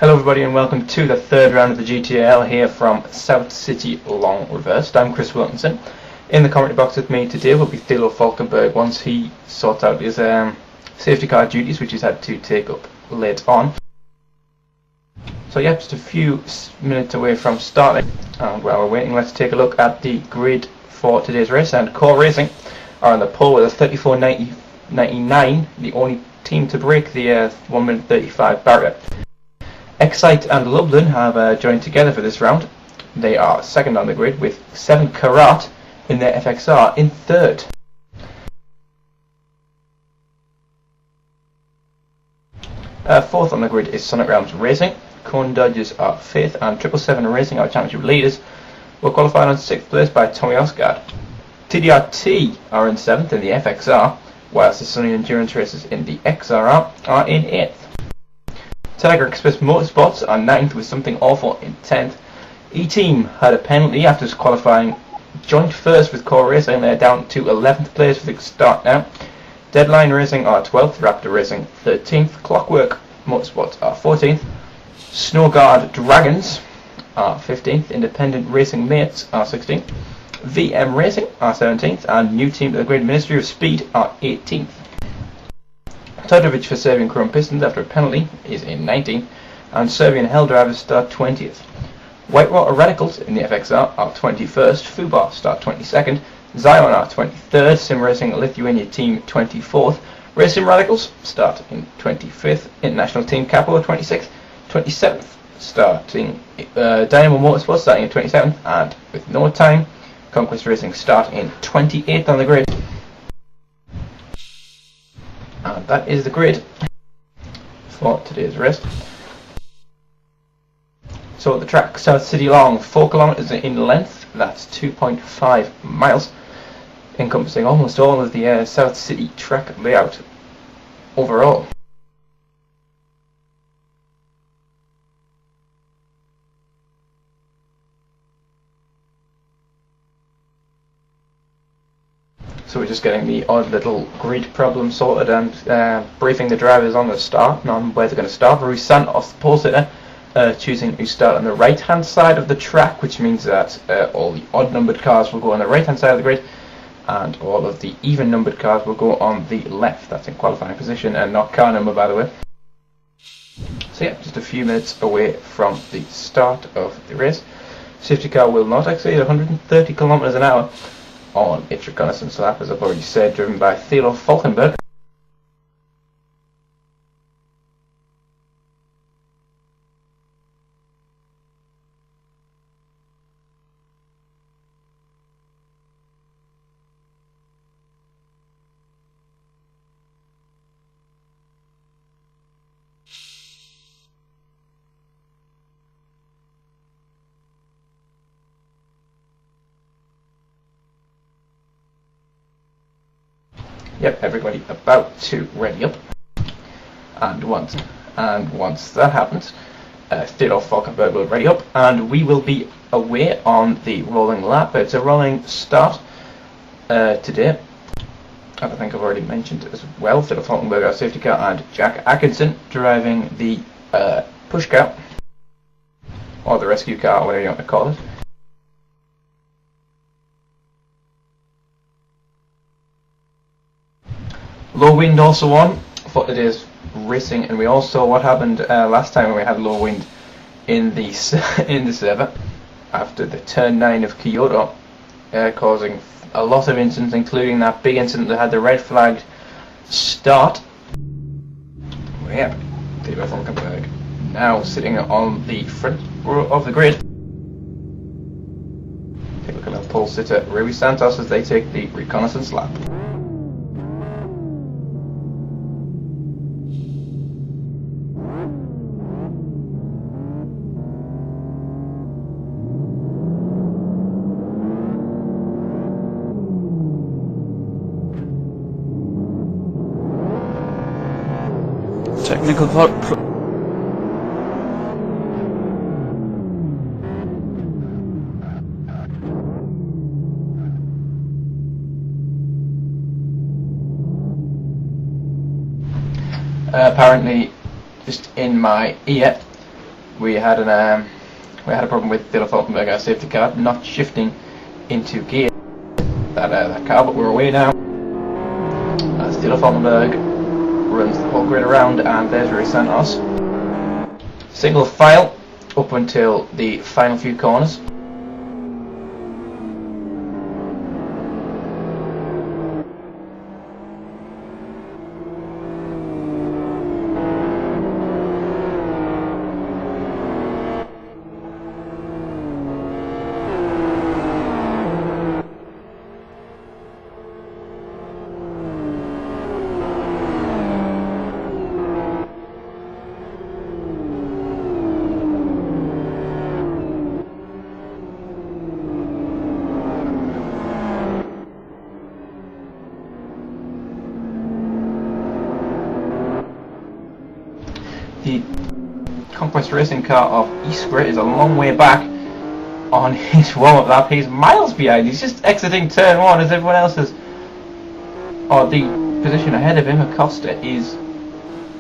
Hello everybody and welcome to the third round of the GTL here from South City Long Reversed. I'm Chris Wilkinson. In the commentary box with me today will be Thilo Falkenberg once he sorts out his safety car duties, which he's had to take up late on. So yeah, just a few minutes away from starting, and while we're waiting, let's take a look at the grid for today's race. And Core Racing are on the pole with a 34.99, the only team to break the 1 minute 35 barrier. Excite and Lublin have joined together for this round. They are second on the grid with 7 Karat in their FXR in third. Fourth on the grid is Sonic Realms Racing. Cone Dodgers are fifth, and 777 Racing, our championship leaders, were qualified on 6th place by Tommy Osgard. TDRT are in 7th in the FXR, whilst the Sunny Endurance Racers in the XRR are in 8th. Tiger Express Motorsports are 9th with Something Awful in 10th. E-Team had a penalty after qualifying joint first with Core Racing. They're down to 11th place for the start now. Deadline Racing are 12th, Raptor Racing 13th, Clockwork Motorsports are 14th, Snowguard Dragons are 15th, Independent Racing Mates are 16th, VM Racing are 17th, and new team to the grid Ministry of Speed are 18th. Todorovic for Serbian Chrome Pistons after a penalty is in 19th, and Serbian Hell Drivers start 20th. Whitewater Radicals in the FXR are 21st, Fubar start 22nd, Zion are 23rd, Sim Racing Lithuania team 24th, Racing Radicals start in 25th, International Team Capo 26th, 27th starting Dynamo Motorsports starting in 27th, and with no time, Conquest Racing start in 28th on the grid. And that is the grid for today's race. So the track, South City Long, 4 kilometers in length, that's 2.5 miles, encompassing almost all of the South City track layout overall. So we're just getting the odd little grid problem sorted and briefing the drivers on the start and on where they're going to start. Ruiz Santos, the pole sitter, choosing to start on the right hand side of the track, which means that all the odd numbered cars will go on the right hand side of the grid and all of the even numbered cars will go on the left. That's in qualifying position and not car number, by the way. So yeah, just a few minutes away from the start of the race. Safety car will not exceed 130 kilometers an hour on its reconnaissance lap, as I've already said, driven by Thilo Falkenberg. Yep, everybody about to ready up, and once that happens, Thilo Falkenberg will ready up, and we will be away on the rolling lap. It's a rolling start today. I think I've already mentioned as well. Thilo Falkenberg, our safety car, and Jack Atkinson driving the push car, or the rescue car, whatever you want to call it. Low wind also on for today's racing, and we all saw what happened last time when we had low wind in the server after the turn 9 of Kyoto, causing a lot of incidents, including that big incident that had the red flagged start. Yeah, Thilo Falkenberg now sitting on the front row of the grid. Take a look at our pole sitter Ruiz Santos as they take the reconnaissance lap. Technical apparently just in my ear we had a problem with Thilo Falkenberg, our safety car, not shifting into gear. That car, but we're away now. As Thilo Falkenberg runs the whole grid around, and there's Rui Santos. Single file up until the final few corners. The Conquest Racing car of Iskra is a long way back on his warm-up lap. He's miles behind. He's just exiting turn 1 as everyone else is. Or the position ahead of him, Acosta, is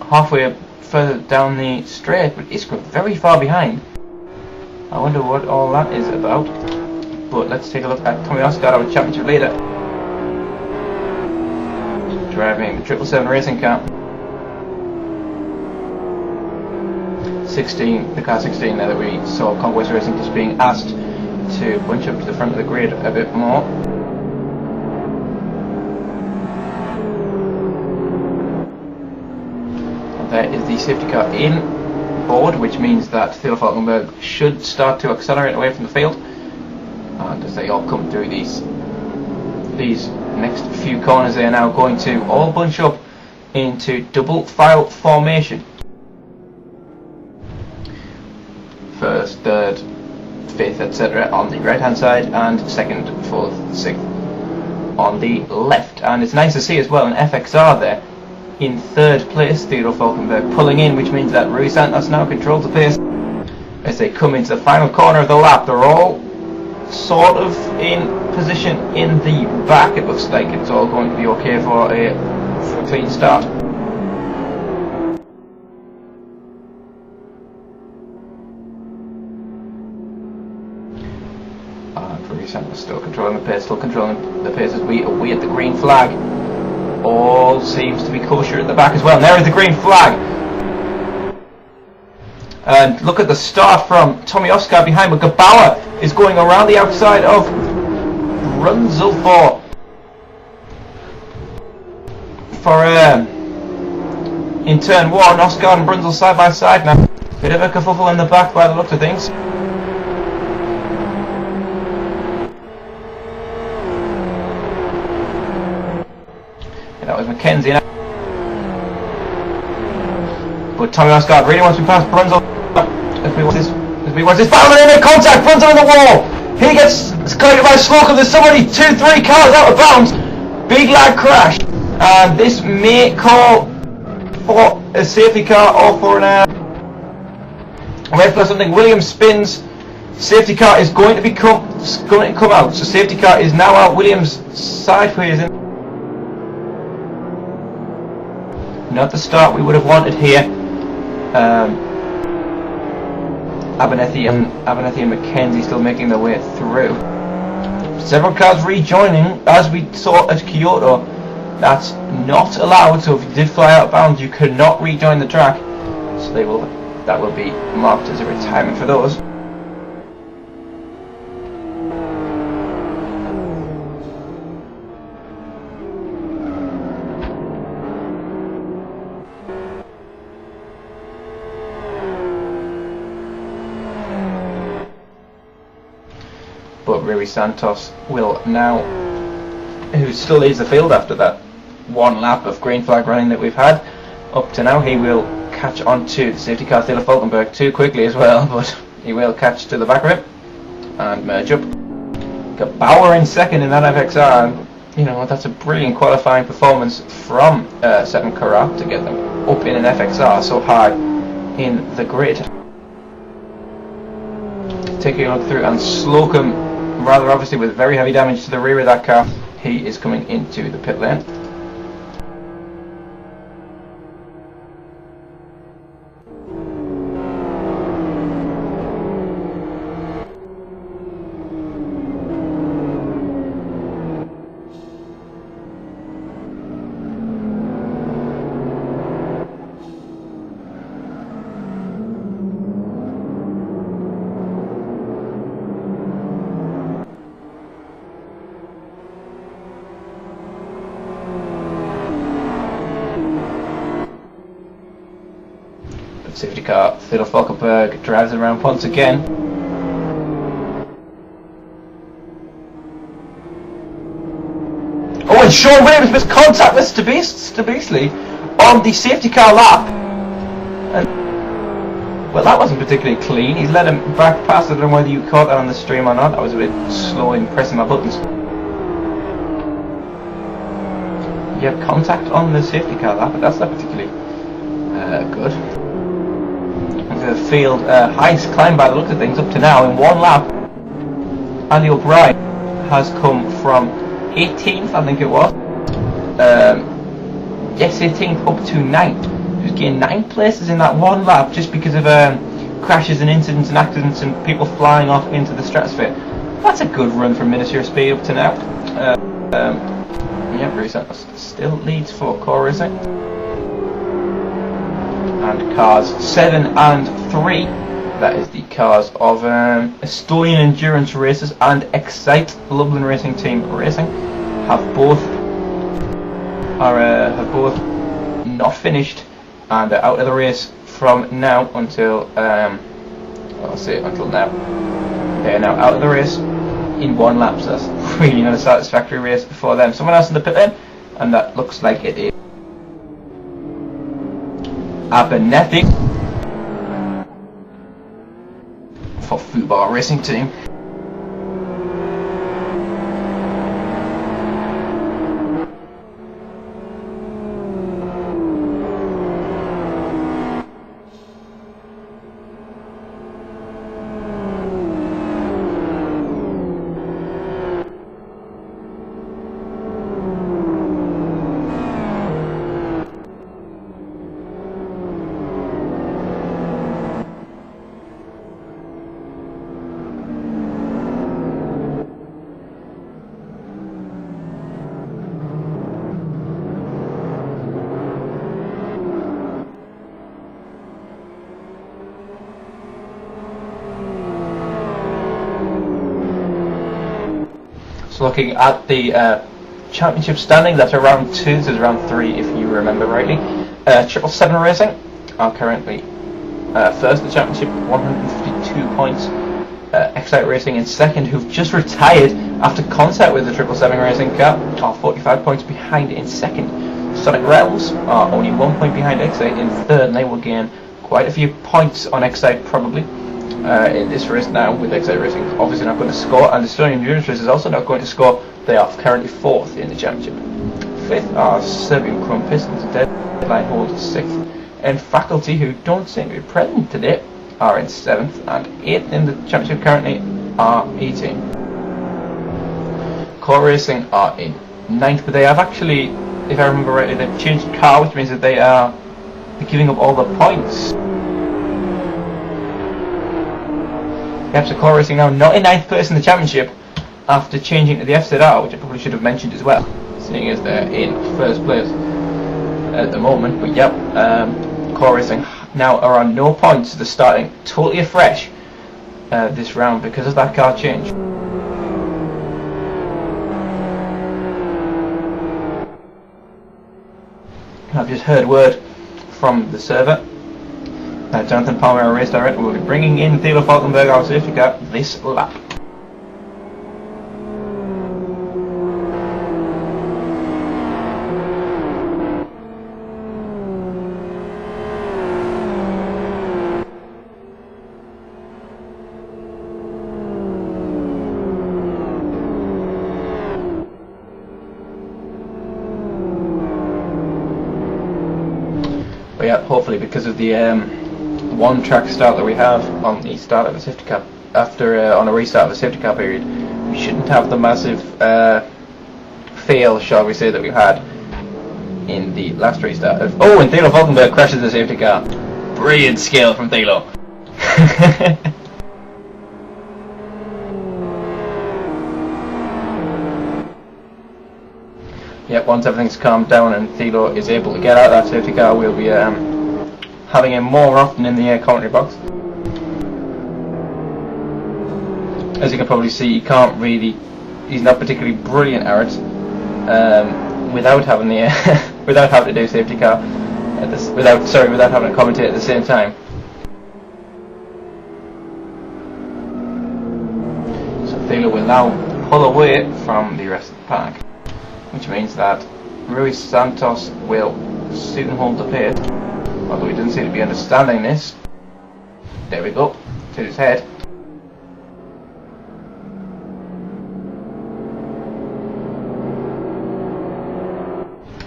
halfway further down the straight, but Iskra very far behind. I wonder what all that is about. But let's take a look at Tommy Oscar, our championship leader, driving the 777 racing car. 16, the car 16 there that we saw Conquest Racing just being asked to bunch up to the front of the grid a bit more. And there is the safety car in board, which means that Thilo Falkenberg should start to accelerate away from the field. And as they all come through these next few corners, they are now going to all bunch up into double file formation. First, third, fifth, etc. on the right hand side, and second, fourth, sixth on the left. And it's nice to see as well an FXR there in third place, Thilo Falkenberg pulling in, which means that Rui Santos now controls the pace as they come into the final corner of the lap. They're all sort of in position in the back. It looks like it's all going to be okay for a clean start. Rui Santos still controlling the pace as we await the green flag. All seems to be kosher at the back as well. And there is the green flag. And look at the start from Tommy Oscar behind, but Gabauer is going around the outside of Brunzel for in turn 1. Oscar and Brunzel side by side now. Bit of a kerfuffle in the back by the looks of things. That was Mackenzie now. But Tommy Oscar really wants to pass Brunzel. As we watch this battle, and in contact, Brunzel on the wall. He gets collected by Slocum. There's somebody 2-3 cars out of bounds. Big lag crash. And this may call for a safety car or for an red flag something. Williams spins. Safety car is going to come out. So safety car is now out. Williams sideways in. Not the start we would have wanted here. Abernethy and Mackenzie still making their way through. Several cars rejoining, as we saw at Kyoto. That's not allowed. So if you did fly out of bounds, you could not rejoin the track. So that will be marked as a retirement for those. But Rui Santos will now, who still leads the field after that one lap of green flag running that we've had up to now, he will catch on to the safety car Thilo Falkenberg too quickly as well, but he will catch to the back of it and merge up. Gabauer in second in that FXR, and you know, that's a brilliant qualifying performance from Seton Karat to get them up in an FXR so high in the grid. Taking a look through, and Slocum, rather obviously with very heavy damage to the rear of that car, he is coming into the pit lane. car. Thilo Falkenberg drives it around once again. Oh, and Sean Williams missed contact with Stabisli on the safety car lap. And, well, that wasn't particularly clean. He's let him back past. I don't know whether you caught that on the stream or not. I was a bit slow in pressing my buttons. You have contact on the safety car lap, but that's not particularly good. The field highest climb by the looks of things up to now in one lap. Andy O'Brien has come from 18th, I think it was. Yes, 18th up to 9th. He's gained 9 places in that one lap just because of crashes and incidents and accidents and people flying off into the stratosphere. That's a good run from Ministry of Speed up to now. Yeah, Bruce still leads for core racing. And cars 7 and 3, that is the cars of Estonian Endurance Races and Excite Lublin Racing Team Racing, have both not finished and are out of the race from now until I'll say until now. They are now out of the race in one lap, so that's really not a satisfactory race for them. Someone else in the pit lane, and that looks like it is Abernethy for Fubar Racing Team. So looking at the championship standing, that's round 2, this is round 3 if you remember rightly. 777 Racing are currently first in the championship, 152 points. Excite Racing in second, who've just retired after contact with the 777 Racing car, are 45 points behind in second. Sonic Realms are only 1 point behind Excite in third, and they will gain quite a few points on Excite probably. In this race now, with Excite Racing obviously not going to score, and the Estonian Endurance Race is also not going to score. They are currently 4th in the championship. 5th are Serbian Chrome Pistons, Deadline Hold 6th, and Faculty, who don't seem to be present today, are in 7th, and 8th in the championship currently are 18. Core Racing are in 9th, but they have actually, if I remember rightly, they've changed car, which means that they're giving up all the points. So Core Racing now not in 9th place in the championship after changing to the FZR, which I probably should have mentioned as well, seeing as they're in first place at the moment. But yep, Core Racing now are on no points. They're starting totally afresh this round because of that car change. I've just heard word from the server. Jonathan Palmer, our race director, will be bringing in Thilo Falkenberg, our safety car, this lap. But yeah, hopefully because of the one track start that we have on the start of a safety car, after on a restart of a safety car period, we shouldn't have the massive fail, shall we say, that we had in the last restart. Oh, and Thilo Falkenberg crashes the safety car. Brilliant skill from Thilo. Yep, once everything's calmed down and Thilo is able to get out of that safety car, we'll be having him more often in the commentary box. As you can probably see, he's not particularly brilliant at it without having the without having to do safety car without having to commentate at the same time. Thilo will now pull away from the rest of the pack, which means that Rui Santos will soon hold the pace, although he doesn't seem to be understanding this. There we go, to his head.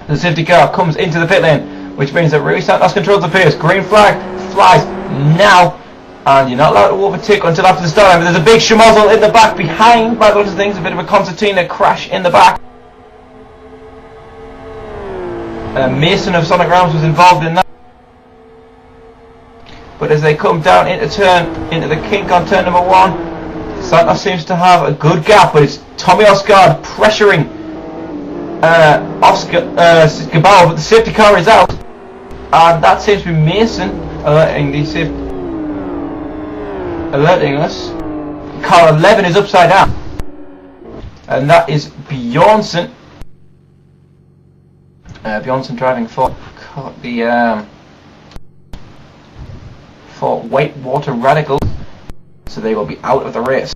The safety car comes into the pit lane, which means that Rui Santos controls the pace. Green flag flies now, and you're not allowed to overtake until after the start line. But there's a big schmozzle in the back behind, by the looks of things, a bit of a concertina crash in the back. Mason of Sonic Realms was involved in that. But as they come down into the kink on turn number 1, Santos seems to have a good gap, but it's Tommy Osgard pressuring Gabao, but the safety car is out, and that seems to be Mason alerting us. Car 11 is upside down, and that is Bjornsson. Bjornsson driving for Whitewater Radicals, so they will be out of the race.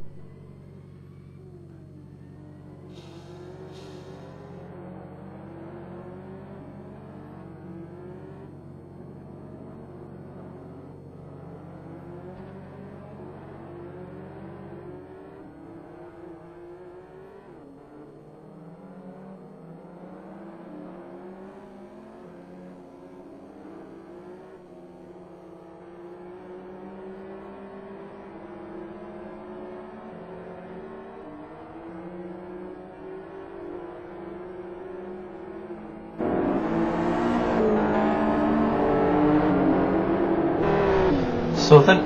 So then,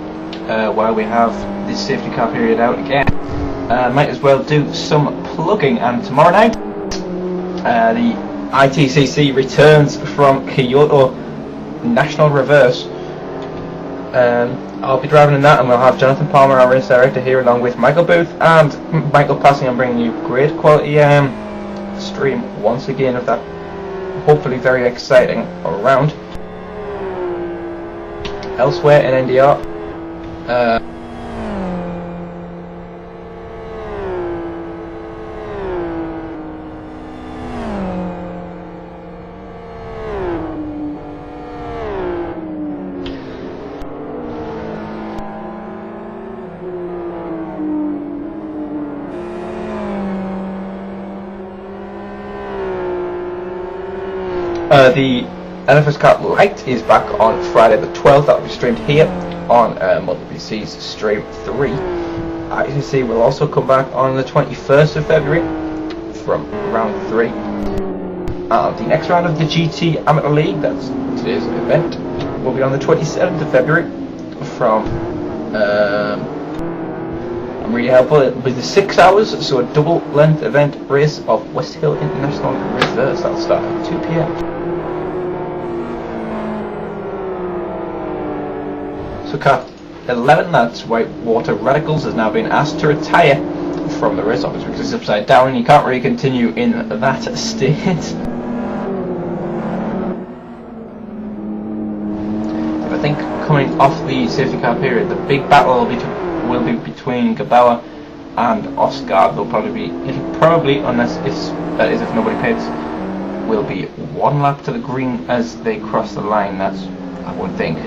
while we have this safety car period out again, might as well do some plugging. And tomorrow night, the ITCC returns from Kyoto National Reverse. I'll be driving in that, and we'll have Jonathan Palmer, our race director, here, along with Michael Booth and Michael Passing, and bringing you great quality stream once again of that hopefully very exciting round. Elsewhere in NDR, the NFS Cup Light is back on Friday the 12th. That will be streamed here on MultiPC's Stream 3. ITC will also come back on the 21st of February from round 3. The next round of the GT Amateur League, that's today's event, will be on the 27th of February from, I'm really helpful, it will be the 6 hours, so a double length event race of West Hill International Reverse. That'll start at 2 PM. So car 11, that's Whitewater Radicals, has now been asked to retire from the race office because it's upside down and you can't really continue in that state. I think coming off the safety car period, the big battle will be between Gabawa and Oscar. It'll probably, unless if nobody pits, will be 1 lap to the green as they cross the line. That's, I would think.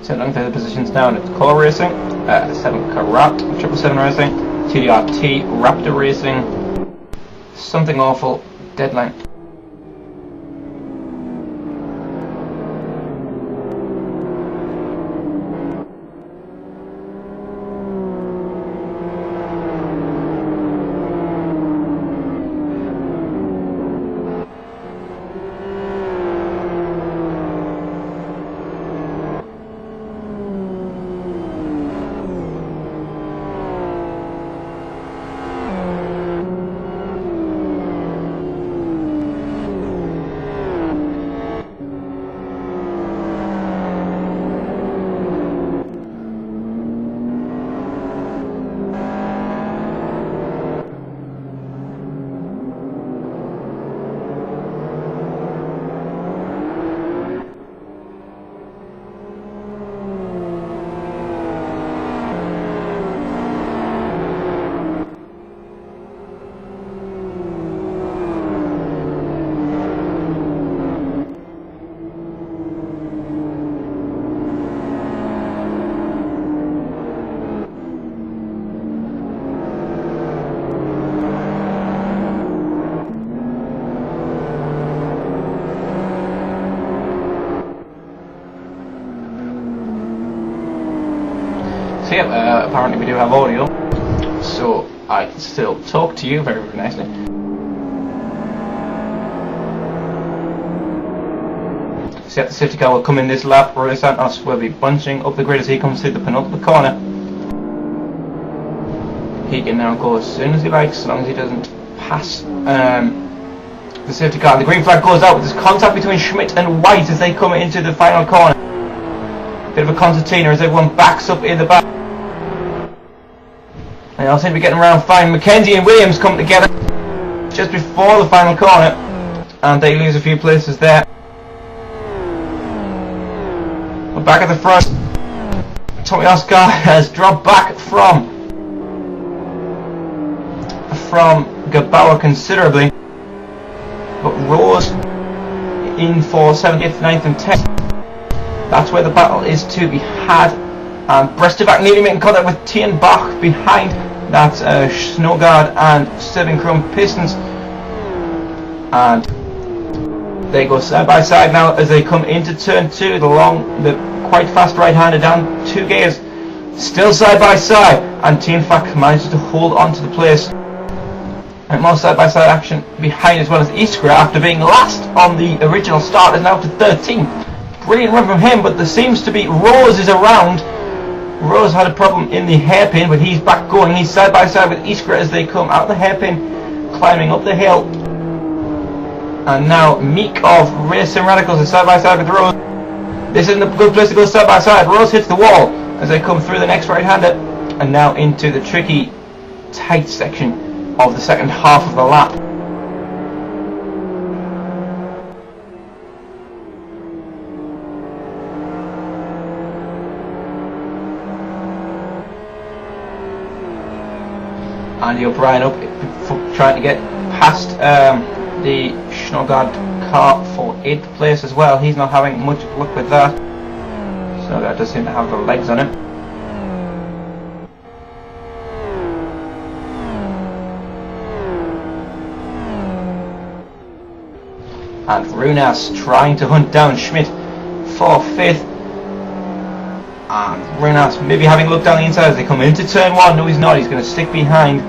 So along through the positions down, it's Core Racing, 7 Karat, 777 Racing, TDRT, Raptor Racing, Something Awful, Deadline. here. Apparently we do have audio, so I can still talk to you very, very nicely. So the safety car will come in this lap. Roy Santos will be bunching up the grid as he comes through the penultimate corner. He can now go as soon as he likes, as long as he doesn't pass the safety car. The green flag goes out. There's contact between Schmidt and White as they come into the final corner. Bit of a concertina as everyone backs up in the back. They all seem to be getting around fine. Mackenzie and Williams come together just before the final corner, and they lose a few places there. We're back at the front. Tommy Oscar has dropped back from Gabauer considerably, but Rose in for 7th, 8th, 9th and 10th. That's where the battle is to be had, and Brestevac nearly making contact with Tienbach behind. That's Snowguard and Seven Chrome Pistons, and they go side by side now as they come into turn 2. The quite fast right-hander down 2 gears, still side by side, and Tienbach manages to hold on to the place. And more side-by-side action behind, as well as Iskra, after being last on the original start, is now to 13th. Brilliant run from him, but there seems to be Rose is around. Rose had a problem in the hairpin, but he's back going. He's side-by-side with Iskra as they come out the hairpin, climbing up the hill. And now Meek of Racing Radicals is side-by-side with Rose. This isn't a good place to go side-by-side. Rose hits the wall as they come through the next right-hander, and now into the tricky, tight section of the second half of the lap. Andy O'Brien up trying to get past the Snowguard car for 8th place as well. He's not having much luck with that. Snowguard does seem to have the legs on him. And Runas trying to hunt down Schmidt for 5th. And Runas maybe having a look down the inside as they come into turn 1. No, he's not. He's going to stick behind.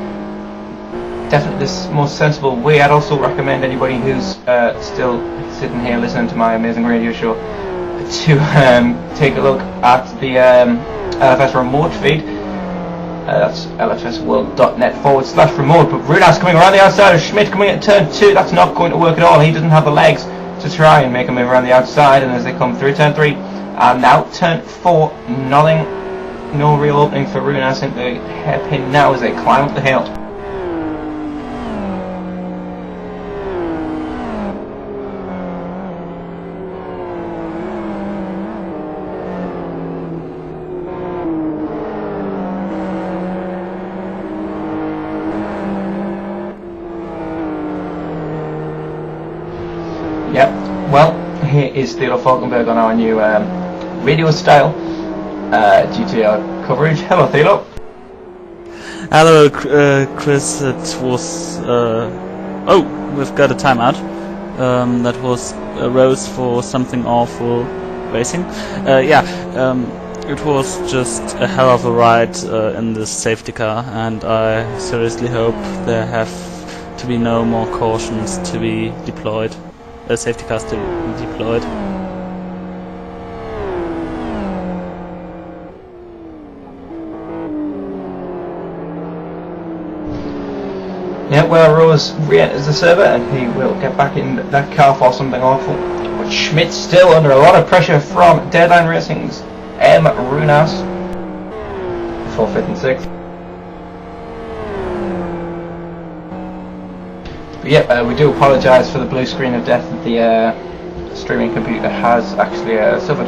Definitely the most sensible way. I'd also recommend anybody who's still sitting here listening to my amazing radio show to take a look at the LFS remote feed. That's lfsworld.net/remote. But Runas coming around the outside of Schmidt coming at turn 2. That's not going to work at all. He doesn't have the legs to try and make a move around the outside. And as they come through turn 3, and now turn 4, no real opening for Runas into the hairpin now as they climb up the hill. Yep, well, here is Thilo Falkenberg on our new radio style GTR coverage. Hello, Thilo. Hello, Chris. It was... oh, we've got a timeout. That was a Rose for something awful racing. It was just a hell of a ride in this safety car, and I seriously hope there have to be no more cautions to be deployed. Safety cars to be deployed. Yeah, well, Rose re-enters the server and he will get back in that car for something awful. But Schmidt's still under a lot of pressure from Deadline Racing's M. Runas for 5th and 6th. But yeah, we do apologise for the blue screen of death that the streaming computer has actually suffered.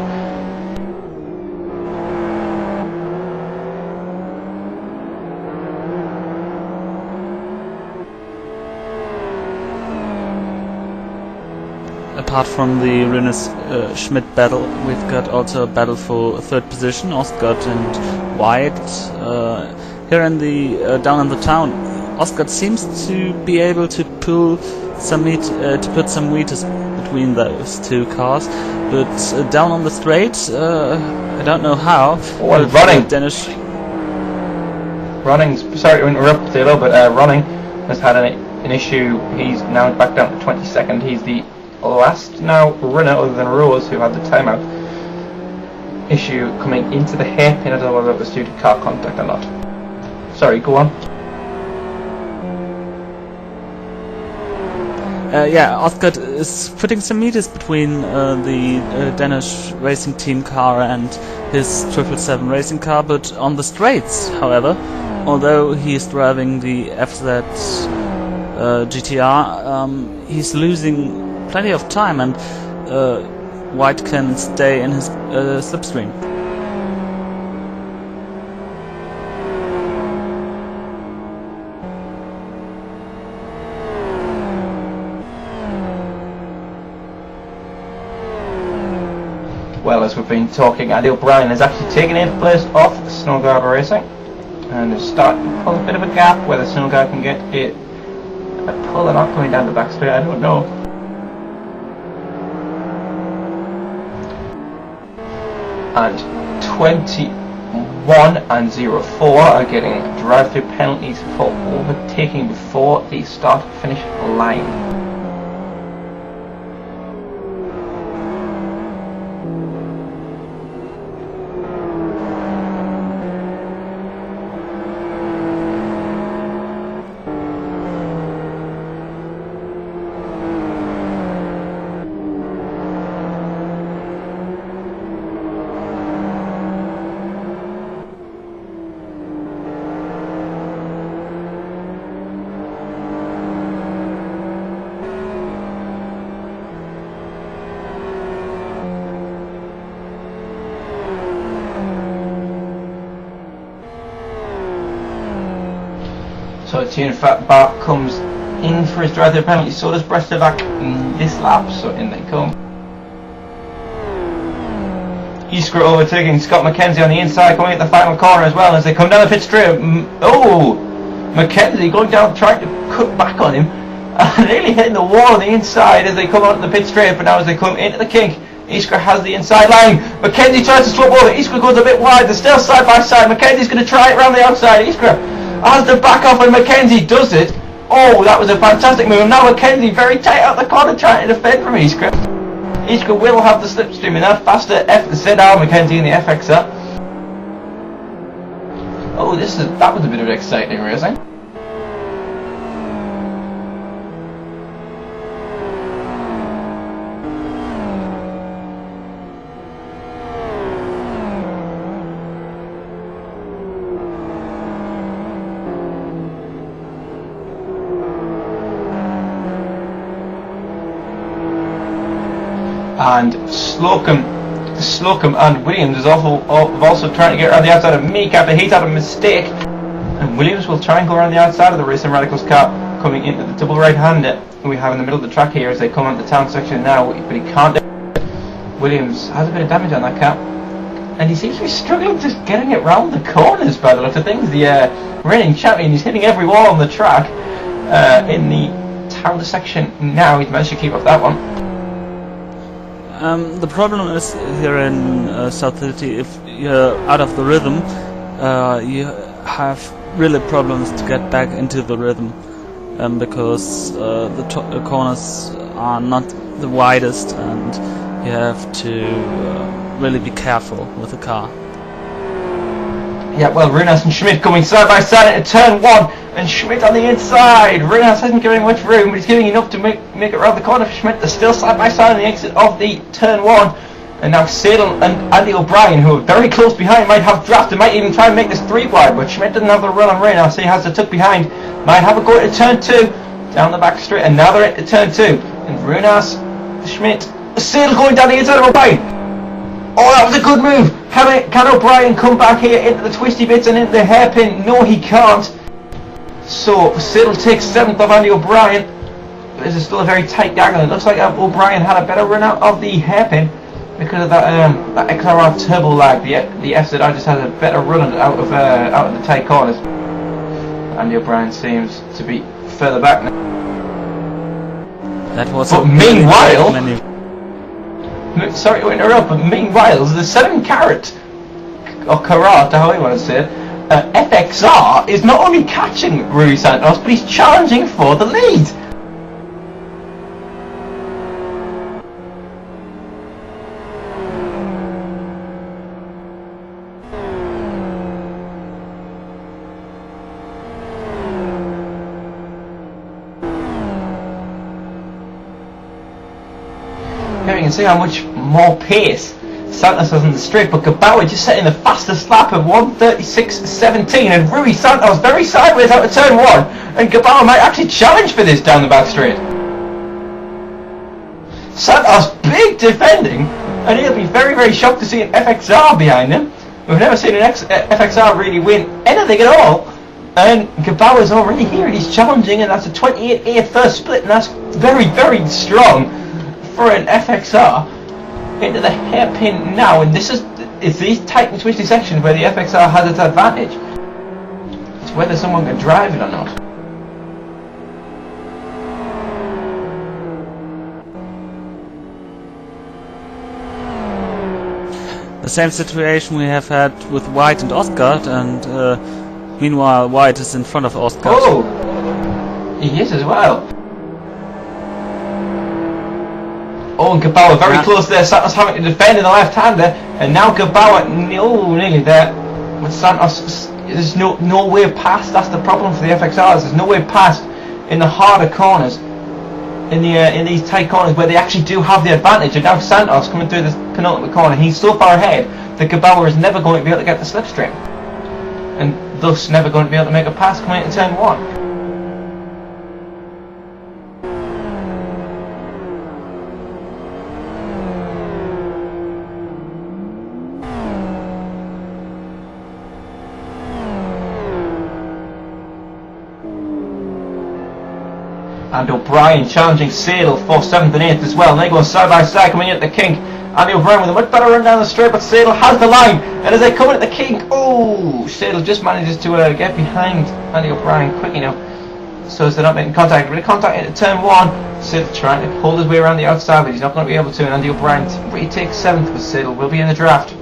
Apart from the Runas Schmidt battle, we've got also a battle for 3rd position, Ostgard and White. Here in the down in the town, Ostgard seems to be able to pull some to put some meters between those two cars, but down on the straight, I don't know how. Oh, and running! Dennis, sorry to interrupt, Thilo, but Ronning has had an issue. He's now back down to 22nd. He's the last now runner, other than Rose, who had the timeout issue coming into the hairpin. I don't know whether it was due to car contact or not. Sorry, go on. Yeah, Oscar is putting some meters between the Danish racing team car and his 777 racing car, but on the straights, however, although he's driving the FZ GTR, he's losing plenty of time, and White can stay in his slipstream. Well, as we've been talking, Andy O'Brien has actually taken 8th place off Snowguard Racing and is starting to pull a bit of a gap. Whether Snowguard can get a pull or not going down the back straight, I don't know. And 21 and 04 are getting drive-through penalties for overtaking before the start-finish line. So Tune Fat Bart comes in for his drive-through penalty, so does Brestovac this lap, so in they come. Iskra overtaking Scott McKenzie on the inside, coming at the final corner as well as they come down the pit straight. Oh! McKenzie going down trying to cut back on him, nearly hitting the wall on the inside as they come out the pit straight, but now as they come into the kink, Iskra has the inside line. McKenzie tries to swap over, Iskra goes a bit wide, they're still side by side. McKenzie's going to try it around the outside. Iskra has to back off when McKenzie does it. Oh, that was a fantastic move. Now McKenzie very tight out the corner trying to defend from Iskra. Iskra will have the slipstream in that faster ZR McKenzie in the FXR. Oh, that was a bit of exciting racing. And Slocum and Williams is also trying to get around the outside of Meek after he's had a mistake. And Williams will try and go around the outside of the Racing Radicals car coming into the double right-hander we have in the middle of the track here as they come on the town section now, but he can't do it. Williams has a bit of damage on that car, and he seems to be struggling just getting it round the corners by the look of things. The reigning champion is hitting every wall on the track in the town section now. He's managed to keep up that one. The problem is here in South City, if you're out of the rhythm, you have really problems to get back into the rhythm, because the corners are not the widest, and you have to really be careful with the car. Yeah, well, Runas and Schmidt coming side by side into turn 1, and Schmidt on the inside. Runas hasn't given much room, but he's giving enough to make it around the corner for Schmidt. They're still side by side on the exit of the turn 1. And now Sadel and Andy O'Brien, who are very close behind, might have draft and might even try and make this 3 wide, but Schmidt doesn't have the run on Runas, so he has to tuck behind. Might have a go into turn 2, down the back straight, and now they're into turn 2. And Runas, Schmidt, Sadel going down the inside of O'Brien. Oh, that was a good move. Can O'Brien come back here into the twisty bits and into the hairpin? No, he can't. So Sadel takes 7th of Andy O'Brien. This is still a very tight gaggle. It looks like O'Brien had a better run out of the hairpin because of that XRR turbo lag. The FZR just has a better run out of the tight corners. Andy O'Brien seems to be further back now. That was. But meanwhile. Sorry to interrupt, but meanwhile, the 7 carat, or carat, how you want to say it, FXR is not only catching Rui Santos, but he's challenging for the lead. Here you can see how much more pace Santos has in the straight, but Gabawa just setting the fastest lap of 1:36.17, and Rui Santos very sideways out of turn 1, and Gabawa might actually challenge for this down the back straight. Santos big defending, and he'll be very, very shocked to see an FXR behind him. We've never seen an FXR really win anything at all, and Gabawa's already here and he's challenging, and that's a 28-8 first split, and that's very, very strong for an FXR. Into the hairpin now, and it's these tight and twisty sections where the FXR has its advantage. It's whether someone can drive it or not. The same situation we have had with White and Osgard, and meanwhile White is in front of Osgard. Oh! He is as well. Oh, and Gabawa very close there. Santos having to defend in the left-hander, and now Gabawa nearly there. With Santos, there's no way past. That's the problem for the FXRs. There's no way past in the harder corners, in these tight corners where they actually do have the advantage. And now Santos coming through this penultimate corner, he's so far ahead that Gabawa is never going to be able to get the slipstream, and thus never going to be able to make a pass coming into turn 1. And O'Brien challenging Sadel for 7th and 8th as well, and they go side by side coming in at the kink. Andy O'Brien with a much better run down the straight, but Sadel has the line, and as they come in at the kink, oh, Sadel just manages to get behind Andy O'Brien quick enough so as they're not making contact. With contact into turn 1, Sadel trying to pull his way around the outside, but he's not going to be able to, and Andy O'Brien retakes 7th, but Sadel will be in the draft.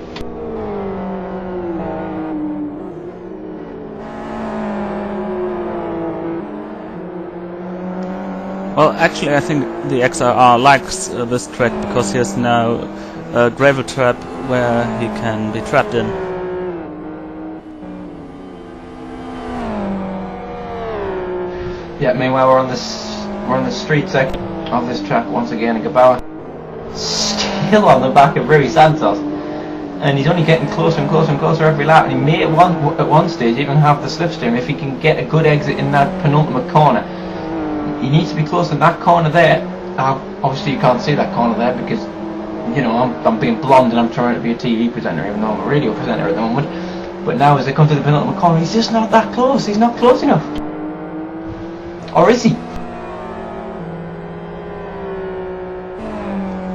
Well, actually, I think the XRR likes this track because he has now a gravel trap where he can be trapped in. Yeah. Meanwhile, we're on the street section of this track once again, and Gabawa still on the back of Rui Santos, and he's only getting closer and closer and closer every lap. And he may at one stage even have the slipstream if he can get a good exit in that penultimate corner. He needs to be close in that corner there. Obviously you can't see that corner there because, you know, I'm being blonde and I'm trying to be a TV presenter even though I'm a radio presenter at the moment. But now as they come to the penultimate corner, he's just not that close. He's not close enough. Or is he?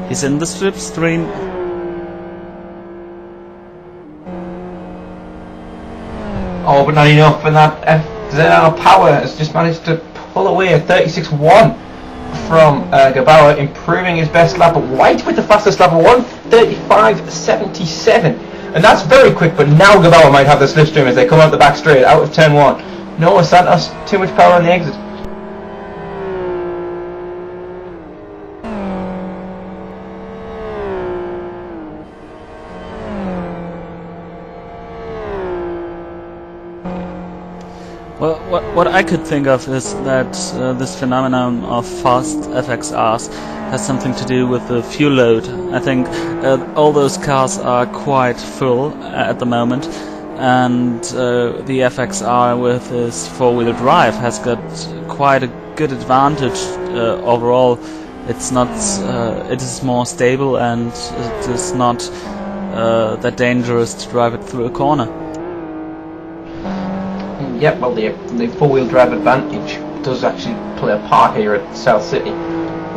He's in the slipstream. Oh, but not enough, and that FZR Power has just managed to pull away a 36.1 from Gabawa, improving his best lap. But White with the fastest lap of 1:35.77, and that's very quick. But now Gabawa might have the slipstream as they come out the back straight out of turn 1. No, Santos too much power on the exit. Well, what I could think of is that this phenomenon of fast FXRs has something to do with the fuel load. I think all those cars are quite full at the moment, and the FXR with his four-wheel drive has got quite a good advantage overall. It's not, it is more stable, and it is not that dangerous to drive it through a corner. Yep, well the four-wheel drive advantage does actually play a part here at South City.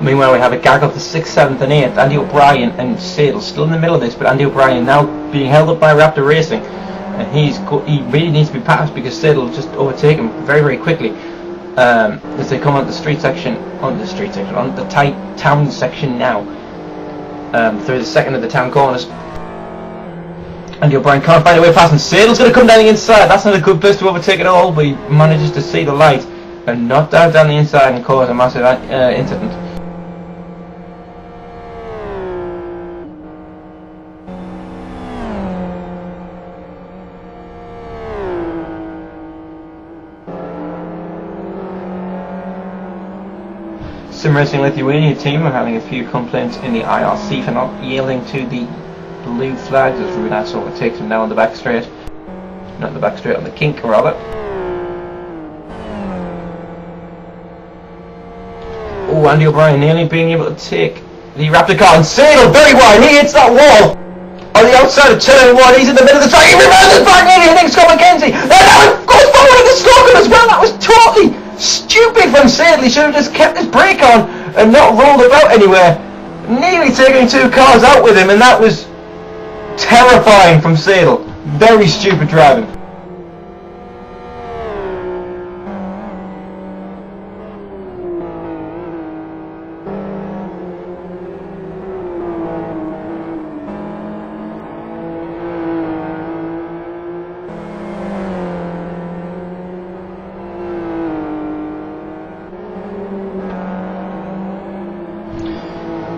Meanwhile we have a gaggle to 6th, 7th and 8th. Andy O'Brien and Sadel still in the middle of this, but Andy O'Brien now being held up by Raptor Racing, and he really needs to be passed because Sadel will just overtake him very, very quickly as they come on the tight town section now, through the second of the town corners. Andy O'Brien can't find a way past, and Sadle's going to come down the inside. That's not a good burst to overtake at all, but he manages to see the light and not dive down the inside and cause a massive incident. Sim Racing Lithuania team are having a few complaints in the IRC for not yielding to the blue flags as Runas overtakes him now on the back straight. Not the back straight, on the kink rather. Oh, Andy O'Brien nearly being able to take the Raptor car, and Sadle very wide, he hits that wall on the outside of turn 1, he's in the middle of the track, he reverses back, nearly hitting Scott McKenzie, and now it goes forward in the stroke as well. That was totally stupid from Sadle. He should have just kept his brake on and not rolled about anywhere. Nearly taking 2 cars out with him, and that was terrifying from Sadle. Very stupid driving.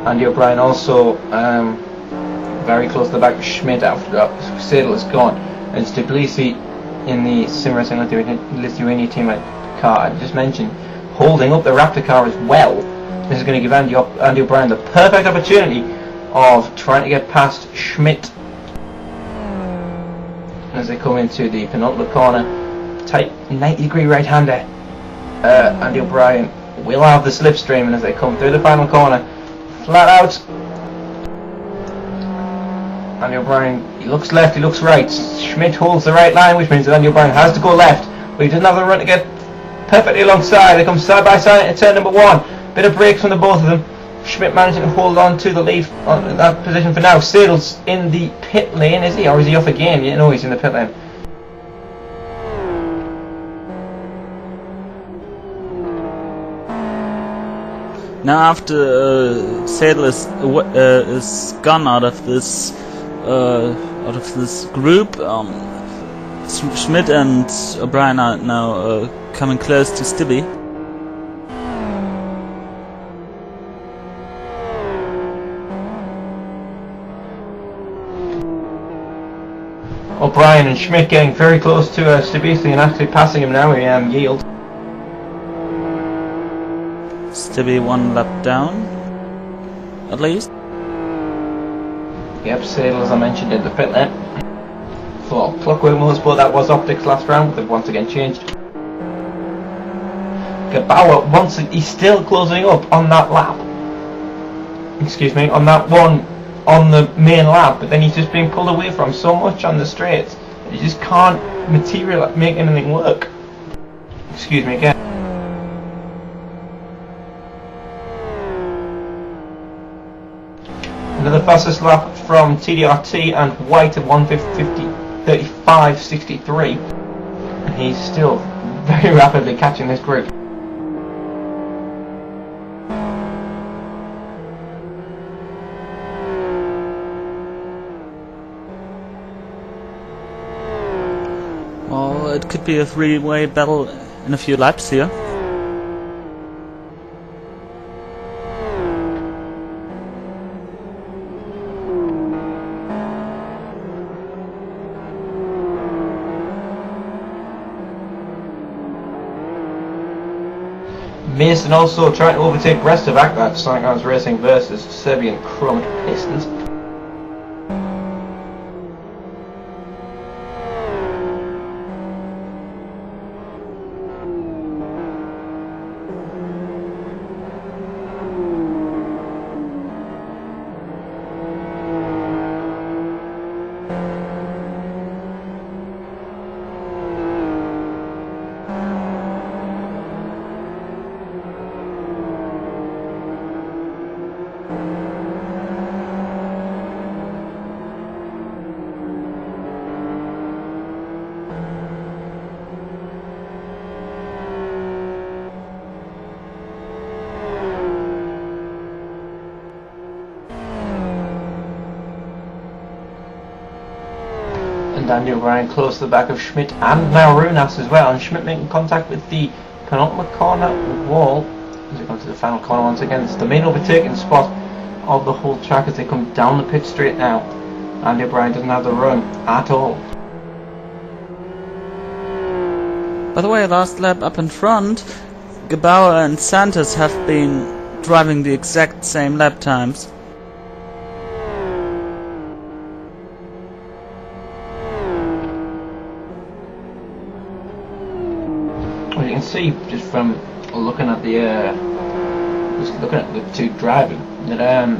Andy O'Brien also very close to the back of Schmidt after that. Sadle is gone, and it's Tbilisi in the Sim Racing Lithuania team car I just mentioned holding up the Raptor car as well. This is going to give Andy O'Brien the perfect opportunity of trying to get past Schmidt as they come into the penultimate corner. Tight 90-degree right-hander. Andy O'Brien will have the slipstream, and as they come through the final corner, flat out, Andy O'Brien, he looks left, he looks right. Schmidt holds the right line, which means that Andy O'Brien has to go left, but he doesn't have the run to get perfectly alongside. They come side by side at turn number 1. Bit of brakes from the both of them. Schmidt managing to hold on to the lead on that position for now. Sadle's in the pit lane, is he? Or is he off again? You know, he's in the pit lane. Now after Sadle is gone out of this group, Schmidt and O'Brien are now coming close to Stibby. O'Brien and Schmidt getting very close to Stibisi and actually passing him now. We yield. Stibby 1 lap down, at least. Yep, Sadle, as I mentioned, in the pit lane. For Clockwork Motorsport, that was optics last round. They've once again changed. Gabauer, he's still closing up on that lap. Excuse me, on that one on the main lap, but then he's just being pulled away from so much on the straights. He just can't make anything work. Excuse me again. Another fastest lap from TDRT and White at 1:35.63, and he's still very rapidly catching this group. Well, it could be a three-way battle in a few laps here. Mason also trying to overtake Brestovac. That's Sonic Racing versus Serbian Chromed Pistons. And Andy O'Brien close to the back of Schmidt and now Runas as well, and Schmidt making contact with the penultimate corner wall as we come to the final corner once again. It's the main overtaking spot of the whole track as they come down the pit straight now. Andy O'Brien doesn't have the run at all. By the way, last lap up in front, Gebauer and Santos have been driving the exact same lap times. Well, you can see just from looking at the two driving that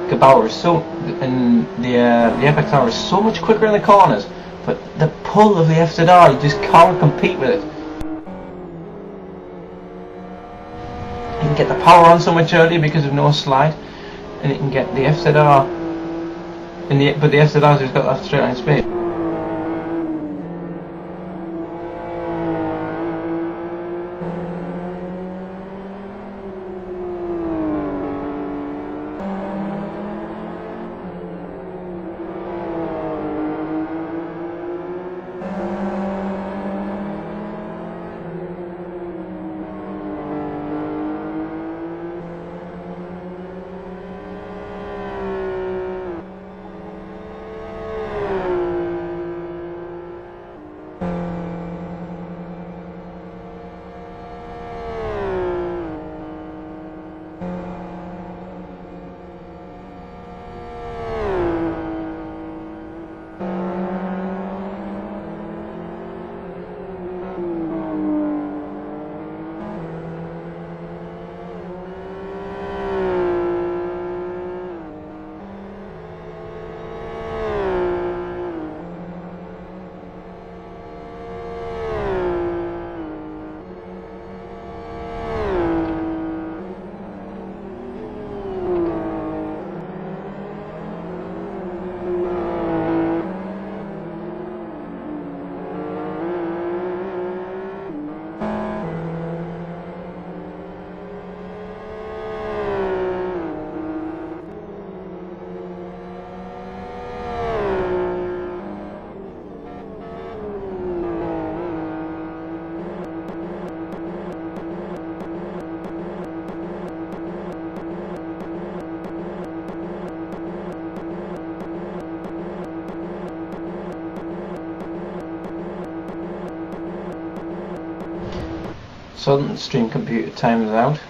Gebauer is so, and the FXR is so much quicker in the corners, but the pull of the FZR, you just can't compete with it. You can get the power on so much earlier because of no slide, and you can get the FZR, but the FZR's just got that straight line speed. Sudden stream computer times out.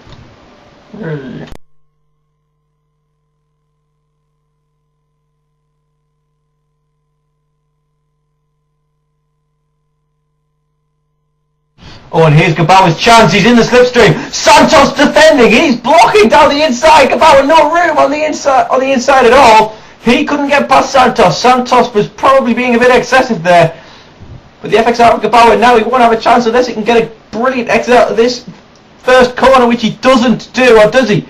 Oh, and here's Gebauer's chance. He's in the slipstream. Santos defending. He's blocking down the inside. Gebauer no room on the inside at all. He couldn't get past Santos. Santos was probably being a bit excessive there. But the FXR of Gebauer now, he won't have a chance unless he can get a brilliant exit out of this first corner, which he doesn't do, or does he?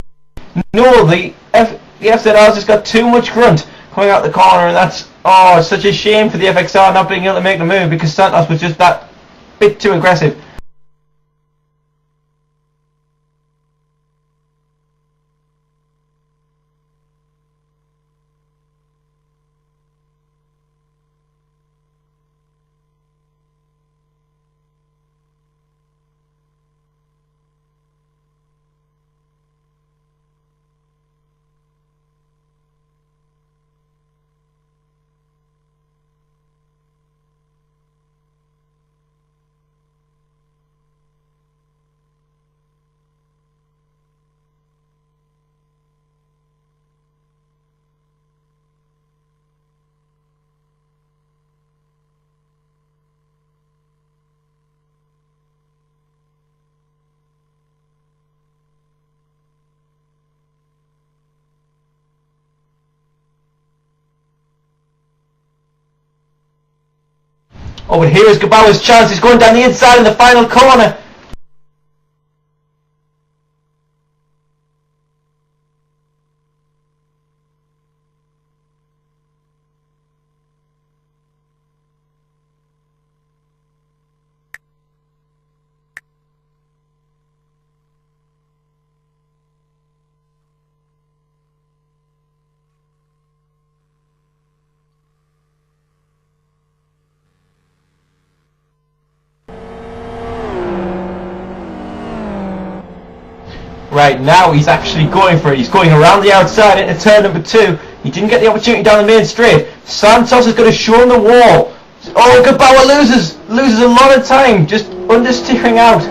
No, the FZR's just got too much grunt coming out the corner, and that's, oh, it's such a shame for the FXR not being able to make the move because Santos was just that bit too aggressive. Oh, but here is Gebauer's chance. He's going down the inside in the final corner. Right, now he's actually going for it. He's going around the outside into turn number 2. He didn't get the opportunity down the main straight. Santos is going to show him the wall. Oh, Gabauer loses a lot of time, just understeering out.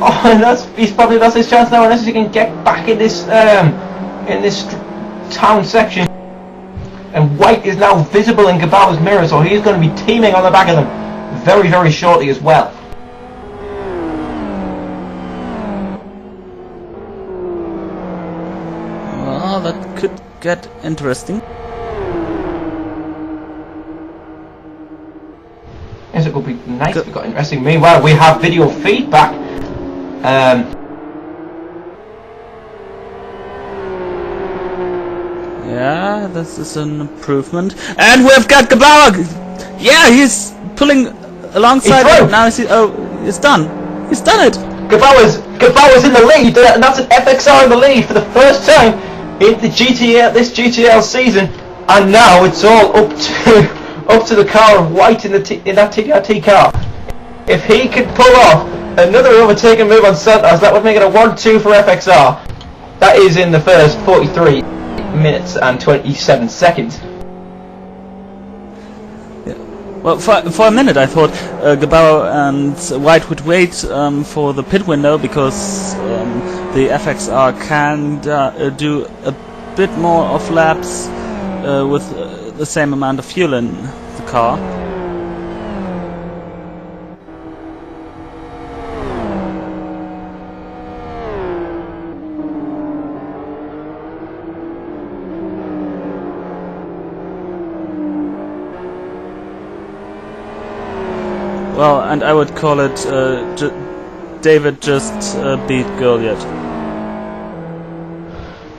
Oh, and he's probably lost his chance now, unless he can get back in this town section. And White is now visible in Gabauer's mirror, so he's going to be teaming on the back of them very, very shortly as well. Well, that could get interesting. Yes, it would be nice if it got interesting. Meanwhile, we have video feedback. Yeah, this is an improvement. And we've got Gabauer! Yeah, he's pulling alongside it. Now it's done. He's done it! Gabauer's in the lead, and that's an FXR in the lead for the first time in the this GTL season. And now it's all up to the car of White in that TDRT car. If he could pull off another overtaking move on Santos, that would make it a 1-2 for FXR. That is in the first 43 minutes and 27 seconds. Yeah. Well, for a minute I thought Gabauer and White would wait for the pit window, because the FXR can do a bit more of laps with the same amount of fuel in the car. Well, and I would call it David just beat Goliath.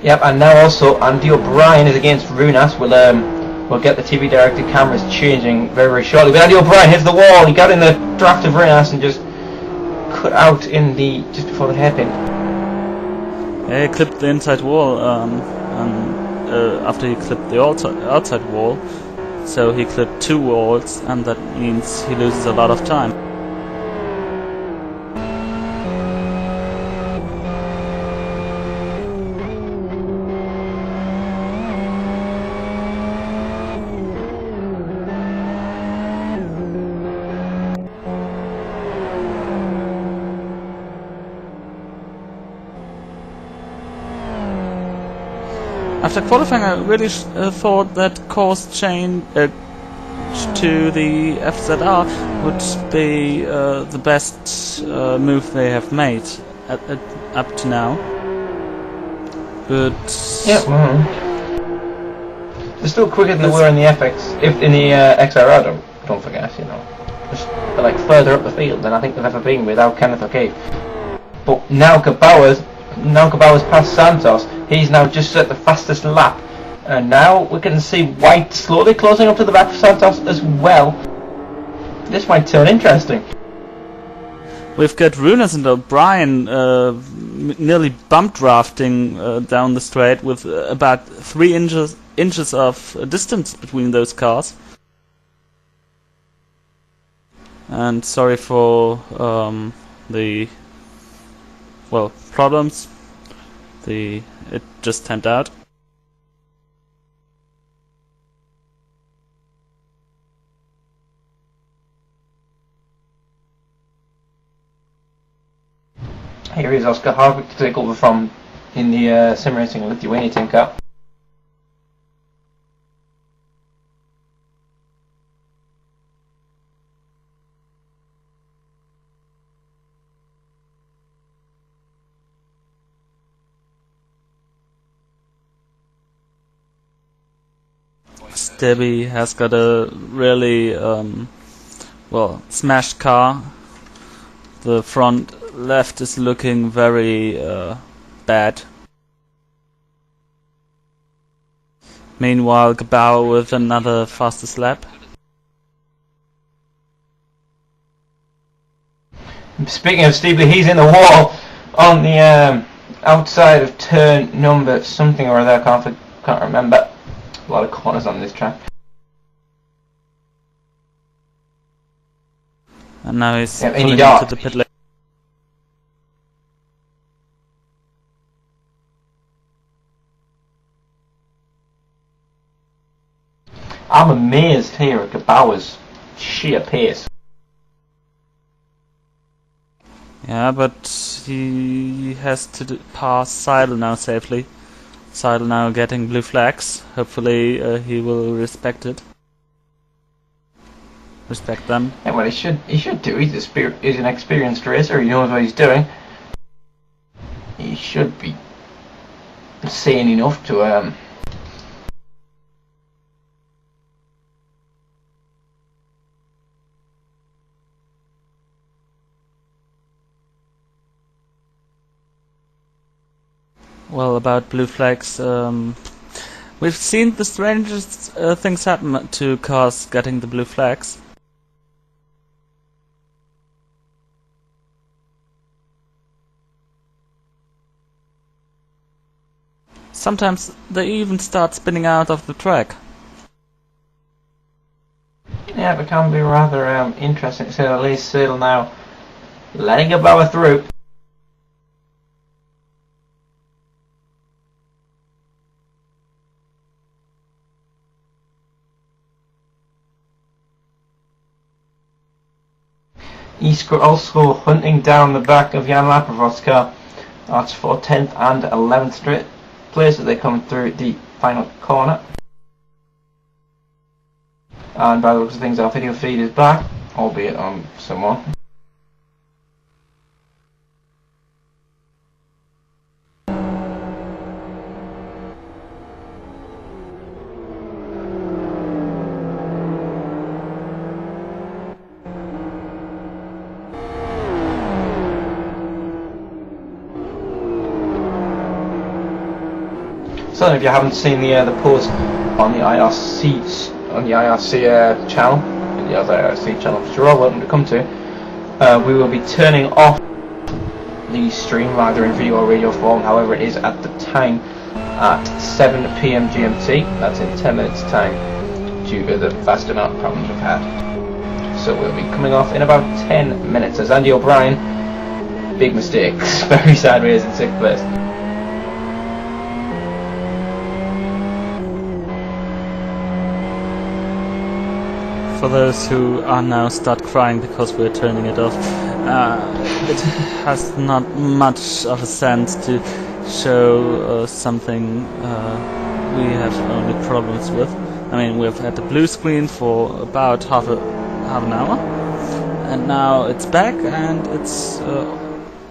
Yep, and now also Andy O'Brien is against Runas. We'll get the TV directed cameras changing very, very shortly. But Andy O'Brien hits the wall. He got in the draft of Runas and just cut out just before the hairpin. Yeah, he clipped the inside wall after he clipped the outside wall. So he clipped 2 walls, and that means he loses a lot of time. After qualifying, I really thought that course change to the FZR would be the best move they have made up to now. But yeah, they're still quicker than they were in the XRR. Don't forget, you know, they're like further up the field than I think they've ever been without Kenneth O'Keefe. But now Gabauer's past Santos. He's now just at the fastest lap, and now we can see White slowly closing up to the back of Santos as well. This might turn interesting. We've got Runas and O'Brien nearly bump drafting down the straight with about 3 inches of distance between those cars. And sorry for the problems. It just timed out. Here is Oscar Harvick to take over from in the Sim Racing Lithuania team car. Debbie has got a really smashed car. The front left is looking very bad. Meanwhile, Gabauer with another fastest lap. Speaking of Steebly, he's in the wall on the outside of turn number something or other. I can't remember. A lot of corners on this track. And now he's pulling into the pit lane. I'm amazed here at Gebauer's sheer pace. Yeah, but he has to pass Seidel now safely. Seidel now getting blue flags. Hopefully he will respect it. Respect them. Yeah, well, he should do. He's an experienced racer. He knows what he's doing. He should be sane enough to Well, about blue flags, we've seen the strangest things happen to cars getting the blue flags. Sometimes they even start spinning out of the track. Yeah, it can be rather interesting to say the least. Seidel now letting Gebauer through. Iskra also hunting down the back of Jan Laprovot's car. That's for 10th and 11th straight place as they come through the final corner. And by the looks of things, our video feed is back, albeit on someone. So if you haven't seen the post on the IRC channel, the other IRC channel, which you're all welcome to come to, we will be turning off the stream either in video or radio form. However, it is at the time at 7 PM GMT. That's in 10 minutes time due to the vast amount of problems we've had. So we'll be coming off in about 10 minutes as Andy O'Brien, big mistakes, very sideways in 6th place. For those who are now start crying because we're turning it off, it has not much of a sense to show something we have only problems with. I mean, we've had the blue screen for about half an hour, and now it's back and it's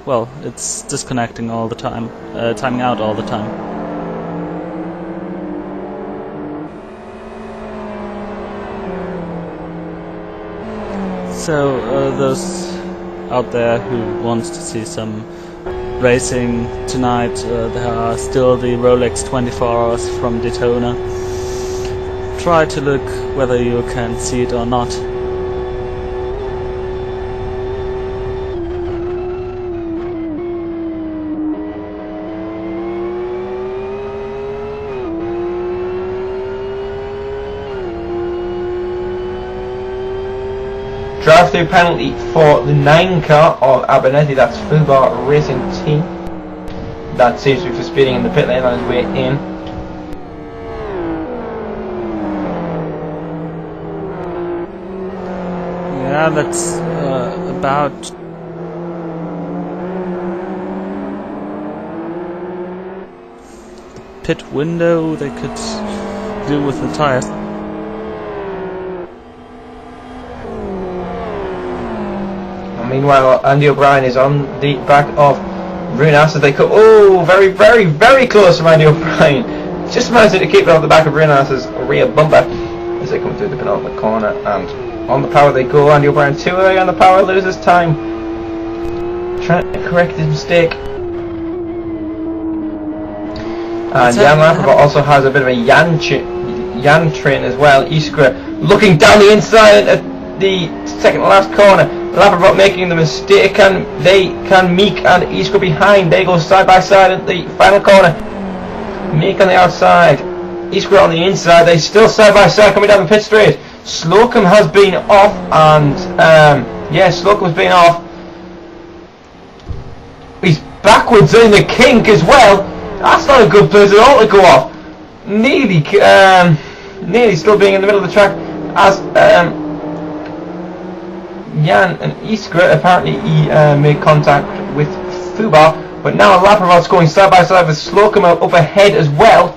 well, it's disconnecting all the time, timing out all the time. So those out there who want to see some racing tonight, there are still the Rolex 24 Hours from Daytona. Try to look whether you can see it or not. Drive-through penalty for the 9 car of Abernethy, that's Fubar Racing Team. That seems to be for speeding in the pit lane on his way in. Yeah, that's about the pit window they could do with the tires. Meanwhile, Andy O'Brien is on the back of Runas as they come. Oh, very, very, very close from Andy O'Brien. Just managing to keep it off the back of Runas's rear bumper as they come through the penultimate corner. And on the power they go. Andy O'Brien too early on the power, loses time. Trying to correct his mistake. And Jan Laprovot also has a bit of a Jan train as well. Iskra looking down the inside at the second to last corner. Laprovot making the mistake, and Meek and Iskra behind. They go side by side at the final corner. Meek on the outside, Iskra on the inside. They still side by side coming down the pit straight. Slocum has been off, and yeah, Slocum's been off. He's backwards in the kink as well. That's not a good place at all to go off. Nearly nearly still being in the middle of the track as Jan and Iskra. Apparently he made contact with Fubar, but now Lapravod's going side by side with Slocum up ahead as well.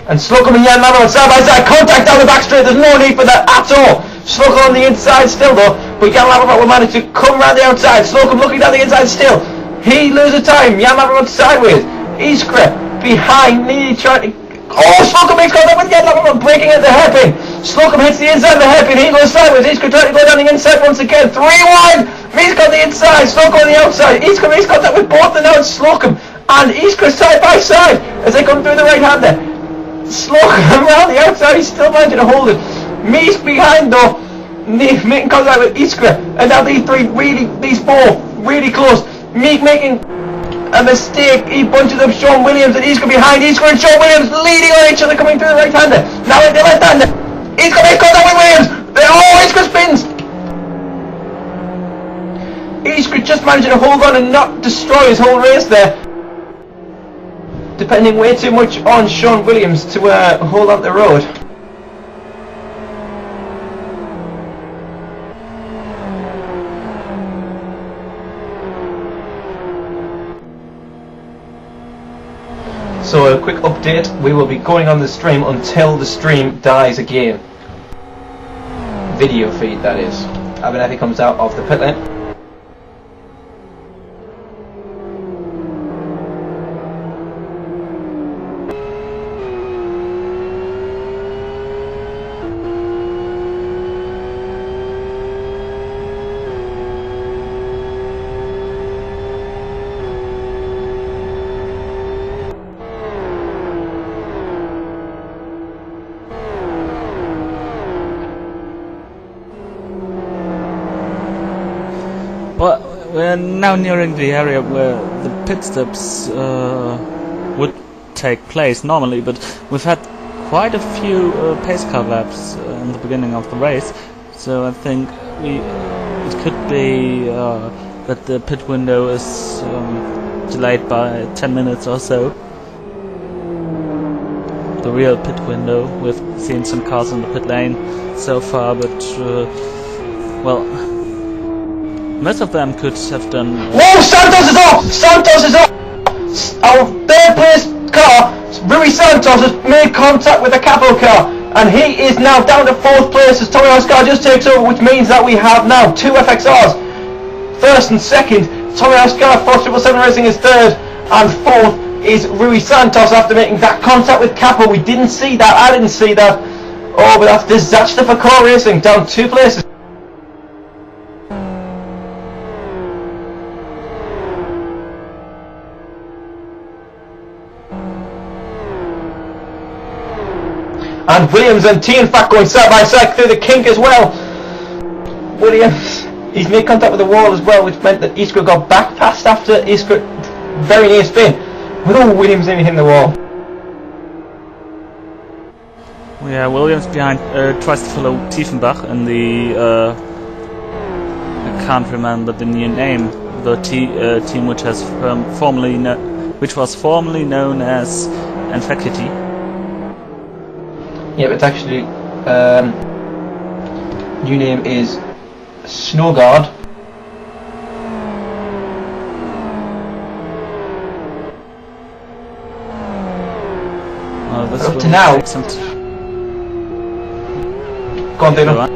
And Slocum and Jan Lapravad side by side, contact down the back straight, there's no need for that at all. Slocum on the inside still though, but Jan Lapravad will manage to come round the outside. Slocum looking down the inside still. He loses time, Jan Lapravad sideways. Iskra behind, nearly trying to... Oh, Slocum makes contact with Jan Lapravad, breaking at the hairpin. Slocum hits the inside of the hairpin, he goes sideways. Iskra trying to go down the inside once again. 3 wide, he's got the inside, Slocum on the outside. Iskra makes contact with both the now Slocum and Iskra side by side as they come through the right hand there. Slocum around the outside, he's still managing to hold it. Meese behind though, making contact with Iskra, and now these four really close. Meek making a mistake, he bunches up Sean Williams and Iskra behind. Iskra and Sean Williams leading on each other, coming through the right hander. Now in the left hander, Iskra makes contact with Williams. Oh, Iskra spins. Iskra just managing to hold on and not destroy his whole race there, depending way too much on Sean Williams to hold on the road. So a quick update, we will be going on the stream until the stream dies again. Video feed, that is. Abernethy comes out of the pit lane. Well, we're now nearing the area where the pit stops would take place normally, but we've had quite a few pace car laps in the beginning of the race, so I think it could be that the pit window is delayed by 10 minutes or so. The real pit window. We've seen some cars in the pit lane so far, but well, most of them could have done... Whoa! Santos is off! Santos is off! Our third place car, Rui Santos, has made contact with the capital car, and he is now down to 4th place as Tommy Oscar just takes over, which means that we have now 2 FXRs. 1st and 2nd, Tommy Oscar, 477 Racing is 3rd, and 4th is Rui Santos after making that contact with Capo. We didn't see that, I didn't see that. Oh, but that's disaster for car racing, down 2 places. And Williams and T in fact going side by side through the kink as well. Williams, he's made contact with the wall as well, which meant that Iskra got back past after Iskra very near spin. Oh, Williams nearly hitting the wall. Yeah, Williams behind tries to follow Tiefenbach in the I can't remember the new name, the team which has which was formerly known as Anfaculty. Yeah, but it's actually new name is Snowguard. This up to now. Go on, Dino.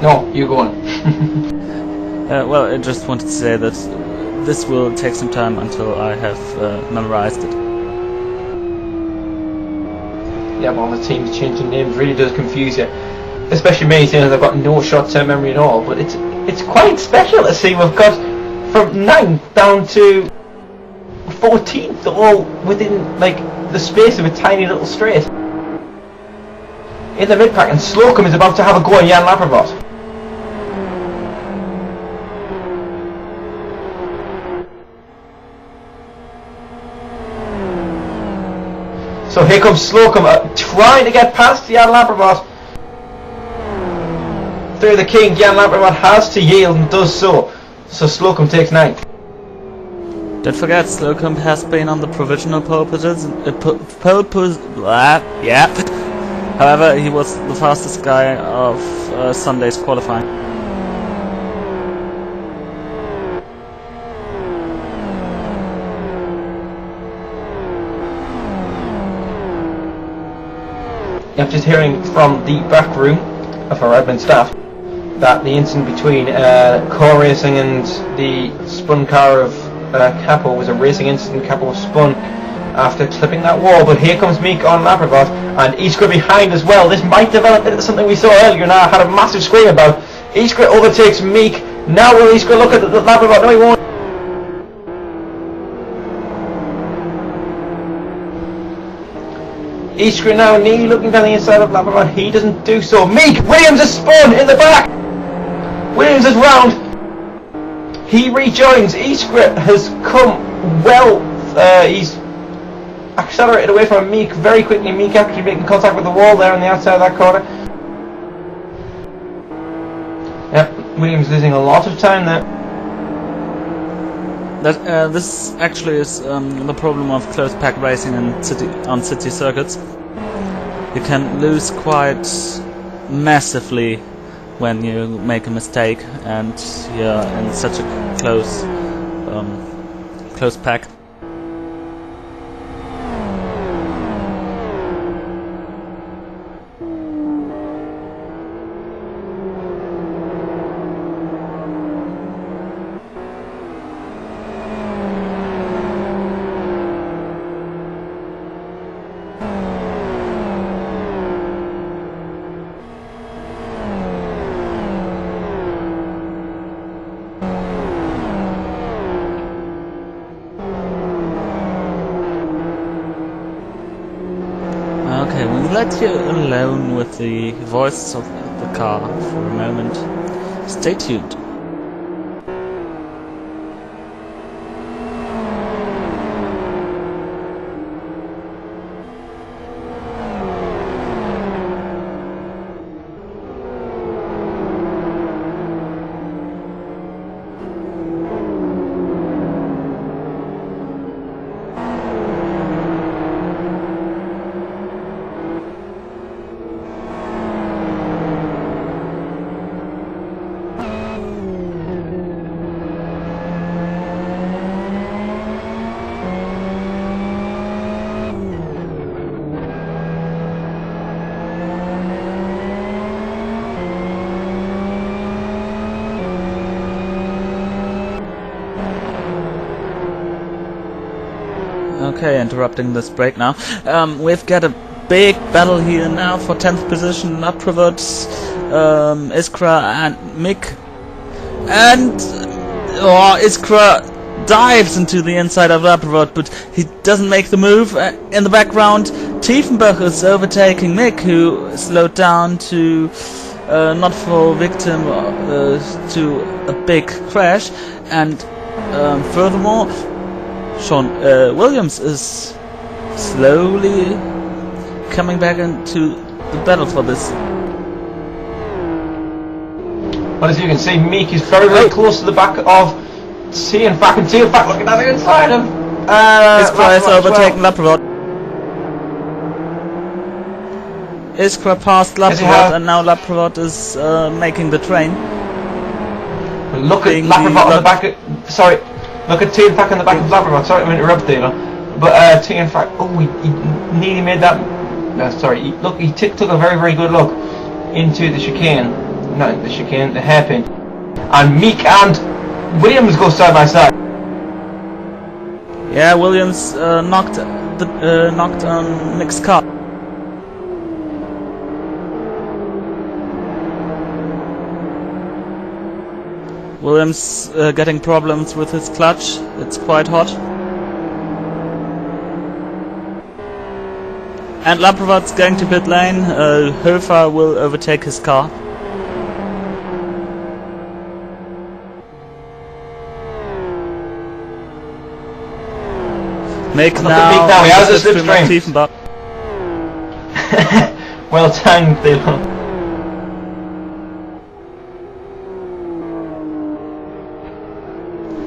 No, you go on. Well, I just wanted to say that this will take some time until I have memorized it. Yeah, but all the teams changing names really does confuse you, especially me, seeing as I've got no short-term memory at all. But it's quite special to see we've got from 9th down to 14th, all within like the space of a tiny little straight. In the mid-pack, and Slocum is about to have a go on Jan Lapravad. So here comes Slocum trying to get past Jan Lapravad. Through the king, Jan Lapravad has to yield and does so. So Slocum takes 9th. Don't forget, Slocum has been on the provisional pole position. However, he was the fastest guy of Sunday's qualifying. I'm just hearing from the back room of our admin staff that the incident between car racing and the spun car of Capo was a racing incident. Capo was spun after clipping that wall, but here comes Meek on Labrador and Iskra behind as well. This might develop into something we saw earlier. Now I had a massive scream about. Iskra overtakes Meek. Now will Iskra look at the Labrador? No, he won't. Iskra now nearly looking down the inside of Labrador. He doesn't do so. Meek! Williams is spun in the back! Williams is round. He rejoins. Iskra has come well. He's accelerated away from Meek very quickly. Meek actually making contact with the wall there on the outside of that corner. Yep, Williams losing a lot of time there. This actually is the problem of close pack racing on city circuits. You can lose quite massively when you make a mistake and you're in such a close pack. Okay, we'll let you alone with the voice of the car for a moment. Stay tuned. Okay, interrupting this break now. We've got a big battle here now for 10th position. Laprovod, Iskra and Mick. And Iskra dives into the inside of Laprovod, but he doesn't make the move. In the background, Tiefenbach is overtaking Mick, who slowed down to not fall victim to a big crash. And furthermore, Sean Williams is slowly coming back into the battle for this. Well, as you can see, Meek is very, very close to the back of Tiefenbach, and Tiefenbach looking at the inside of Iskra is overtaking Laprovod. Iskra passed Laprovod, and now Laprovod is making the train. Look at Laprovod on the back. Sorry. Look at Tiefenbach in the back of Labrador. Sorry to interrupt, Thilo. But Tiefenbach, he nearly made that. No, sorry. He took a very, very good look into the chicane. Not the chicane, the hairpin. And Meek and Williams go side by side. Yeah, Williams knocked on Mick's car. Williams getting problems with his clutch. It's quite hot. And Laprovot's going to pit lane. Hofer will overtake his car. Mick now he has a slipstream. Well timed, Thilo.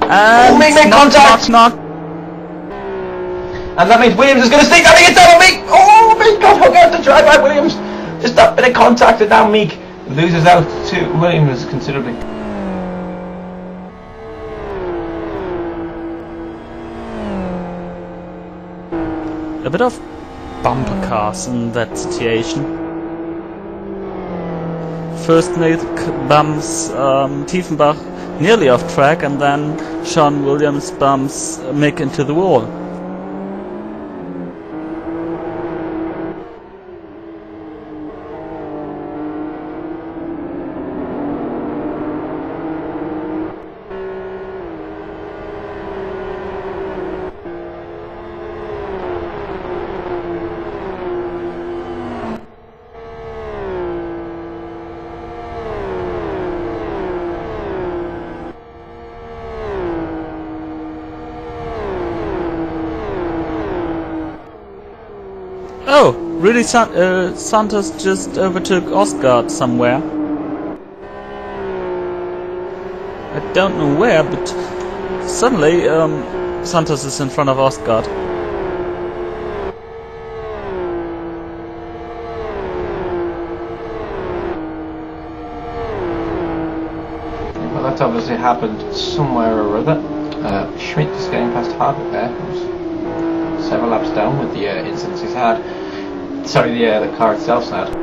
And make contact! Knock. And that means Williams is going to stick that against out of Meek. Oh, Meek got hung out to try by Williams. Just that bit of contact, and now Meek loses out to Williams considerably. A bit of bumper cars in that situation. First Nick bumps Tiefenbach nearly off track, and then Sean Williams bumps Mick into the wall. Oh, really? Santos just overtook Osgard somewhere. I don't know where, but suddenly Santos is in front of Osgard. Well, that's obviously happened somewhere or other. Schmidt is getting past Harvick there. Several laps down with the incidents he's had. Sorry, the car itself's had.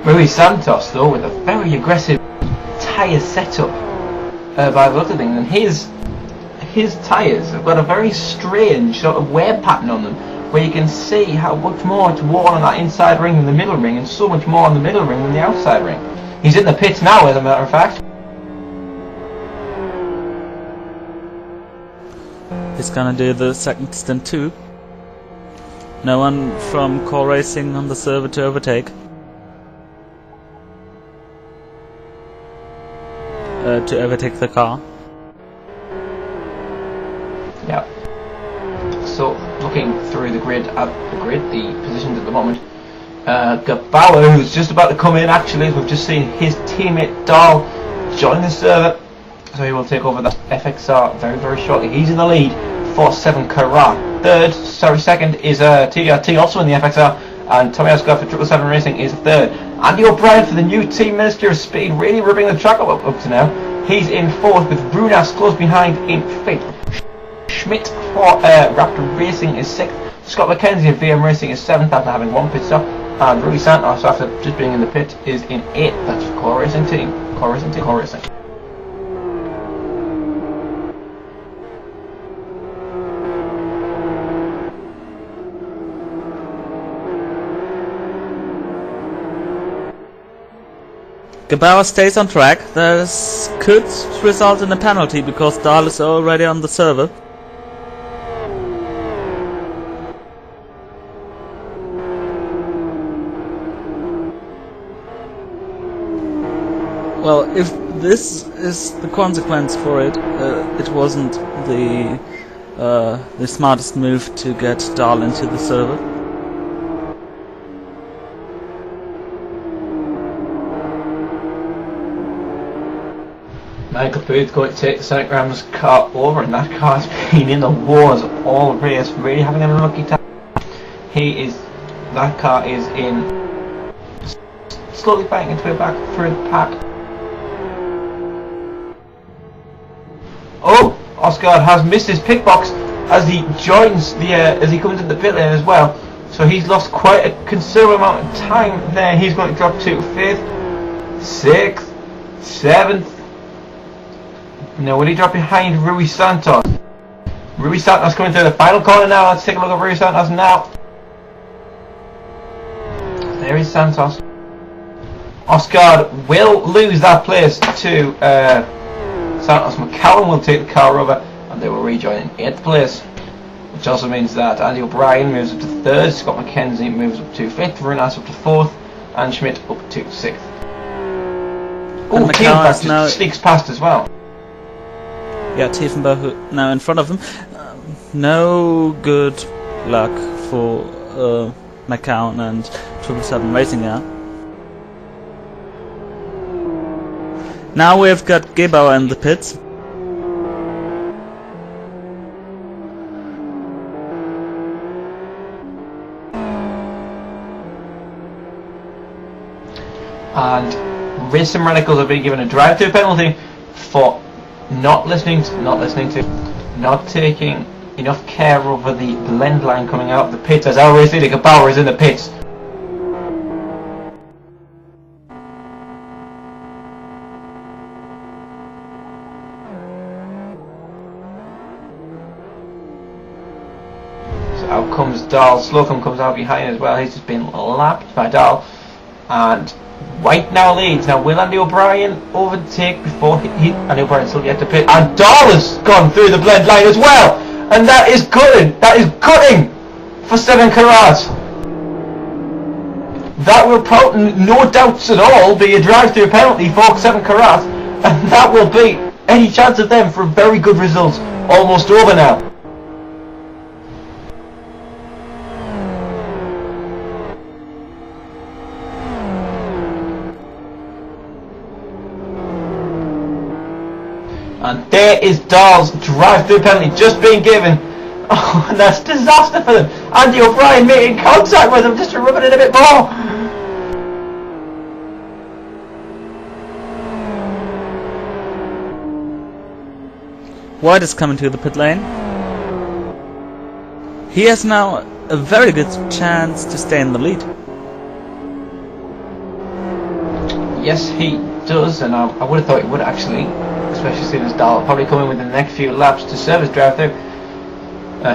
Rui Santos, though, with a very aggressive tyre setup by the look of things, and his tyres have got a very strange sort of wear pattern on them, where you can see how much more it's worn on that inside ring than the middle ring, and so much more on the middle ring than the outside ring. He's in the pits now, as a matter of fact. He's gonna do the second stint too. No one from Core Racing on the server to overtake. To overtake the car. Yeah. So, looking through the positions at the moment. Gabauer, who's just about to come in actually, we've just seen his teammate Dahl join the server. So he will take over the FXR very, very shortly. He's in the lead, 4-7 Carrera. Second is TDRT, also in the FXR, and Tommy Oscar for 777 Racing is third. Andy O'Brien for the new team Minister of Speed, really ripping the track up to now. He's in fourth, with Brunas close behind in fifth. Schmidt for Raptor Racing is sixth. Scott McKenzie of VM Racing is seventh after having one pit stop, and Rui Santos after just being in the pit is in eighth. That's Core Racing team. Core Racing. Gabauer stays on track. This could result in a penalty because Dahl is already on the server. Well, if this is the consequence for it, it wasn't the smartest move to get Dahl into the server. Michael Booth going to take Sonic Ram's car over, and that car's been in the wars all race, really having an unlucky time. That car is in, slowly banging its way back through the pack. Oh, Oscar has missed his pit box as he joins as he comes into the pit lane as well. So he's lost quite a considerable amount of time there. He's going to drop to 5th, 6th, 7th. Now, will he drop behind Rui Santos? Rui Santos coming through the final corner now. Let's take a look at Rui Santos now. There is Santos. Oscar will lose that place to Santos. McCallum will take the car over, and they will rejoin in 8th place. Which also means that Andy O'Brien moves up to 3rd, Scott McKenzie moves up to 5th, Brunas up to 4th, and Schmidt up to 6th. Oh, Tiefenbach just sneaks past as well. Yeah, Tiefenbach now in front of him. No good luck for McCown and 777 Racing now. Now we've got Gebauer in the pits. And Racing Radicals have been given a drive-through penalty for not taking enough care over the blend line coming out of the pits, as our race leader Gebauer is in the pits. So out comes Dahl. Slocum comes out behind as well. He's just been lapped by Dahl, and White now leads. Now will Andy O'Brien overtake before Andy O'Brien still yet to pit, and Dahl has gone through the blend line as well, and that is gutting. That is gutting for 7 Karat. That will probably, no doubts at all, be a drive-through penalty for 7 Karat, and that will beat any chance of them for a very good result. Almost over now. And there is Dahl's drive-through penalty just being given. Oh, and that's disaster for them. Andy O'Brien making contact with him just to rub it in a bit more. White is coming to the pit lane. He has now a very good chance to stay in the lead. Yes, he does, and I would have thought he would actually, especially seeing as Dahl probably coming within the next few laps to serve his drive-through.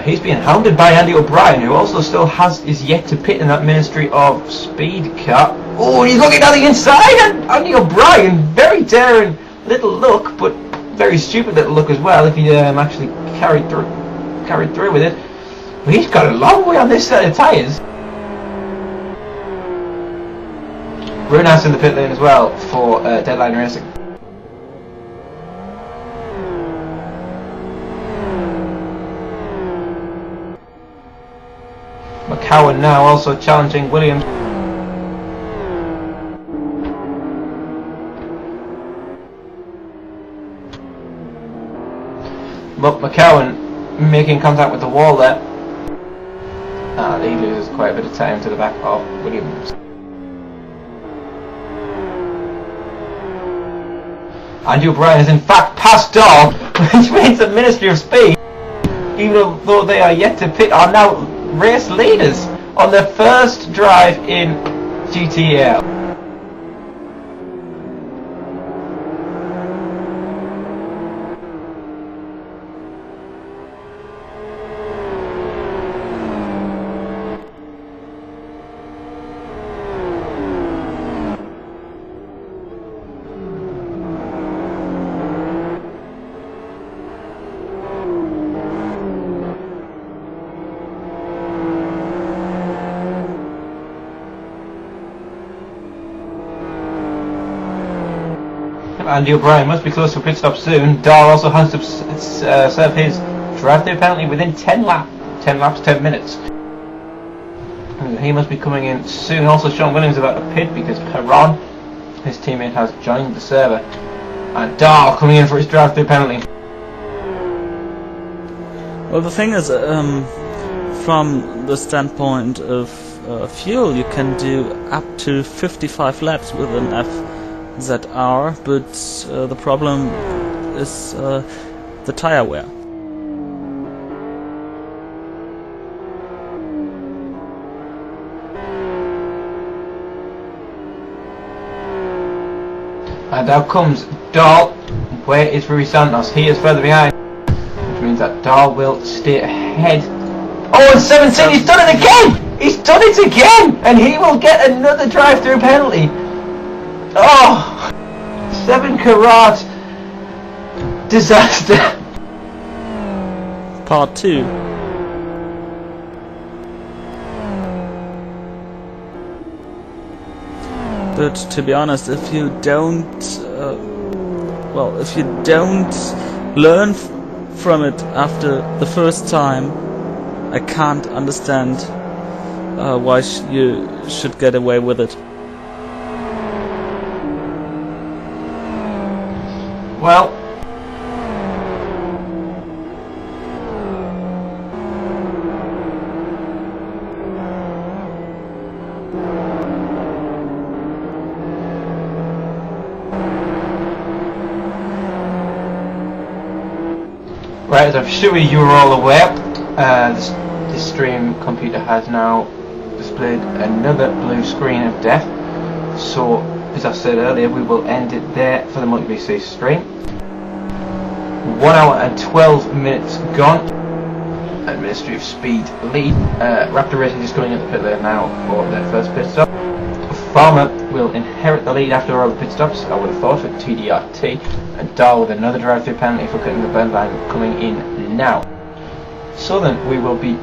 He's being hounded by Andy O'Brien, who also still is yet to pit in that Ministry of Speed car. Oh, he's looking at the inside, and Andy O'Brien, very daring little look, but very stupid little look as well if he actually carried through with it. But he's got a long way on this set of tyres. Brunas in the pit lane as well for Deadline Racing. McCowan now also challenging Williams. But McCowan making contact with the wall there. And he loses quite a bit of time to the back of Williams. Andy O'Brien is in fact passed Dahl, which means the Ministry of Speed, even though they are yet to pit, are now race leaders on their first drive in GTL. Andy O'Brien must be close to a pit stop soon. Dahl also has to serve his drive-through penalty within 10 laps, 10 minutes. And he must be coming in soon. Also Sean Williams about to pit because Perron, his teammate, has joined the server. And Dahl coming in for his drive-through penalty. Well, the thing is, from the standpoint of fuel, you can do up to 55 laps with an FZR, but the problem is the tire wear. And now comes Dahl. Where is Rui Santos? He is further behind, which means that Dahl will stay ahead. Oh, and 17, he's done it again! He's done it again! And he will get another drive-through penalty. Oh, 7 Karat disaster. Part 2. But to be honest, if you don't, if you don't learn from it after the first time, I can't understand why you should get away with it. Well, right, as I'm sure you are all aware, this stream computer has now displayed another blue screen of death. So, as I said earlier, we will end it there for the multi-VC stream. 1 hour and 12 minutes gone. Administrative speed lead. Raptor Racing is going into the pit lane now for their first pit stop. Farmer will inherit the lead after all the pit stops, I would have thought, with TDRT, and Dahl with another drive-through penalty for cutting the blend line coming in now. So then we will be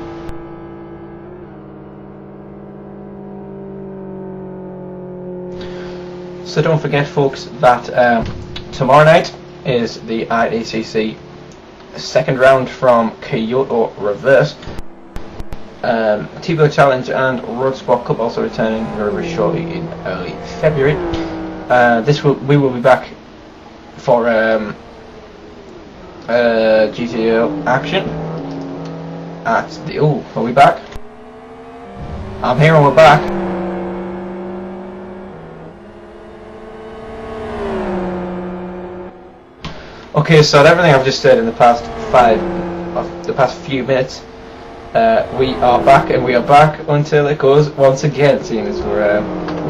So don't forget, folks, that tomorrow night is the IACC second round from Kyoto Reverse. Thilo Challenge and Road Sport Cup also returning very shortly in early February. We will be back for GTO action at the. Oh, are we back? I'm here and we're back. Okay, so everything I've just said in the past few minutes, we are back, and we are back until it goes once again, seeing as we're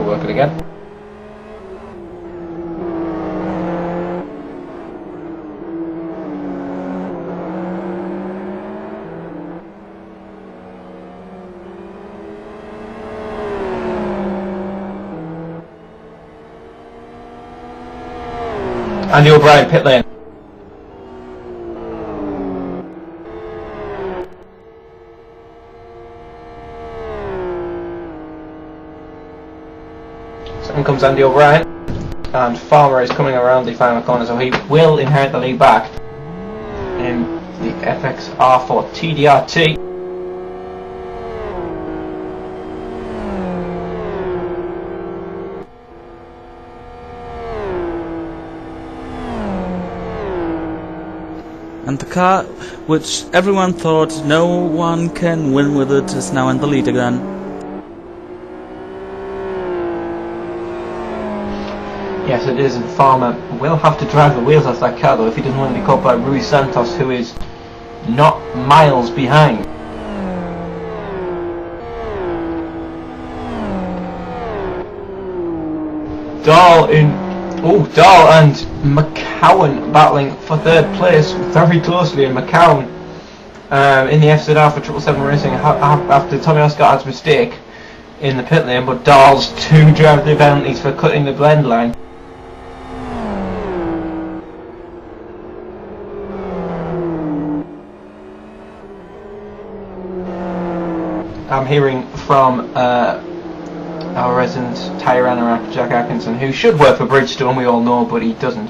working again. Andy O'Brien, pit lane. Second comes Andy O'Brien, and Farmer is coming around the final corner, so he will inherit the lead back in the FXR for TDRT. And the car, which everyone thought no one can win with it, is now in the lead again. Yes, it is, and Farmer will have to drive the wheels off that car though if he doesn't want to be caught by Rui Santos, who is not miles behind. Dahl and McCowan battling for third place very closely, and McCowan in the FZR for 777 Racing after Tommy Oscar's mistake in the pit lane, but Dahl's 2 drive-through penalties for cutting the blend line. I'm hearing from our resident tyre runner, Jack Atkinson, who should work for Bridgestone, we all know, but he doesn't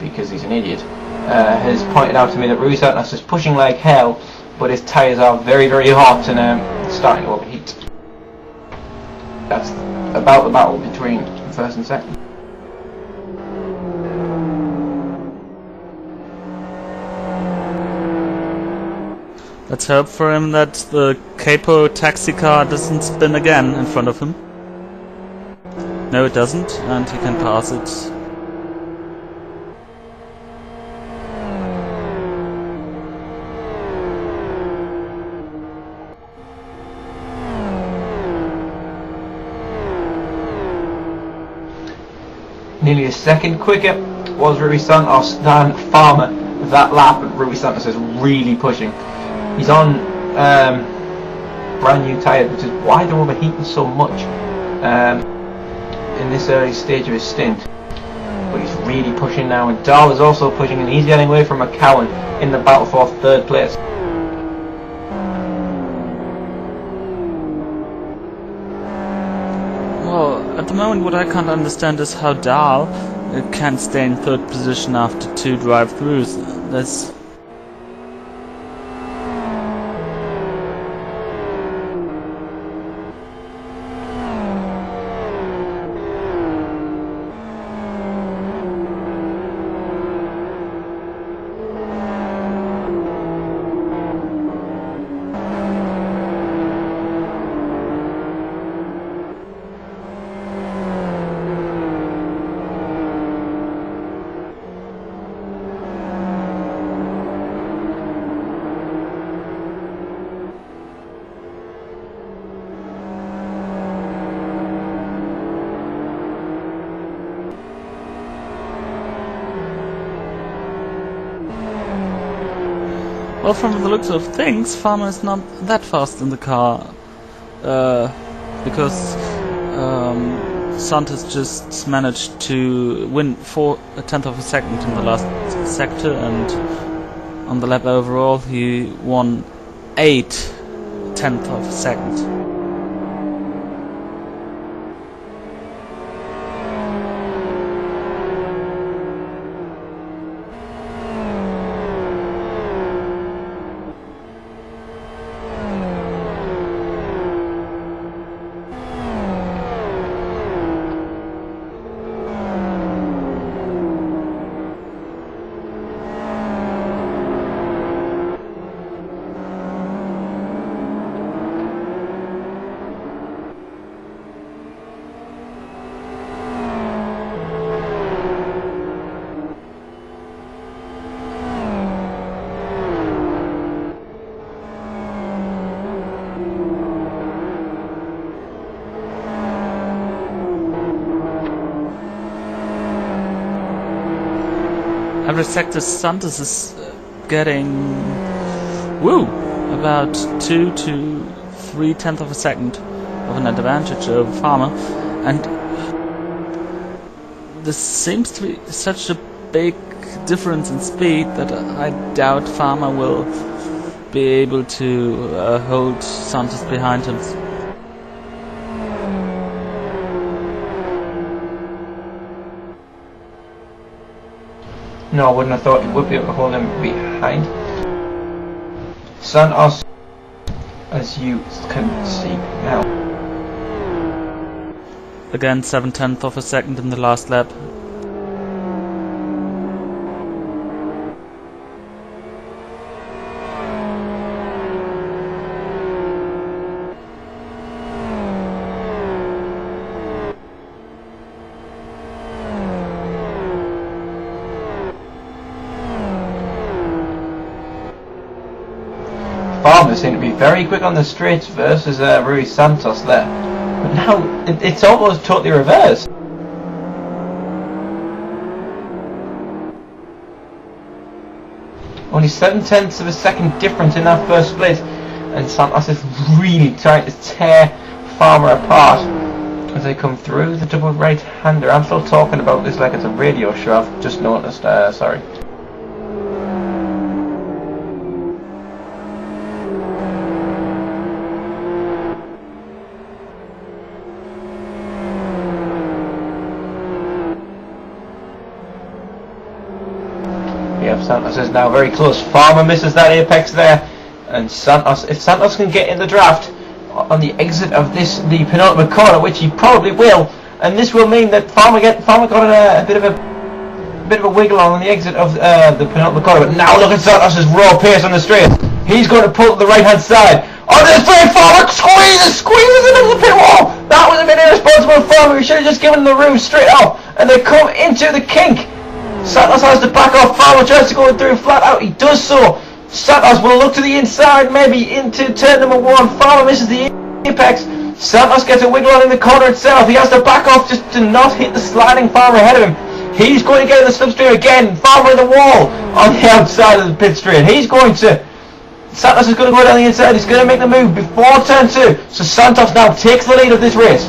because he's an idiot, has pointed out to me that Rui Santos is pushing like hell, but his tyres are very, very hot and starting to overheat. That's about the battle between first and second. Let's hope for him that the Capo taxi car doesn't spin again in front of him. No, it doesn't, and he can pass it. Nearly a second quicker was Rui Santos than Farmer that lap, and Rui Santos is really pushing. He's on brand new tyres, which is why they're overheating so much in this early stage of his stint. But he's really pushing now, and Dahl is also pushing, and he's getting away from McCowan in the battle for third place. Well, at the moment what I can't understand is how Dahl can stay in third position after 2 drive-throughs. That's... Well, from the looks of things, Farmer is not that fast in the car, because Santos just managed to win 1/10 of a second in the last sector, and on the lap overall he won 8/10 of a second. Every sector Santos is getting about 2 to 3/10 of a second of an advantage over Farmer, and this seems to be such a big difference in speed that I doubt Farmer will be able to hold Santos behind him. No, I wouldn't have thought he would be able to hold him behind. Santos, as you can see now. Again, 7/10 of a second in the last lap. Farmer seemed to be very quick on the straights versus Rui Santos there. But now it's almost totally reversed. Only 7/10 of a second difference in that first split, and Santos is really trying to tear Farmer apart as they come through the double right-hander. I'm still talking about this like it's a radio show, I've just noticed, sorry. Santos is now very close. Farmer misses that apex there, and Santos, if Santos can get in the draft on the exit of the penultimate corner, which he probably will, and this will mean that Farmer got a bit of a wiggle on the exit of the penultimate corner. But now look at Santos' raw pace on the straight. He's going to pull to the right hand side. On the straight, Farmer squeezes into the pit wall. That was a bit irresponsible, Farmer. He should have just given the room straight off, and they come into the kink. Santos has to back off. Farmer tries to go through flat out. He does so. Santos will look to the inside, maybe into turn number 1. Farmer misses the apex. Santos gets a wiggle on in the corner itself. He has to back off just to not hit the sliding Farmer ahead of him. He's going to get in the slipstream again. Farmer in the wall on the outside of the pit straight. Santos is going to go down the inside. He's going to make the move before turn 2. So Santos now takes the lead of this race.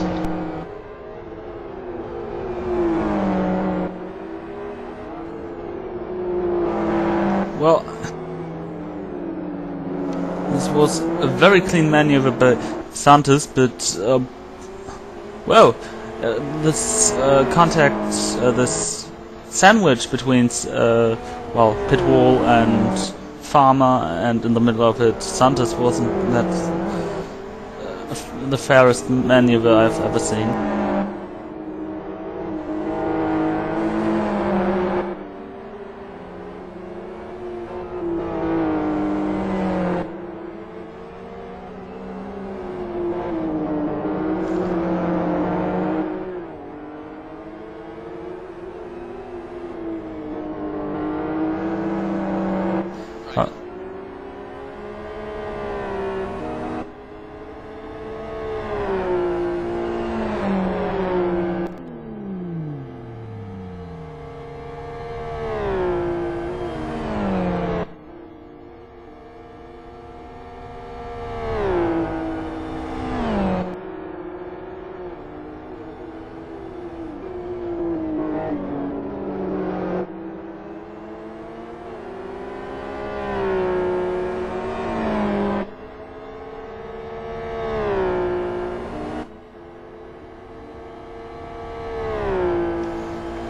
Well, this was a very clean maneuver by Santos, but this contact, this sandwich between pit wall and Farmer, and in the middle of it Santos, wasn't that the fairest maneuver I've ever seen.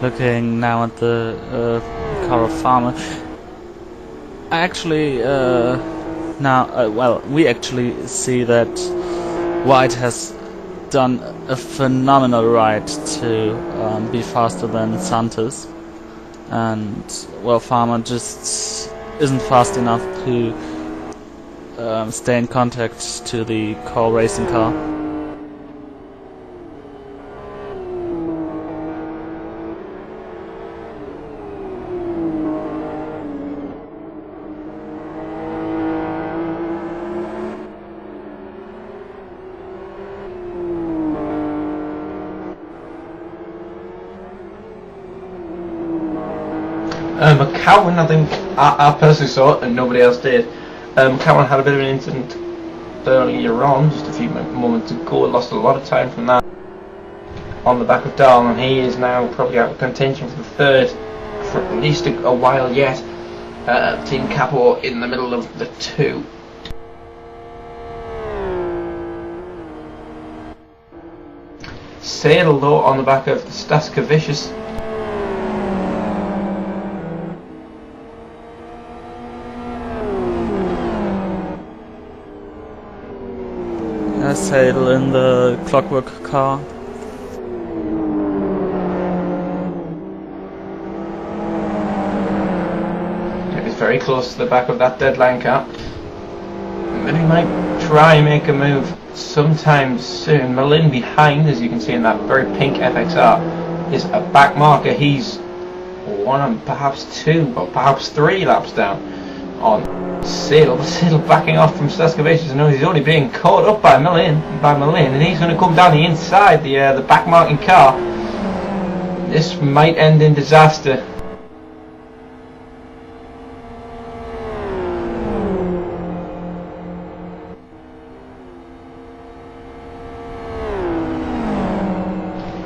Looking now at the car of Farmer, I actually we actually see that White has done a phenomenal ride to be faster than Santos, and well, Farmer just isn't fast enough to stay in contact to the core racing car. McCowan, I think I personally saw it and nobody else did. McCowan had a bit of an incident earlier on, just a few moments ago. Lost a lot of time from that on the back of Dahl, and he is now probably out of contention for the third for at least a while yet. Team Capo in the middle of the two. Sadel though on the back of Staskevicius. Sadel in the Clockwork car. It's very close to the back of that deadline car. Maybe might try and make a move sometime soon. Malin behind, as you can see in that very pink FXR, is a back marker. He's one and perhaps two or perhaps three laps down on Sadel. Sadel backing off from Staskevicius, and knows he's only being caught up by Malin, and he's going to come down the inside the back marking car. This might end in disaster.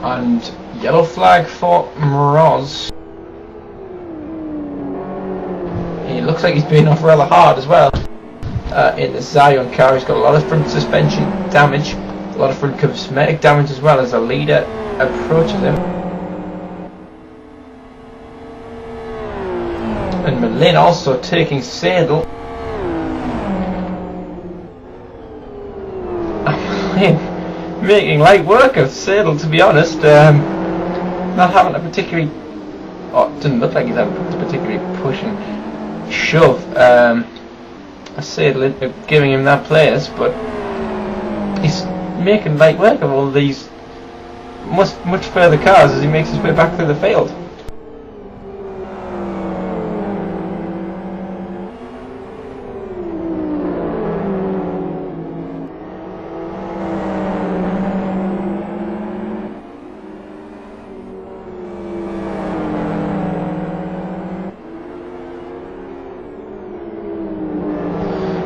And yellow flag for Moroz. He looks like he's been off rather hard as well. In the Zion car, he's got a lot of front suspension damage, a lot of front cosmetic damage as well as the leader approaches him. And Malin also taking Sadel. Malin making light work of Sadel, to be honest. Not having a particularly... Oh, it doesn't look like he's having a particularly pushing shove Sadel into giving him that place, but he's making light work of all these much further cars as he makes his way back through the field.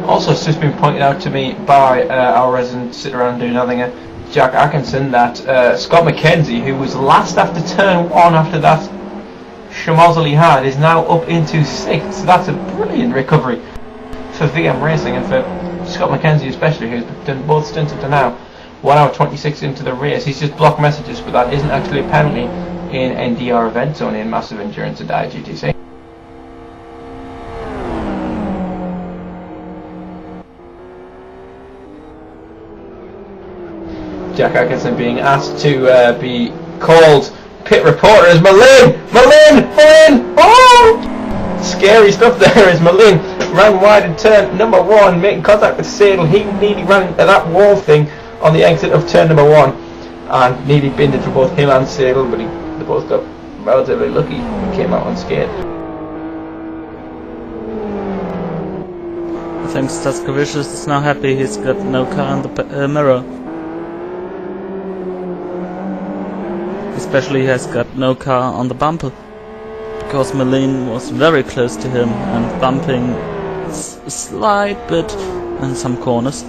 Also, it's just been pointed out to me by our resident sit around doing nothing, Jack Atkinson, that Scott McKenzie, who was last after turn one after that schmozzle he had, is now up into sixth. So that's a brilliant recovery for VM Racing and for Scott McKenzie especially, who's done both stints up to now. 1 hour 26 into the race. He's just blocked messages, but that isn't actually a penalty in NDR events, only in massive endurance and IGTC. Jack Atkinson being asked to be called pit reporter as Malin! Oh! Scary stuff there as Malin ran wide in turn number one, making contact with Sadel. He nearly ran into that wall thing on the exit of turn number one and nearly binned it for both him and Sadel, but they both got relatively lucky and came out unscathed. I think Staskevicius is now happy he's got no car in the mirror. Especially he has got no car on the bumper, because Malin was very close to him and bumping a slight bit in some corners.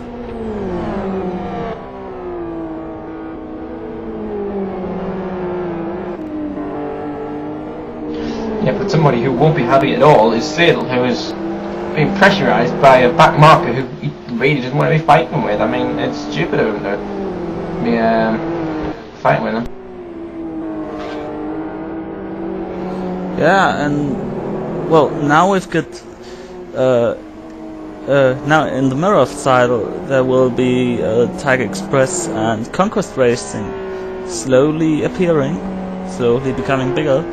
Yeah, but somebody who won't be happy at all is Sadel, who is being pressurised by a back marker who he really doesn't want to be fighting with. I mean, it's stupid of him to be fighting with him. Yeah, and well, now we've got now in the mirror of Seidel there will be Tiger Express and Conquest Racing slowly appearing, slowly becoming bigger.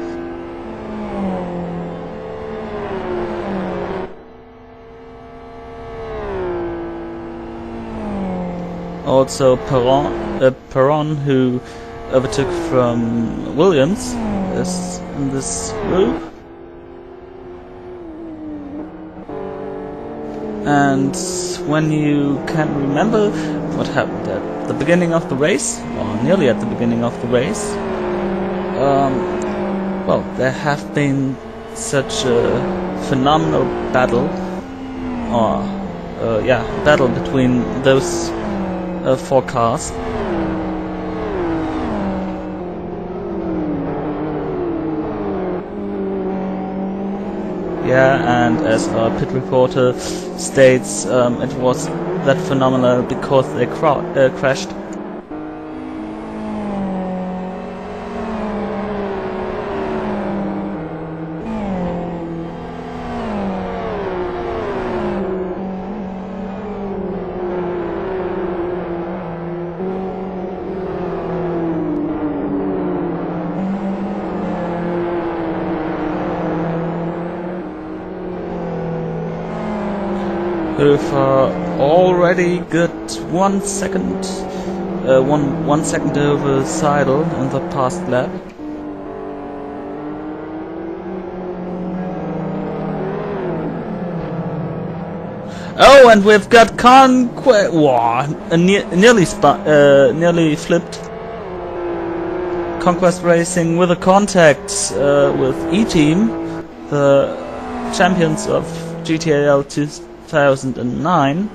Also Perron, who overtook from Williams, is in this group. And when you can remember what happened at the beginning of the race, or nearly at the beginning of the race, well, there have been such a phenomenal battle, or battle between those four cars. Yeah, and as our pit reporter states, it was that phenomenal because they crashed. Höfer already got 1 second, one second over Seidel in the past lap. Oh, and we've got Conquest. Wow, nearly flipped. Conquest Racing with a contact with E-Team, the champions of GTAL 2009.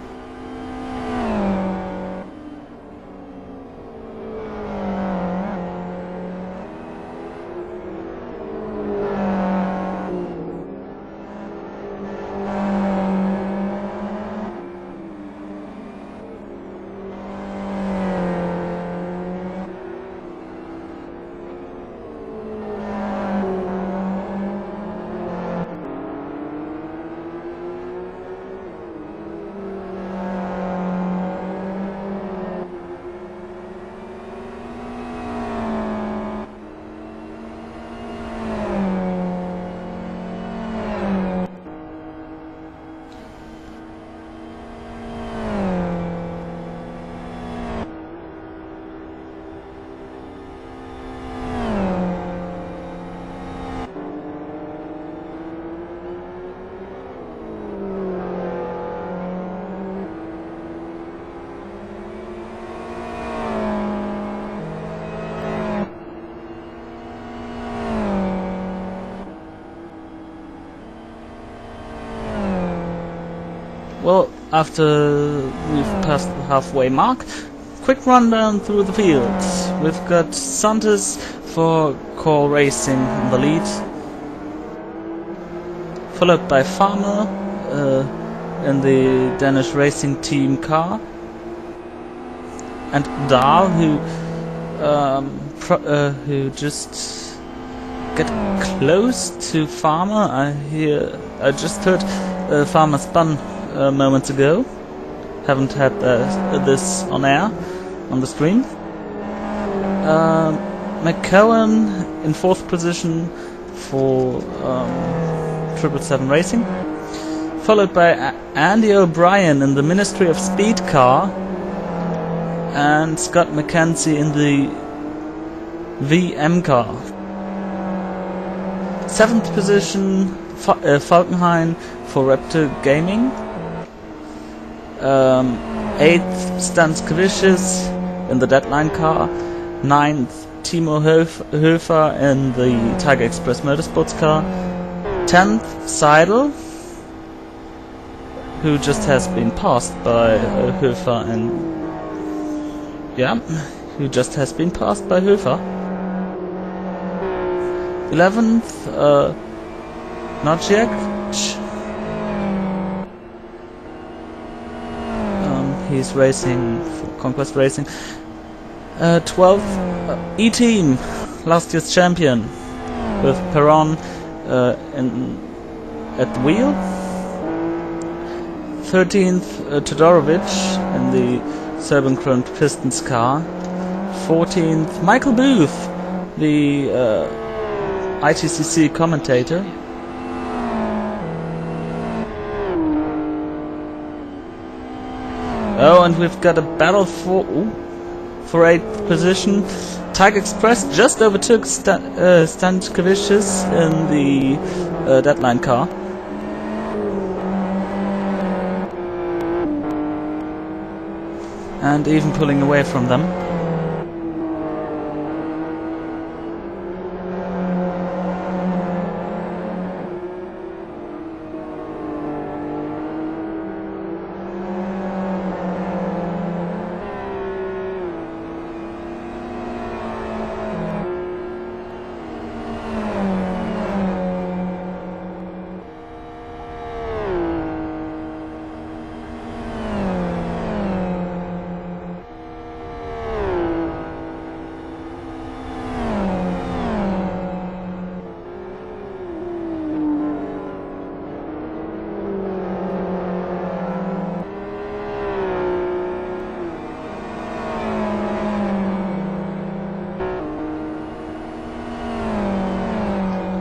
Well, after we've passed the halfway mark, quick rundown through the fields. We've got Santos for Core Racing in the lead, followed by Farmer in the Danish racing team car, and Dahl, who just get close to Farmer. I just heard Farmer spun moments ago. Haven't had this on air on the stream. McCowan in 4th position for 777 Racing, followed by Andy O'Brien in the Ministry of Speed car, and Scott McKenzie in the VM car. 7th position Falkenhayn for Raptor Gaming. 8th Stanskevicius in the Deadline car. 9th Timo Höfer in the Tiger Express Motorsports car. 10th Seidel, who just has been passed by Höfer, and who just has been passed by Höfer. 11th Nociek. He's racing for Conquest Racing. 12th E-Team, last year's champion, with Perron at the wheel. 13th, Todorovic in the Serbian Grand Pistons car. 14th, Michael Booth, the ITCC commentator. Oh, and we've got a battle for 8th position. Tiger Express just overtook Stankovicius in the deadline car. And even pulling away from them.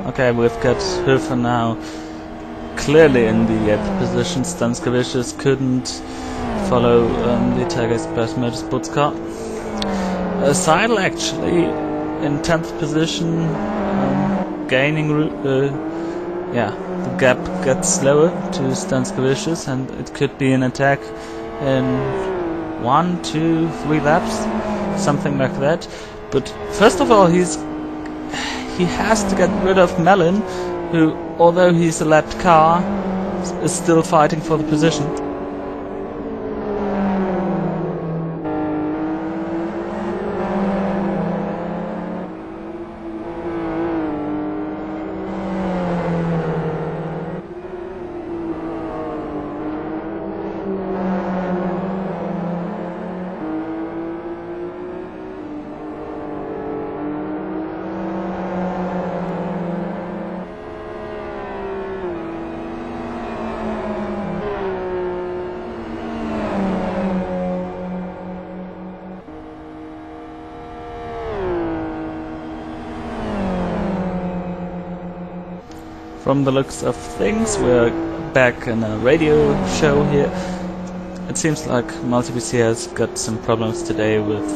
Okay, we've got Höfer now clearly in the 8th position. Stankovicius couldn't follow the Tiger Express Motorsports car. Seidel actually in 10th position, gaining the gap gets slower to Stankovicius, and it could be an attack in 1, 2, 3 laps, something like that. But first of all, he has to get rid of Mellon, who, although he's a lapped car, is still fighting for the position. From the looks of things, we're back in a radio show here. It seems like MultiPC has got some problems today with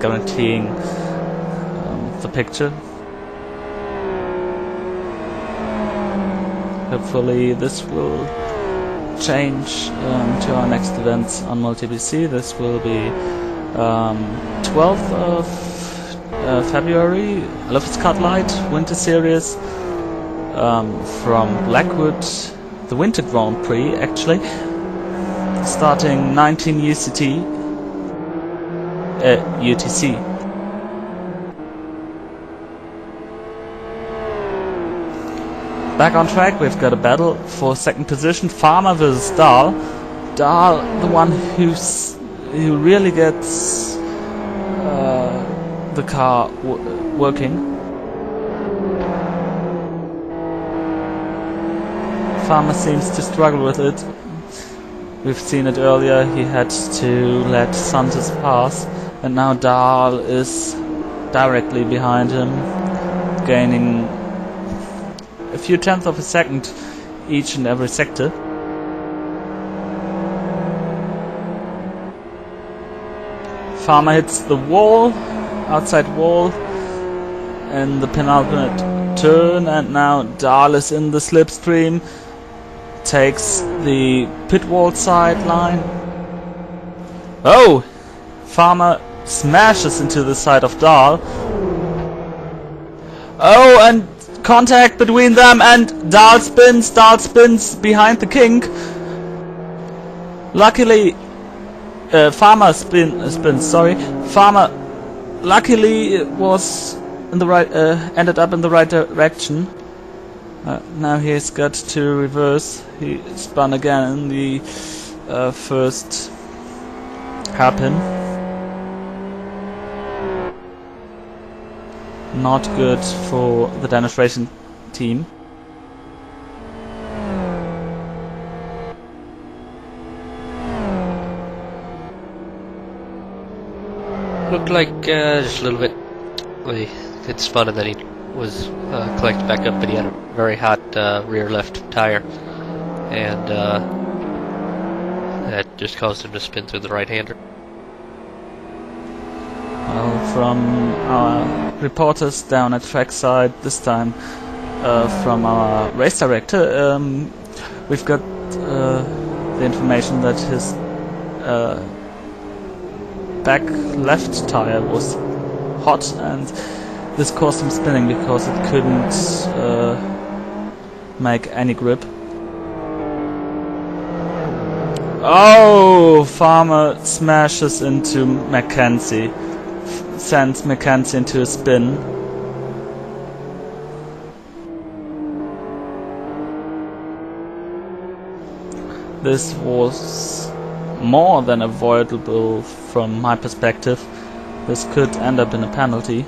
guaranteeing the picture. Hopefully this will change to our next events on MultiPC. This will be 12th of February, Olympic Light Winter Series. From Blackwood, the Winter Grand Prix actually, starting 19 UTC. Back on track, we've got a battle for 2nd position, Farmer versus Dahl. Dahl, the one who really gets the car working. Farmer seems to struggle with it. We've seen it earlier, he had to let Santos pass, and now Dahl is directly behind him, gaining a few tenths of a second each and every sector. Farmer hits the wall, outside wall, in the penultimate turn, and now Dahl is in the slipstream. Takes the pit wall sideline. Oh! Farmer smashes into the side of Dahl. Oh, and contact between them, and Dahl spins behind the kink. Luckily, Farmer spins, sorry. Farmer luckily was in the right, ended up in the right direction. Now he's got to reverse. He spun again in the first hairpin. Not good for the Danish racing team. Looked like just a little bit. Well, it spun and then he was collected back up, but he had a very hot rear left tire, and that just caused him to spin through the right-hander. Well, from our reporters down at trackside, this time from our race director, we've got the information that his back left tire was hot, and this caused him spinning because it couldn't make any grip. Oh! Farmer smashes into Mackenzie, sends Mackenzie into a spin. This was more than avoidable from my perspective. This could end up in a penalty.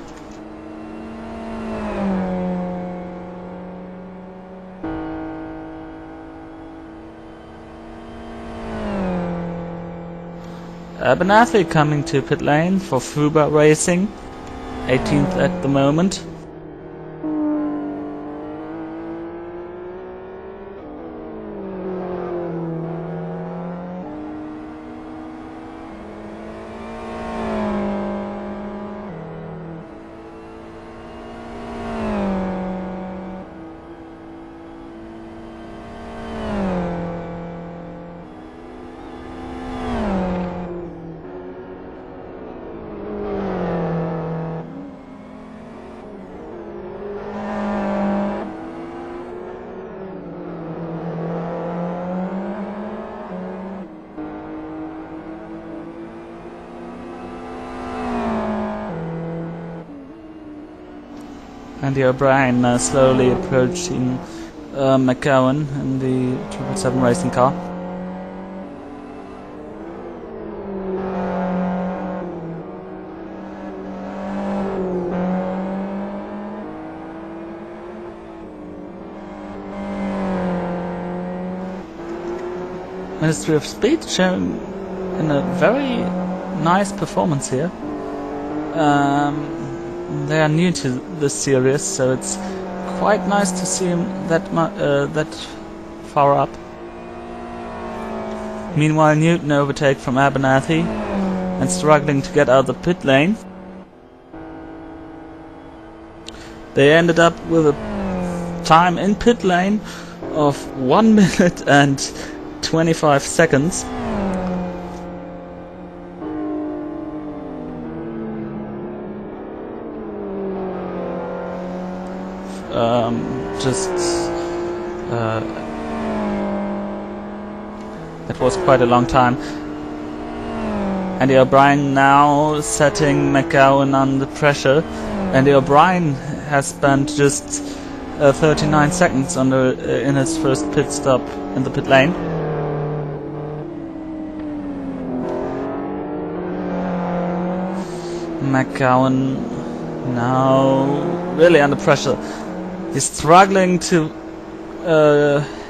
Abernathy coming to pit lane for Fuba Racing, 18th at the moment. Andy O'Brien slowly approaching McGowan in the 777 racing car. Ministry of Speed showing in a very nice performance here. They are new to this series, so it's quite nice to see him that far up. Meanwhile, Newton overtake from Abernathy and struggling to get out of the pit lane. They ended up with a time in pit lane of 1 minute and 25 seconds. That was quite a long time. Andy O'Brien now setting McGowan under pressure. Andy O'Brien has spent just 39 seconds in his first pit stop in the pit lane. McGowan now really under pressure. He's struggling to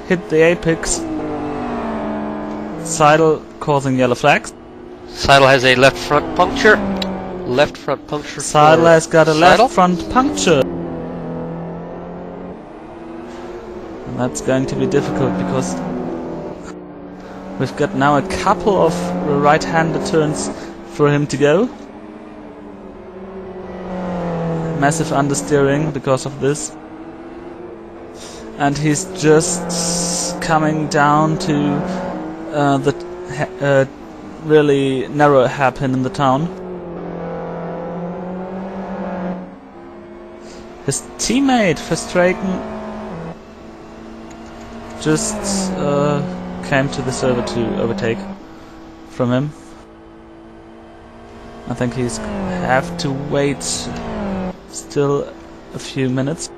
hit the apex. Seidel causing yellow flags. Seidel has a left front puncture. Left front puncture. Seidel has got a left front puncture. And that's going to be difficult because we've got now a couple of right-handed turns for him to go. Massive understeering because of this. And he's just coming down to the really narrow hairpin in the town. His teammate Verstraeten just came to the server to overtake from him. I think he's have to wait still a few minutes.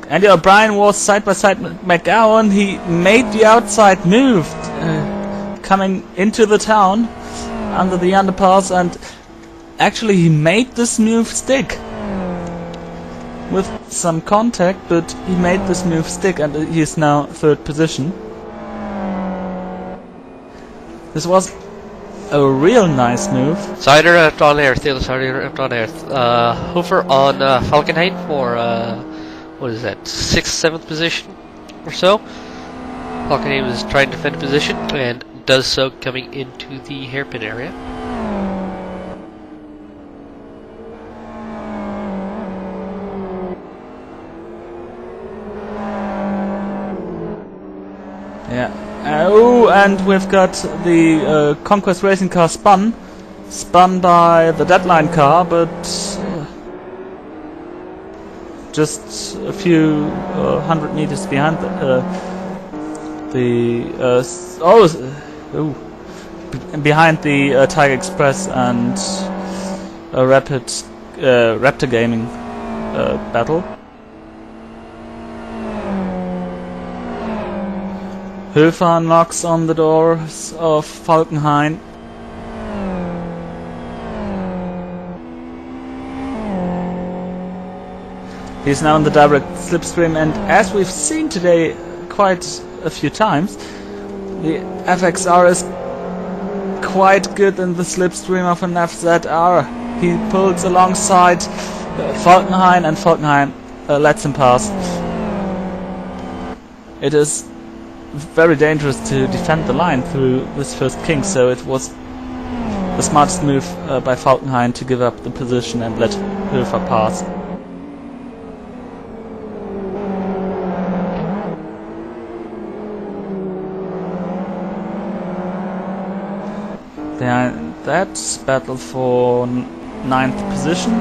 Andy O'Brien was side by side with McGowan. He made the outside move, coming into the town under the underpass, and actually he made this move stick with some contact, but he made this move stick, and he is now 3rd position. This was a real nice move. Cider left on earth, Thilo Cider left on earth. Hofer on Falkenhayn for, what is that, 6th, 7th position or so. Falkenhayn was trying to defend a position and does so coming into the hairpin area. Yeah. Oh, and we've got the Conquest racing car spun by the Deadline car, but just a few 100 meters behind behind the Tiger Express and a Raptor Gaming battle. Höfer knocks on the doors of Falkenhayn. He's now in the direct slipstream, and as we've seen today quite a few times, the FXR is quite good in the slipstream of an FZR. He pulls alongside Falkenhayn, and Falkenhayn lets him pass. It is very dangerous to defend the line through this first king, so it was the smartest move by Falkenhayn to give up the position and let Höfer pass. Behind that, battle for 9th position,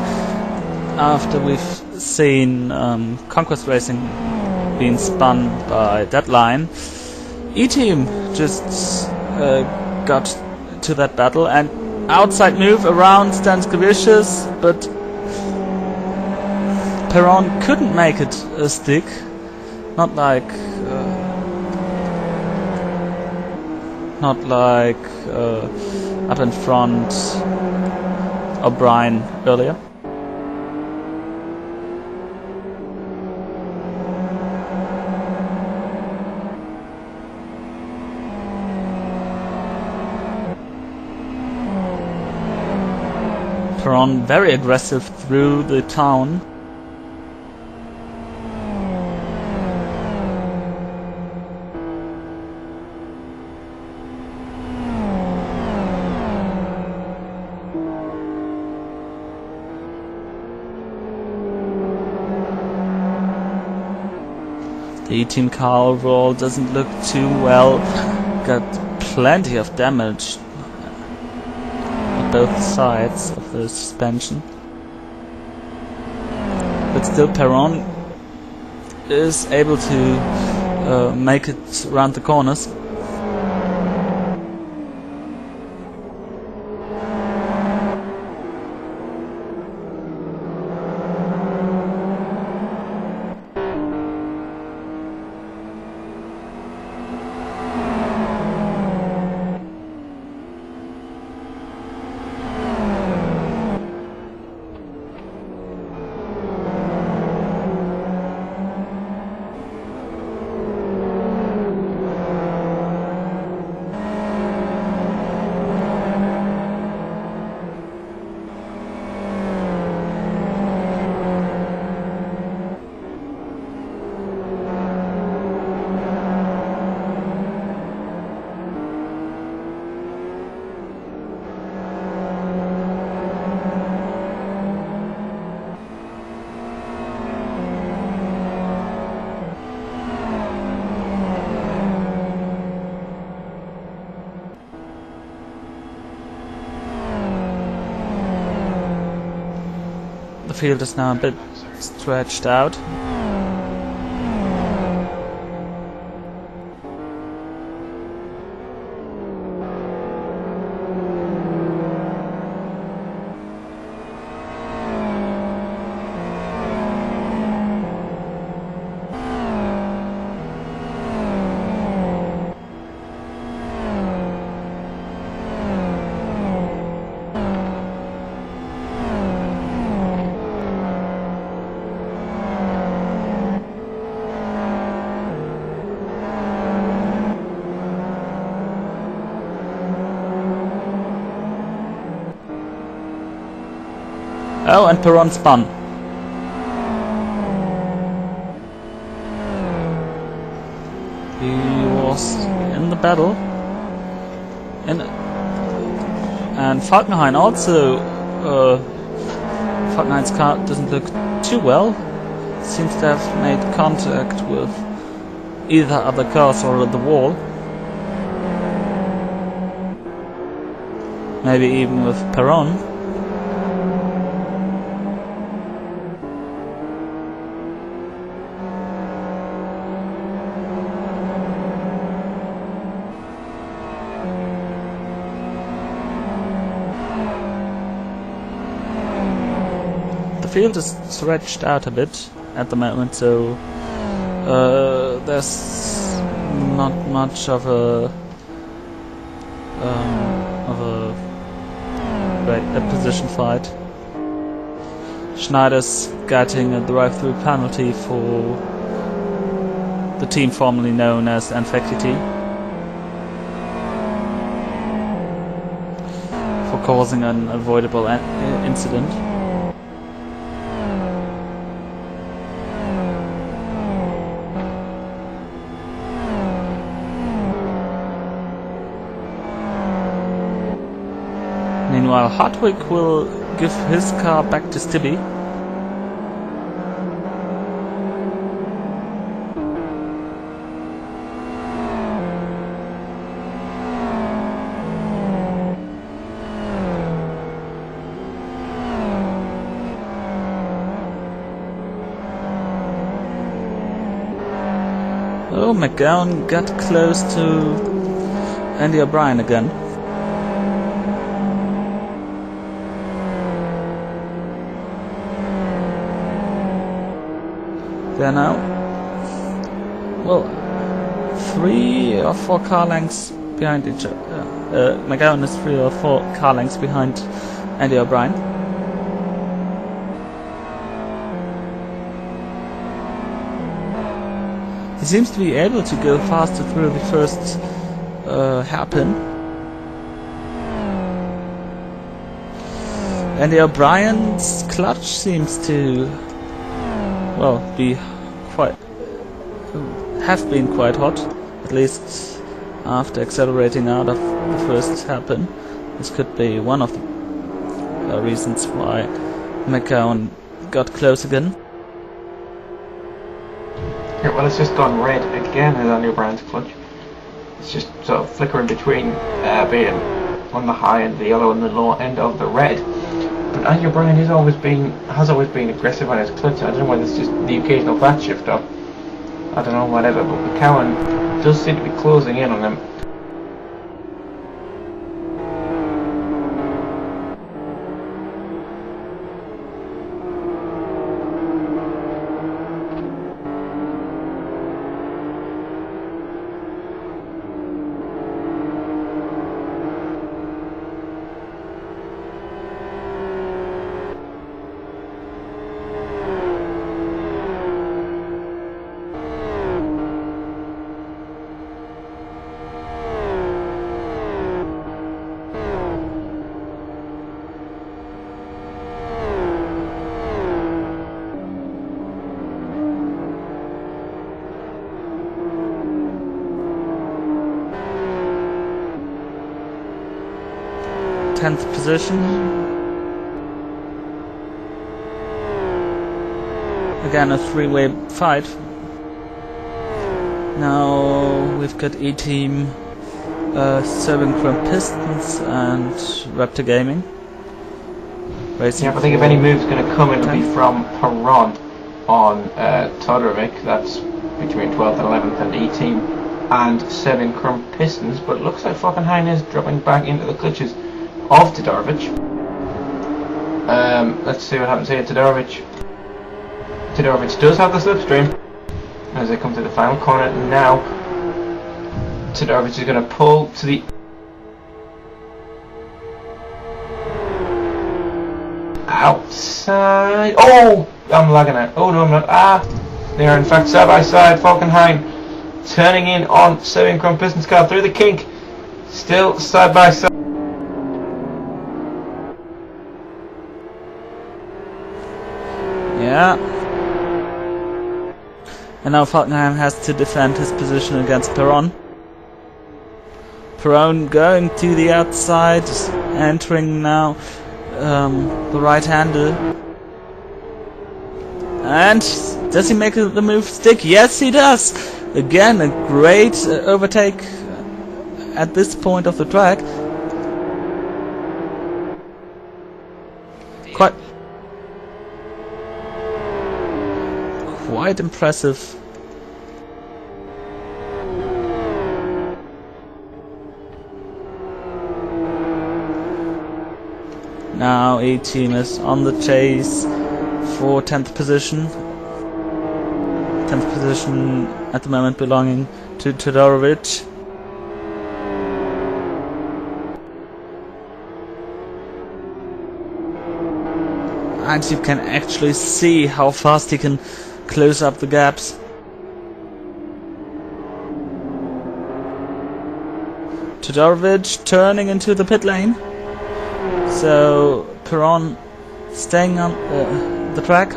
after we've seen Conquest Racing being spun by Deadline. E-Team just got to that battle, and outside move around Stanskevicius, but Perron couldn't make it a stick, not like up in front O'Brien earlier. Perron very aggressive through the town. The E-Team car overall doesn't look too well. Got plenty of damage on both sides of the suspension. But still, Perron is able to make it around the corners. The field is now a bit stretched out. Oh, and Perron spun. He was in the battle. And Falkenhayn also. Falkenhayn's car doesn't look too well. Seems to have made contact with either other cars or the wall. Maybe even with Perron. The field is stretched out a bit at the moment, so there's not much of a position fight. Schneider's getting a drive-through penalty for the team formerly known as Infectity for causing an avoidable incident. Meanwhile, Hartwig will give his car back to Stibbe. Oh, McGowan got close to Andy O'Brien again. There now. Well, 3 or 4 car lengths behind each other. McGowan is 3 or 4 car lengths behind Andy O'Brien. He seems to be able to go faster through the first hairpin. Andy O'Brien's clutch seems to, well, have been quite hot, at least after accelerating out of the first hairpin. This could be one of the reasons why McGowan got close again. Yeah, well, it's just gone red again as Andy O'Brien's clutch. It's just sort of flickering between being on the high and the yellow and the low end of the red. But Andy O'Brien has always been aggressive on his clutch. I don't know whether it's just the occasional fat shift or I don't know, whatever, but McGowan does seem to be closing in on him. Tenth position. Again, a 3-way fight. Now we've got E-Team, Serving Chrome Pistons and Raptor Gaming. Racing, yeah, I think if any move's going to come, it'll be from Perron on Todorovic. That's between 12th and 11th, and E-Team and Serving Chrome Pistons. But it looks like Falkenhayn is dropping back into the clutches of Todorovic. Let's see what happens here. Todorovic does have the slipstream as they come to the final corner now. Todorovic is going to pull to the outside. Oh, I'm lagging out. Oh no, I'm not. They are in fact side by side. Falkenhayn turning in on Serving Chrome Pistons car through the kink. Still side by side. Yeah. And now Falkenheim has to defend his position against Perron. Perron going to the outside, entering now the right-hander. And does he make the move stick? Yes, he does! Again, a great overtake at this point of the track. Quite impressive. Now A-Team is on the chase for 10th position. 10th position at the moment belonging to Todorovic. And you can actually see how fast he can close up the gaps. Todorovic turning into the pit lane. So Perron staying on the track.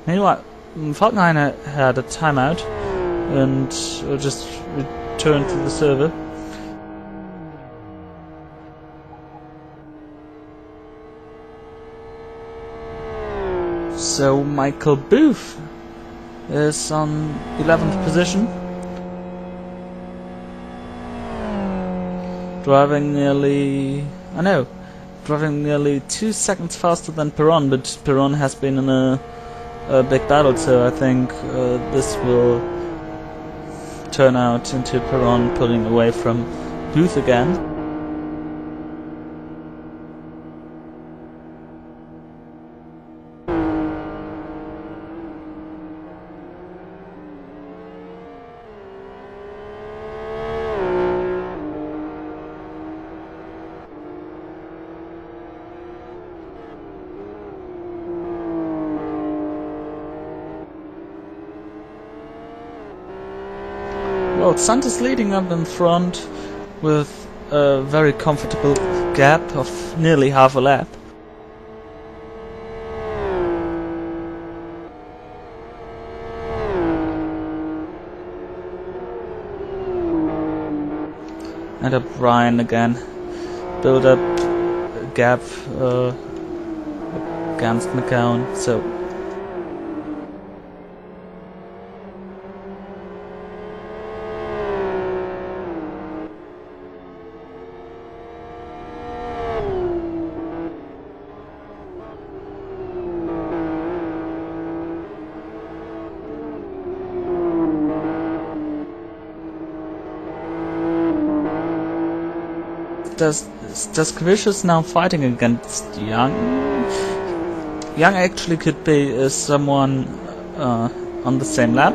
Meanwhile, Falkenhayn had a timeout and just returned to the server. So Michael Booth is on 11th position, driving nearly 2 seconds faster than Perron, but Perron has been in a big battle, so I think this will turn out into Perron pulling away from Booth again. Well, Sant is leading up in front with a very comfortable gap of nearly half a lap. And O'Brien again build up a gap against McCown. So Skvicious now fighting against Young. Young actually could be someone on the same lap.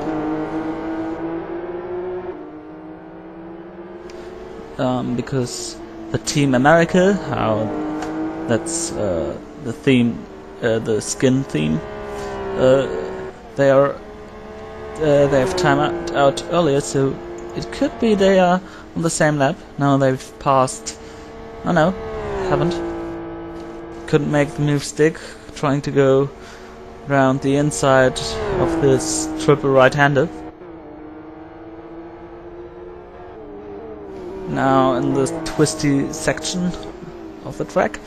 Because the Team America, that's the theme, the skin theme, they have time out earlier, so it could be they are on the same lap. Now they've passed. Oh no, haven't. Couldn't make the move stick, trying to go around the inside of this triple right-hander. Now in the twisty section of the track.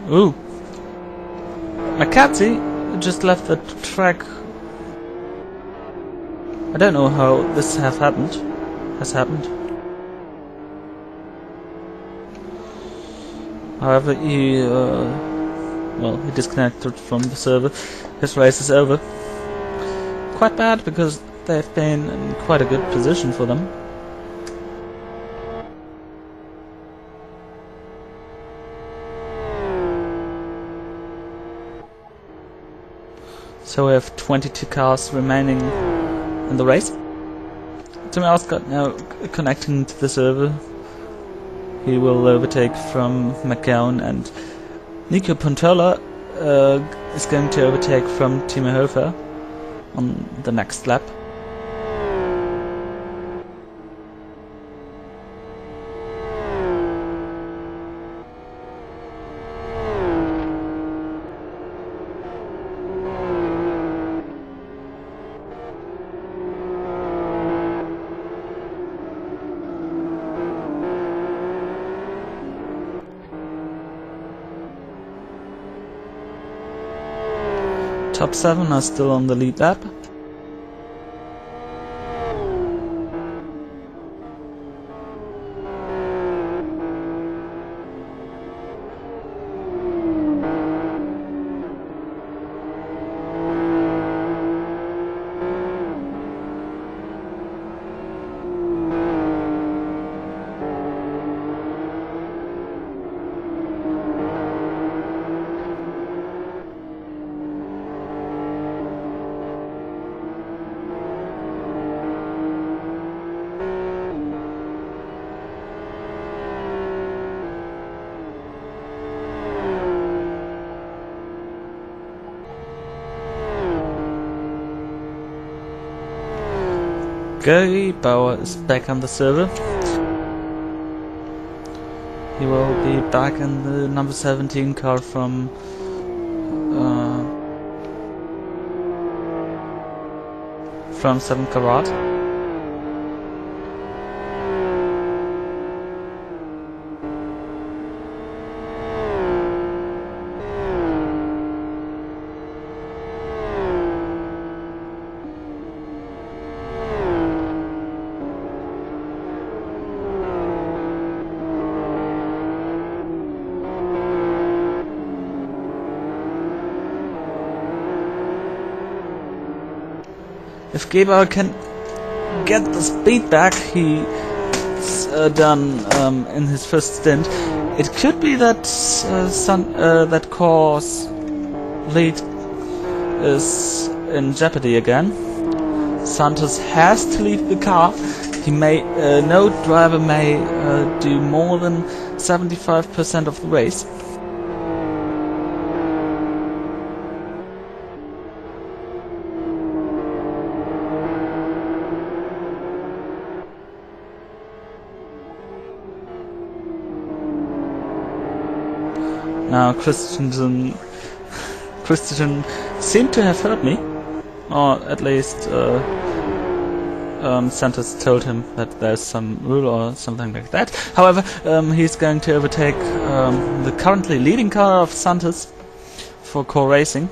Ooh. McCarthy just left the track. I don't know how this has happened. However, he disconnected from the server. His race is over. Quite bad, because they've been in quite a good position for them. So we have 22 cars remaining in the race. Tommy Oscar now connecting to the server. He will overtake from McGowan, and Nico Pontola is going to overtake from Timo Hofer on the next lap. Top 7 are still on the lead lap. Gary Bauer is back on the server. He will be back in the number 17 car from Seven Karat. If Gebauer can get the speed back he's done in his first stint, it could be that that Core's lead is in jeopardy again. Santos has to leave the car. He may no driver may do more than 75% of the race. Now Christian seemed to have heard me, or at least Santos told him that there's some rule or something like that. However, he's going to overtake the currently leading car of Santos for Core Racing.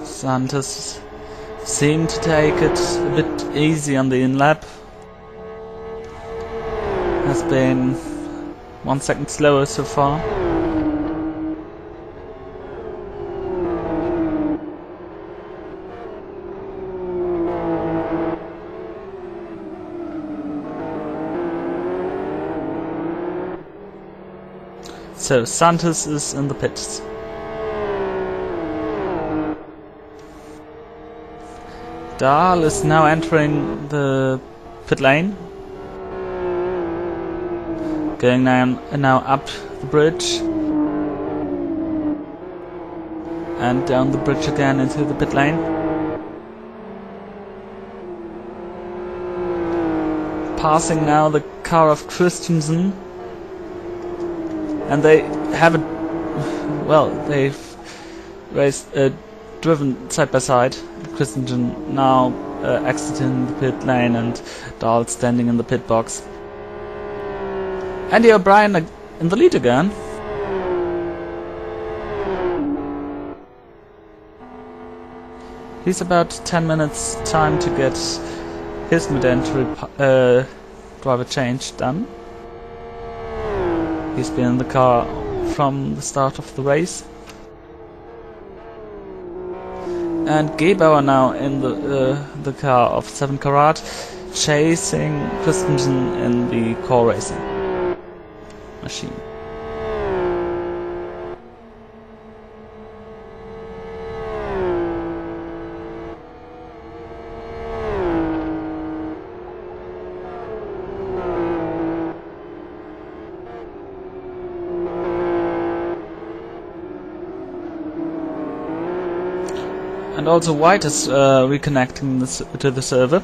Santos seemed to take it a bit easy on the in-lap. Has been 1 second slower so far. So Santos is in the pits. Dahl is now entering the pit lane. Going now up the bridge. And down the bridge again into the pit lane. Passing now the car of Christensen. And they haven't... well, they've driven side by side. Christensen now exiting the pit lane and Dahl standing in the pit box. Andy O'Brien in the lead again. He's about 10 minutes time to get his mid-entry driver change done. He's been in the car from the start of the race. And Gebauer now in the car of 7 Karat, chasing Christensen in the core racing machine. And also White is reconnecting to the server.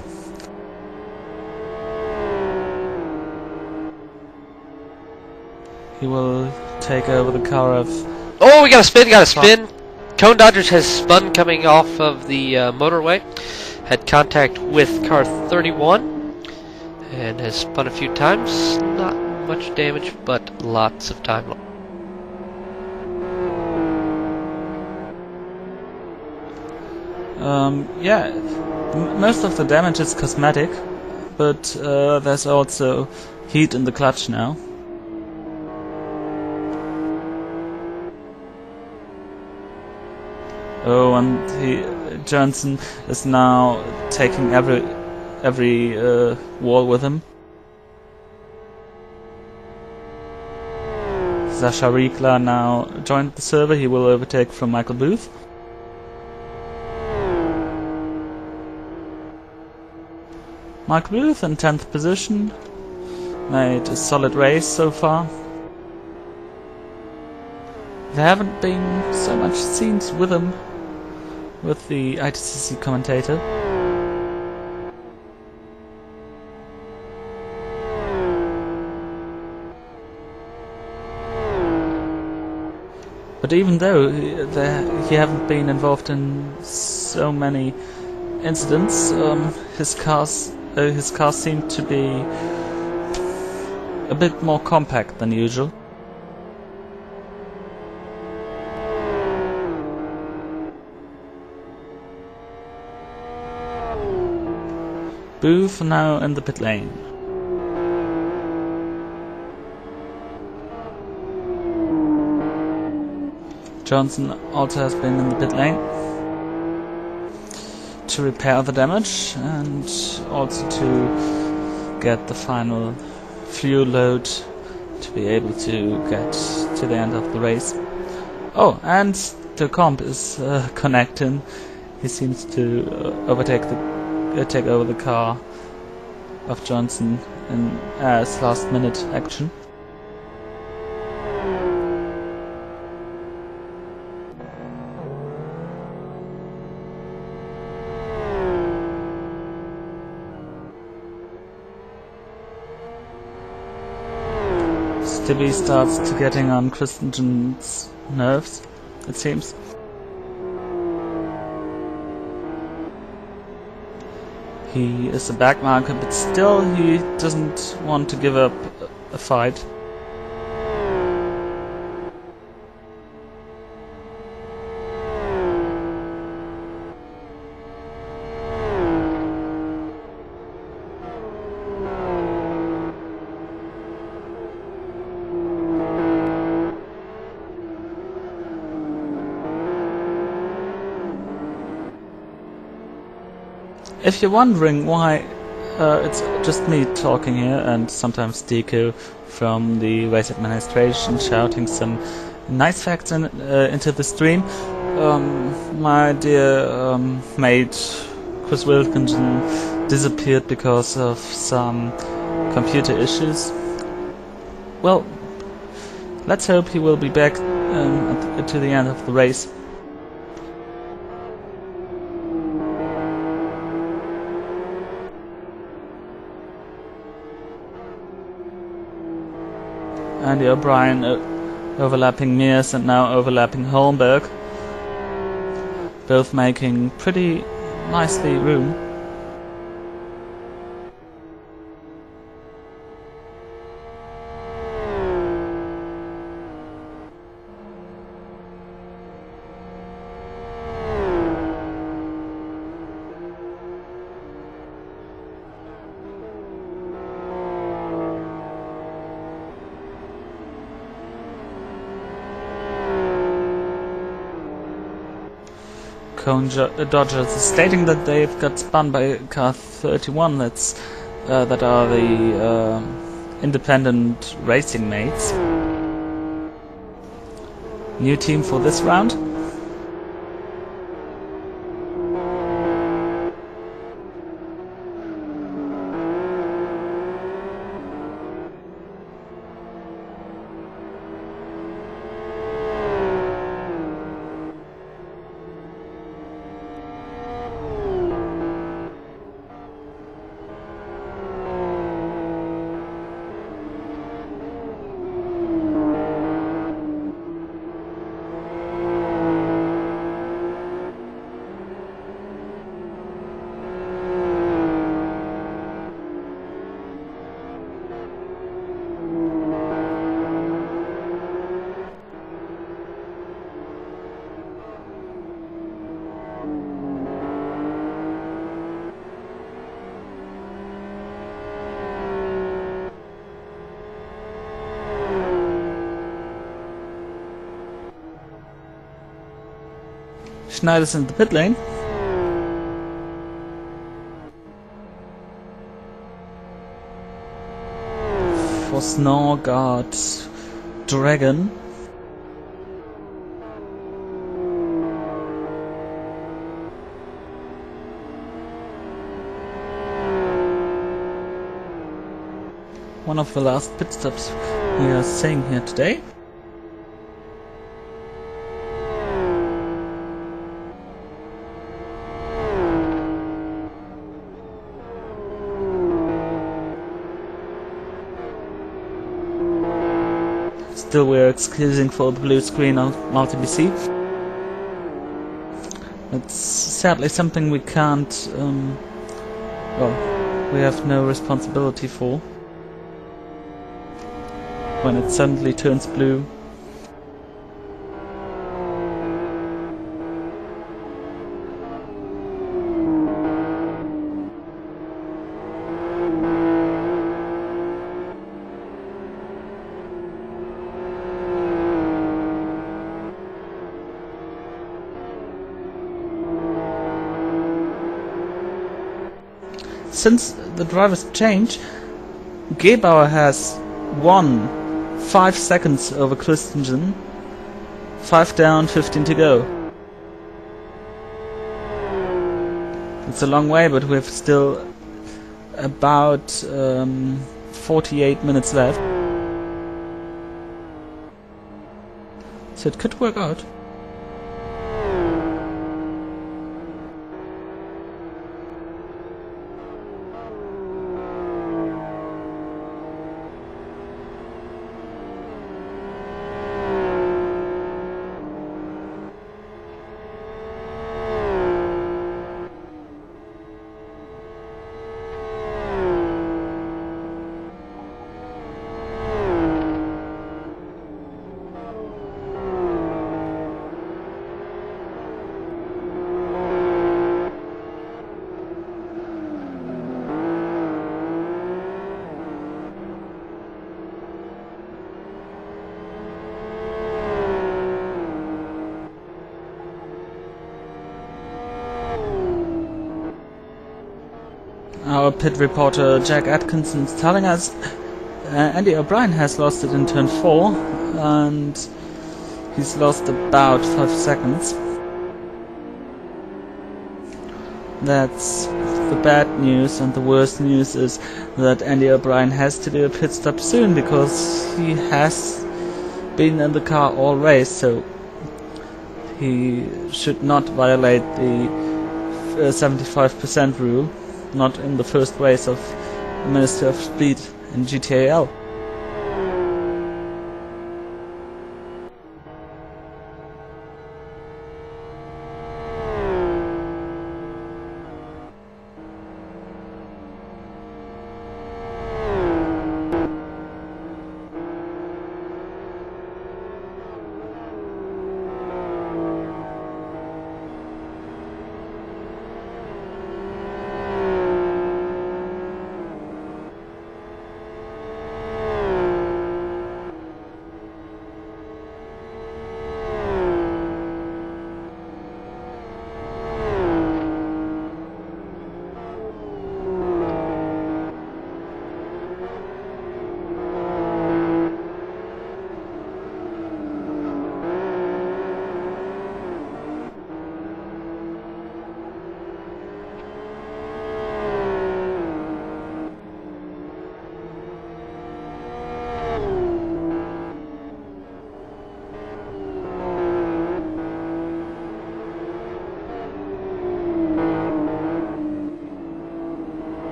He will take over the car of... Oh, we got a spin! Cone Dodgers has spun coming off of the motorway. Had contact with car 31. And has spun a few times. Not much damage, but lots of time lost. Yeah, most of the damage is cosmetic, but there's also heat in the clutch now. Oh, and Johnson is now taking every wall with him. Sasha Riekler now joined the server. He will overtake from Michael Booth. Michael Booth in 10th position, made a solid race so far. There haven't been so much scenes with him, with the ITCC commentator. But even though he haven't been involved in so many incidents, his cars seem to be a bit more compact than usual. Booth now in the pit lane. Johnson also has been in the pit lane to repair the damage and also to get the final fuel load to be able to get to the end of the race. Oh, and the comp is connecting. He seems to take over the car of Johnson in as last minute action. Stibby starts to getting on Christensen's nerves, it seems. He is a backmarker, but still he doesn't want to give up a fight. If you're wondering why it's just me talking here and sometimes Deco from the race administration shouting some nice facts into the stream, my dear mate Chris Wilkinson disappeared because of some computer issues. Well, let's hope he will be back to the end of the race. Andy O'Brien overlapping Mears and now overlapping Holmberg, both making pretty nicely room. Dodgers is stating that they've got spun by car 31. That are the independent racing mates. New team for this round. Schneider's in the pit lane. For Snorgard, Dragon. One of the last pit stops we are seeing here today. Still we're excusing for the blue screen on multi-BC. It's sadly something we can't, well, we have no responsibility for. When it suddenly turns blue. Since the drivers change, Gebauer has won 5 seconds over Christensen. 5 down, 15 to go. It's a long way, but we have still about 48 minutes left. So it could work out. Our pit reporter Jack Atkinson is telling us Andy O'Brien has lost it in turn 4 and he's lost about 5 seconds. That's the bad news, and the worst news is that Andy O'Brien has to do a pit stop soon because he has been in the car all race, so he should not violate the 75% rule. Not in the first race of Minister of Speed in GTAL.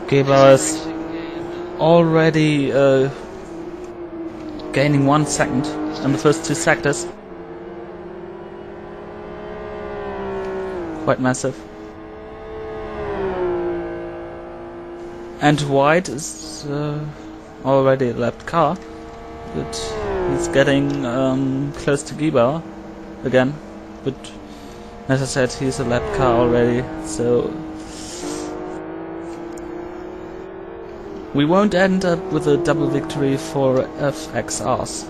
Gebauer is already gaining 1 second in the first 2 sectors. Quite massive. And White is already a lapped car, but he's getting close to Gebauer again. But as I said, he's a lapped car already, so we won't end up with a double victory for FXRs.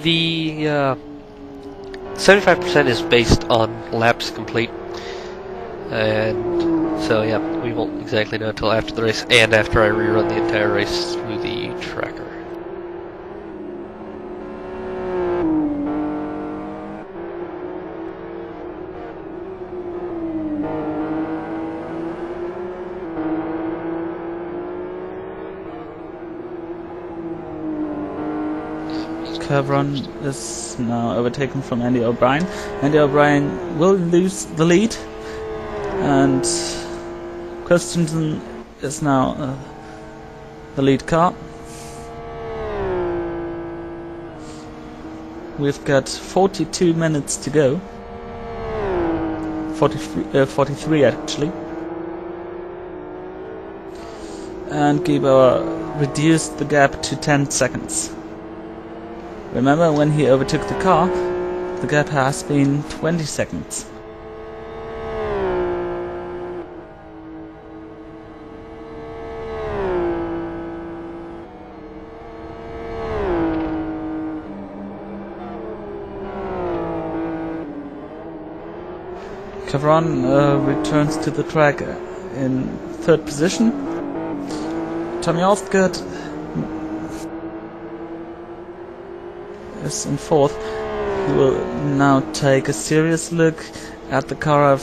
The 75% is based on laps complete, and so yeah, we won't exactly know until after the race and after I rerun the entire race through the tracker. Chevron is now overtaken from Andy O'Brien. Andy O'Brien will lose the lead, and Christensen is now the lead car. We've got 42 minutes to go. 43 actually. And Gebauer reduced the gap to 10 seconds. Remember, when he overtook the car, the gap has been 20 seconds. Chevron returns to the track in 3rd position. Tommy Ostgaard is in 4th. He will now take a serious look at the car of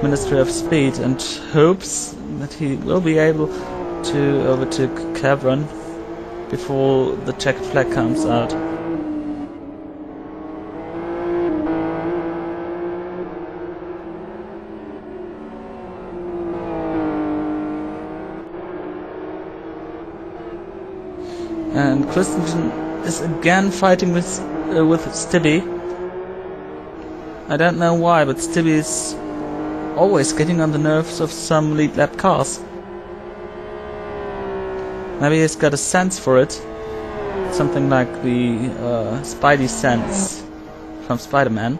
Ministry of Speed and hopes that he will be able to overtake Chevron before the checkered flag comes out. And Christensen is again fighting with Stibbe. I don't know why, but Stibbe is always getting on the nerves of some lead lap cars. Maybe he's got a sense for it. Something like the Spidey sense from Spider-Man.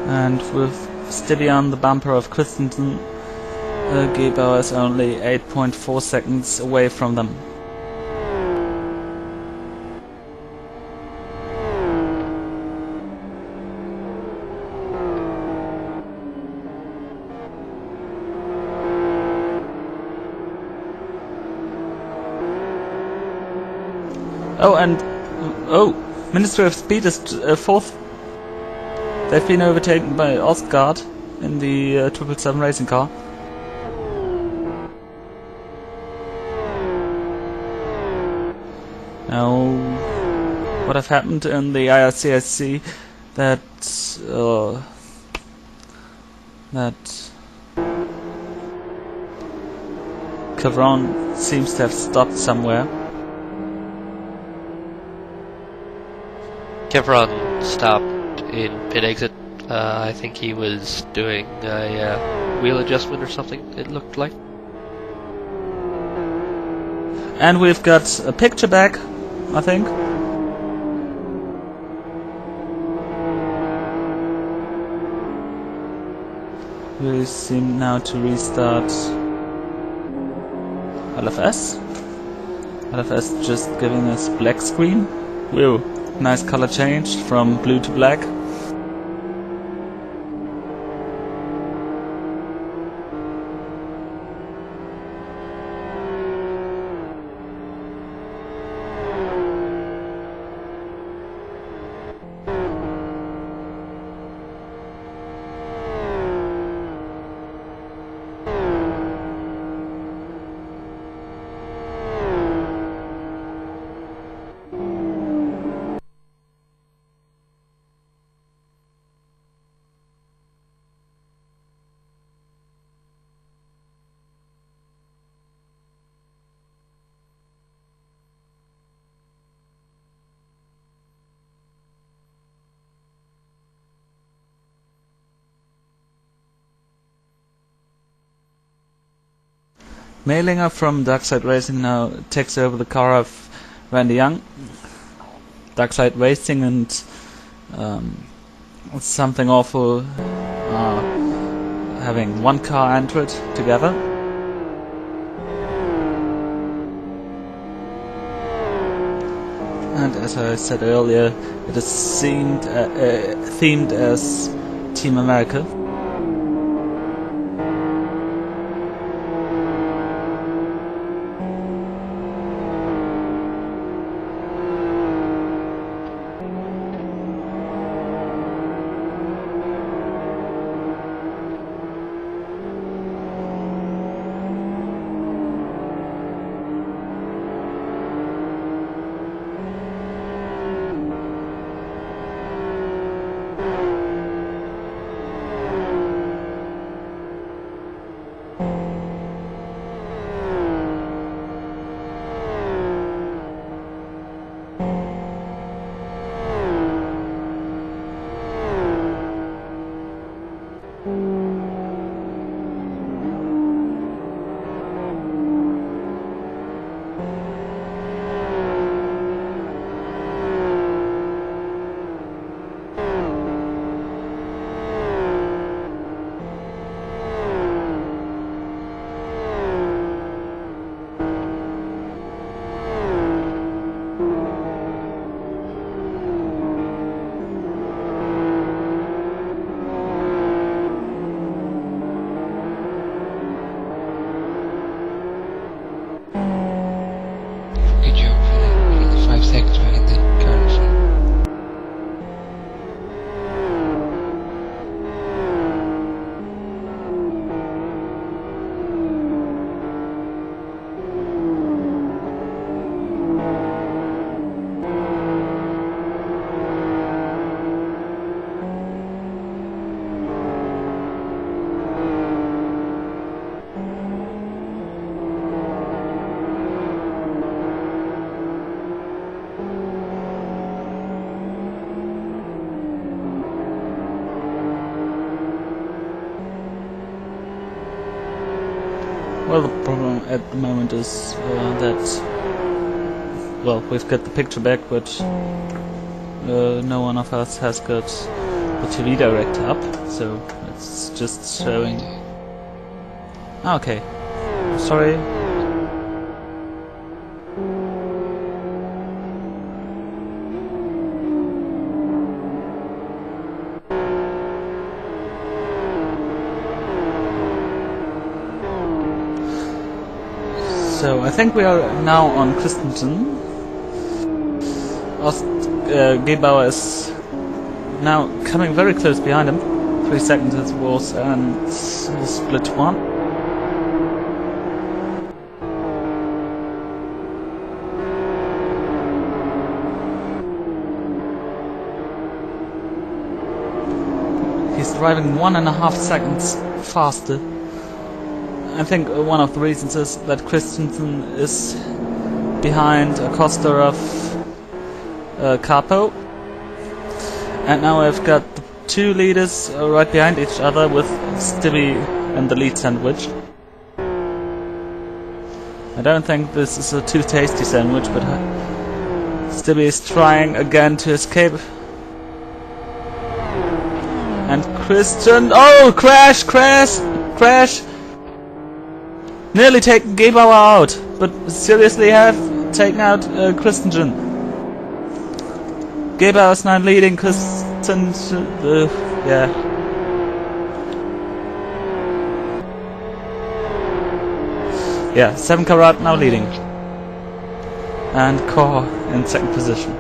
And with Stibbe on the bumper of Christensen, Gebauer is only 8.4 seconds away from them. Oh, and Ministry of Speed is 4th. They've been overtaken by Ostgaard in the 777 racing car. Now, what have happened in the IRCIC that Chevron seems to have stopped somewhere. Chevron stopped in pit exit. I think he was doing a wheel adjustment or something, it looked like. And we've got a picture back, I think. We seem now to restart LFS. LFS just giving us black screen. Whoa, nice color change from blue to black. Mailinger from Darkside Racing now takes over the car of Randy Young. Darkside Racing and Something Awful having one car entered together. And as I said earlier, it is themed as Team America. Well, the problem at the moment is that, well, we've got the picture back, but no one of us has got the TV director up, so it's just showing. Okay, sorry. So I think we are now on Christensen. Gebauer is now coming very close behind him. 3 seconds it was, and split one. He's driving 1.5 seconds faster. I think one of the reasons is that Christensen is behind Acosta of Capo. And now I've got the two leaders right behind each other with Stevie in the lead sandwich. I don't think this is a too tasty sandwich, but Stibby is trying again to escape. And Christian... Oh! Crash! Crash! Crash! Nearly taken Gebauer out, but seriously have taken out Christian. Gebauer is now leading Christian... yeah. Yeah, 7 Karat now leading. And Kor in second position.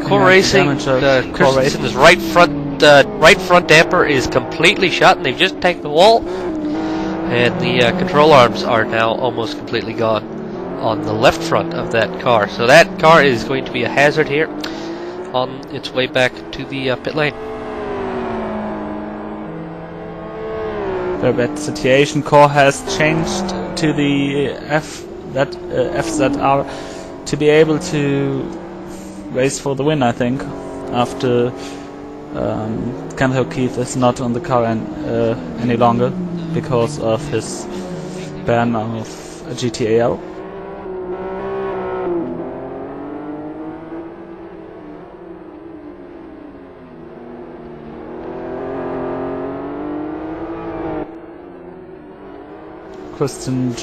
Kor Racing, Christensen's right front damper is completely shut, and they've just taken the wall. And the control arms are now almost completely gone on the left front of that car. So that car is going to be a hazard here on its way back to the pit lane. Very bad situation. Kor has changed to the FZR to be able to race for the win, I think, after Kent O'Keefe is not on the car any longer because of his ban of GTAL. Kristen.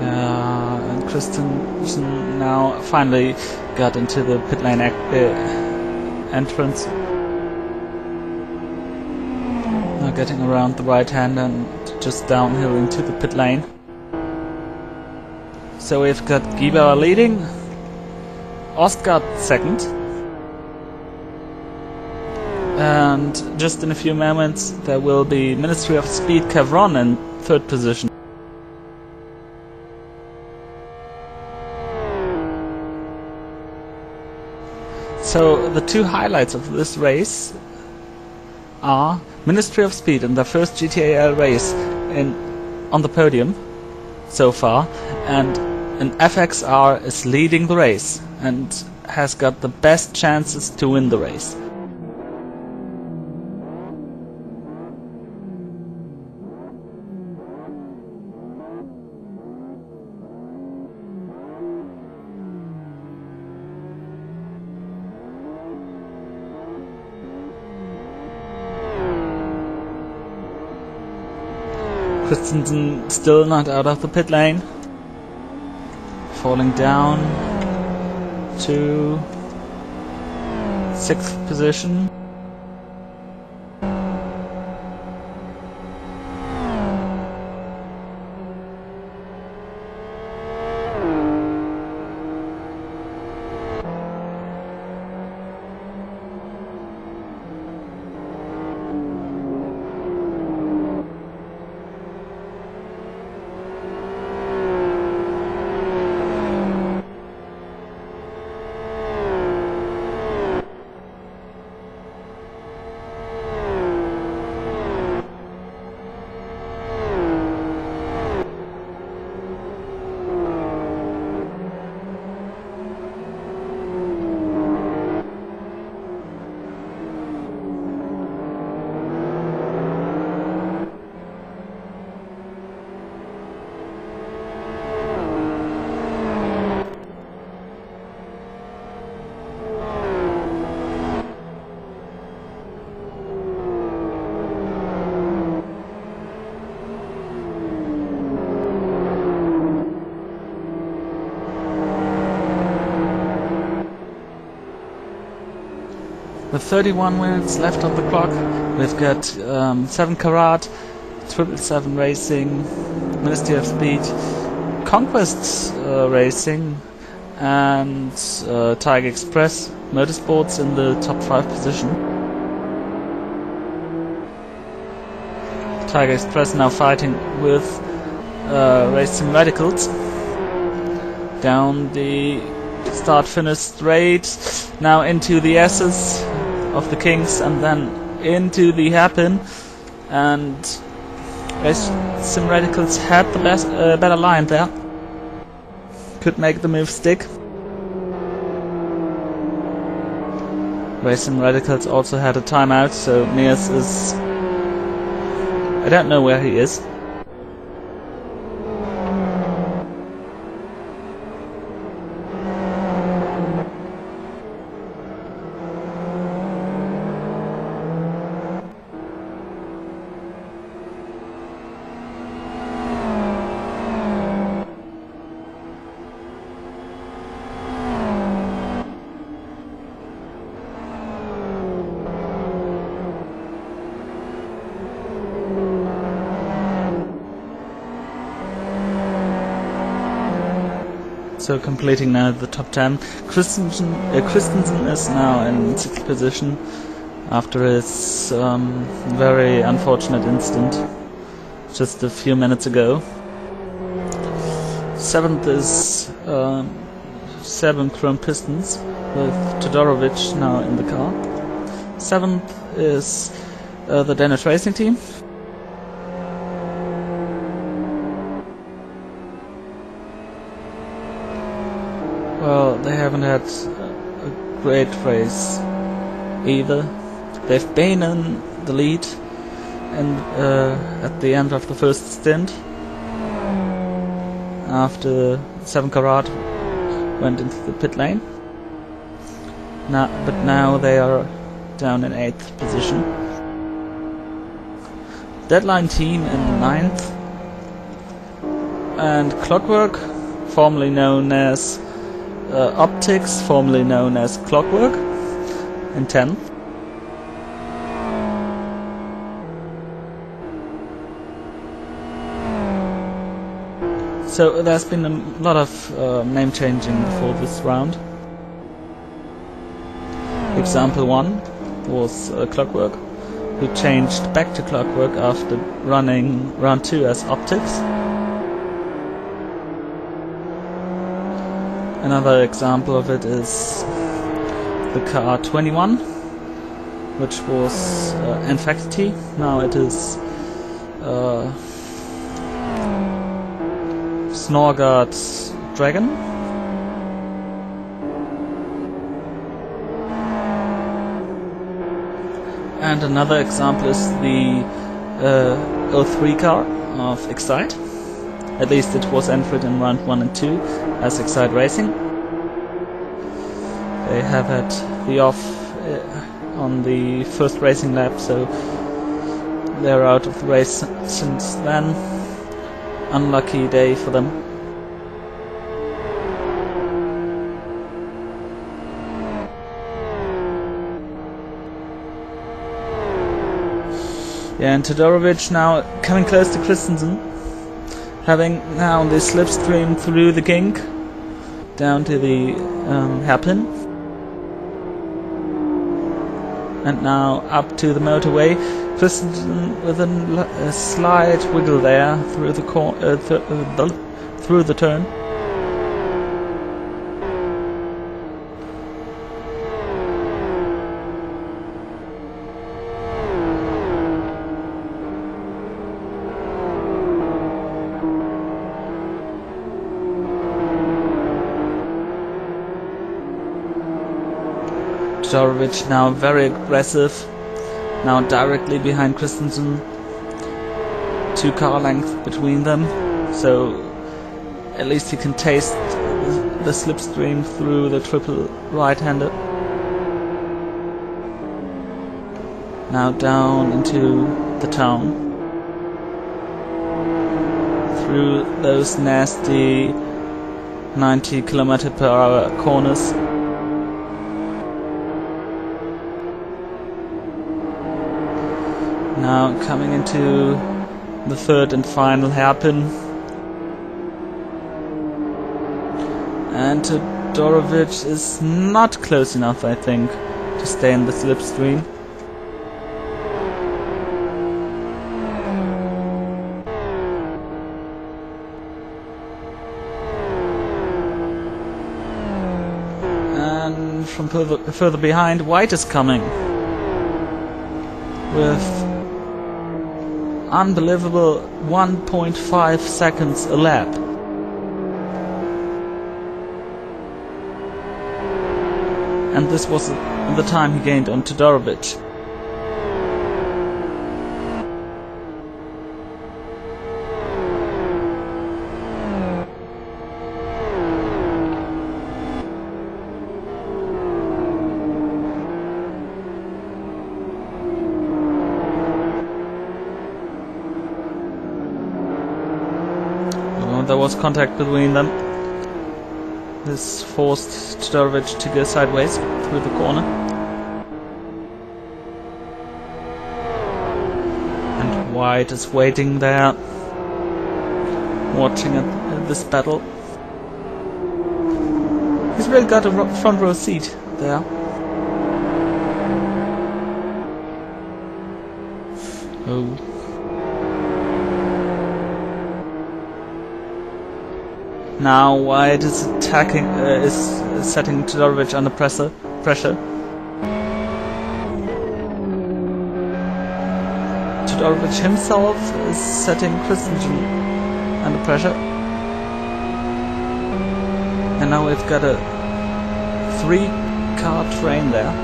And Christensen now finally got into the pit lane entrance. Now getting around the right hand and just downhill into the pit lane. So we've got Gebauer leading, Oscar second, and just in a few moments there will be Ministry of Speed Cavron in third position. So the two highlights of this race are Ministry of Speed in their first GTAL race on the podium so far, and an FXR is leading the race and has got the best chances to win the race. Christensen still not out of the pit lane. Falling down to 6th position. With 31 minutes left on the clock, we've got 7 Karat, 777 Racing, Ministry of Speed, Conquest Racing, and Tiger Express Motorsports in the top 5 position. Tiger Express now fighting with Racing Radicals down the start-finish straight, now into the S's of the Kings and then into the Hairpin, and Racing Radicals had the better line there. Could make the move stick. Racing Radicals also had a timeout, so Mears is... I don't know where he is. So completing now the top 10. Christensen is now in 6th position after his very unfortunate incident just a few minutes ago. 7th is 7 Chrome Pistons with Todorovic now in the car. 7th is the Danish Racing Team. Well, they haven't had a great race either. They've been in the lead and at the end of the first stint, after 7 Karat went into the pit lane. But now they are down in 8th position. Deadline Team in 9th, and Clockwork, formerly known as Optics, formerly known as Clockwork, in 10th. So there's been a lot of name changing before this round. Example 1 was Clockwork, who changed back to Clockwork after running round 2 as Optics. Another example of it is the car 21, which was Infactity. Now it is Snorgard Dragon. And another example is the 03 car of Excite. At least it was entered in round 1 and 2 as Excite Racing. They have had the off on the first racing lap, so they're out of the race since then. Unlucky day for them. Yeah, and Todorovic now coming close to Christensen, having now the slipstream through the kink down to the hairpin, and now up to the motorway. Christensen with a slight wiggle there through the through the turn. Todorovic now very aggressive, now directly behind Christensen, 2 car lengths between them, so at least he can taste the slipstream through the triple right-hander. Now down into the town, through those nasty 90 km/h corners. Now coming into the third and final hairpin, and Todorovic is not close enough, I think, to stay in the slipstream. And from further behind, White is coming with unbelievable 1.5 seconds a lap. And this was the time he gained on Todorovic. There was contact between them. This forced Todorovic to go sideways through the corner. And White is waiting there, watching this battle. He's really got a front row seat there. Oh. Now White is attacking, is setting Todorovic under pressure. Todorovic himself is setting Christensen under pressure. And now we've got a 3-car train there.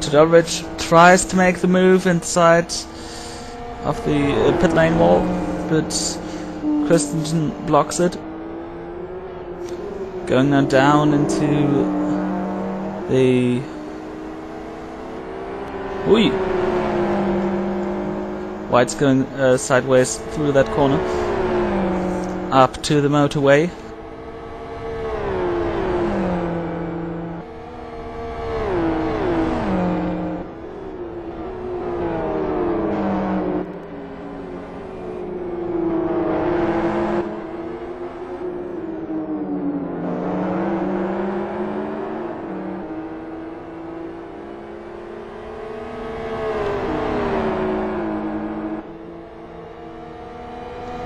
Todorovic tries to make the move inside of the pit lane wall, but Christensen blocks it. Going now down into the... Oi! White's going sideways through that corner, up to the motorway.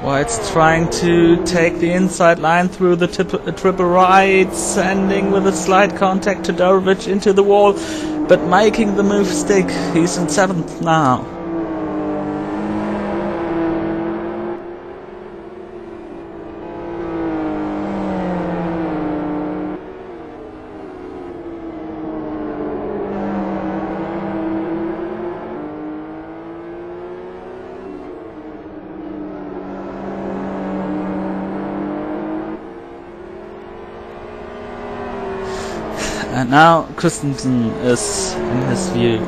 White's trying to take the inside line through the triple right, sending with a slight contact to Todorovic into the wall, but making the move stick. He's in 7th now. And now Christensen is in his view.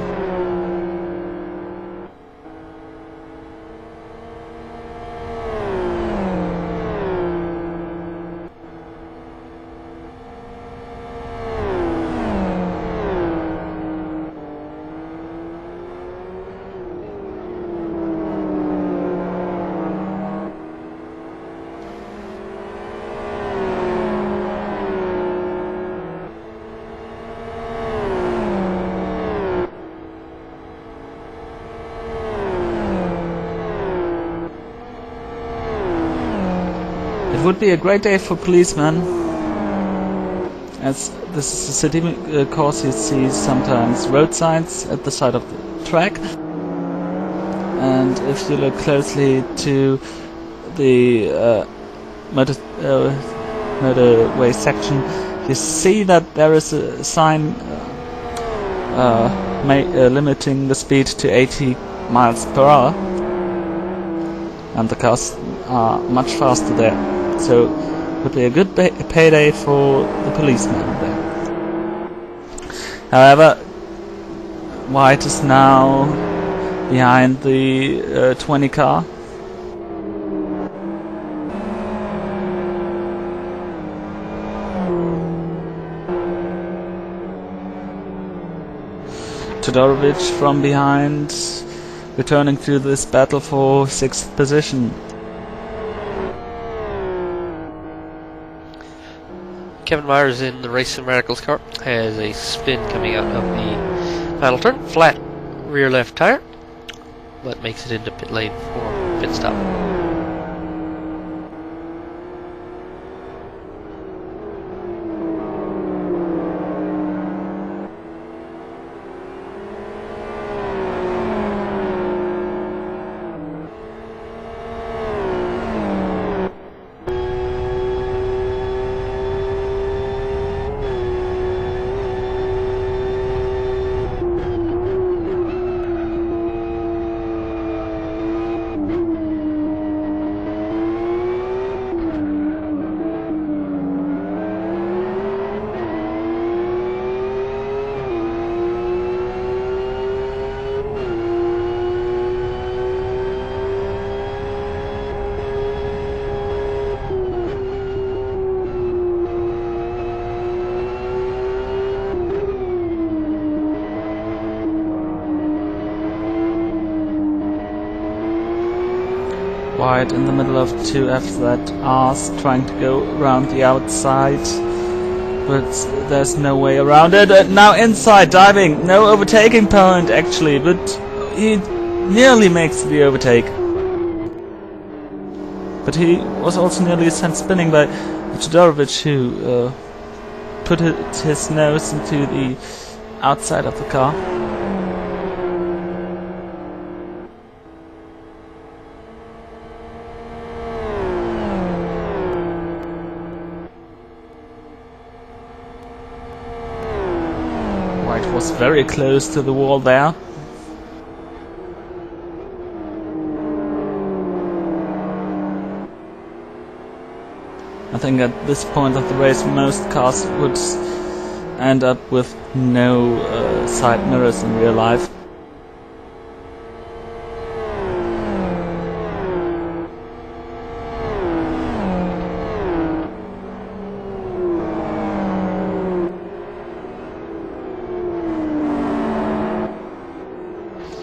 It would be a great day for policemen, as this is a city course. You see sometimes road signs at the side of the track, and if you look closely to the motorway section, you see that there is a sign limiting the speed to 80 miles per hour, and the cars are much faster there. So it would be a good payday for the policemen there. However, White is now behind the 20 car. Todorovic from behind, returning to this battle for 6th position. Kevin Myers in the Racing Miracles car has a spin coming out of the final turn. Flat rear left tire, but makes it into pit lane for pit stop. right in the middle of two FZRs trying to go around the outside, but there's no way around it. And now inside, diving, no overtaking point actually, but he nearly makes the overtake. But he was also nearly sent spinning by Todorovic, who put his nose into the outside of the car. White was very close to the wall there. I think at this point of the race most cars would end up with no side mirrors in real life.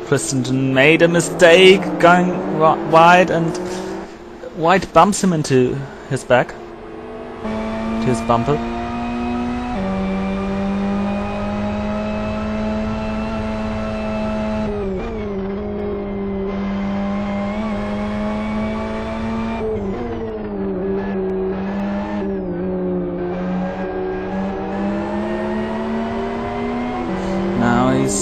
Christensen made a mistake going wide, and White bumps him into his back, to his bumper. Now he's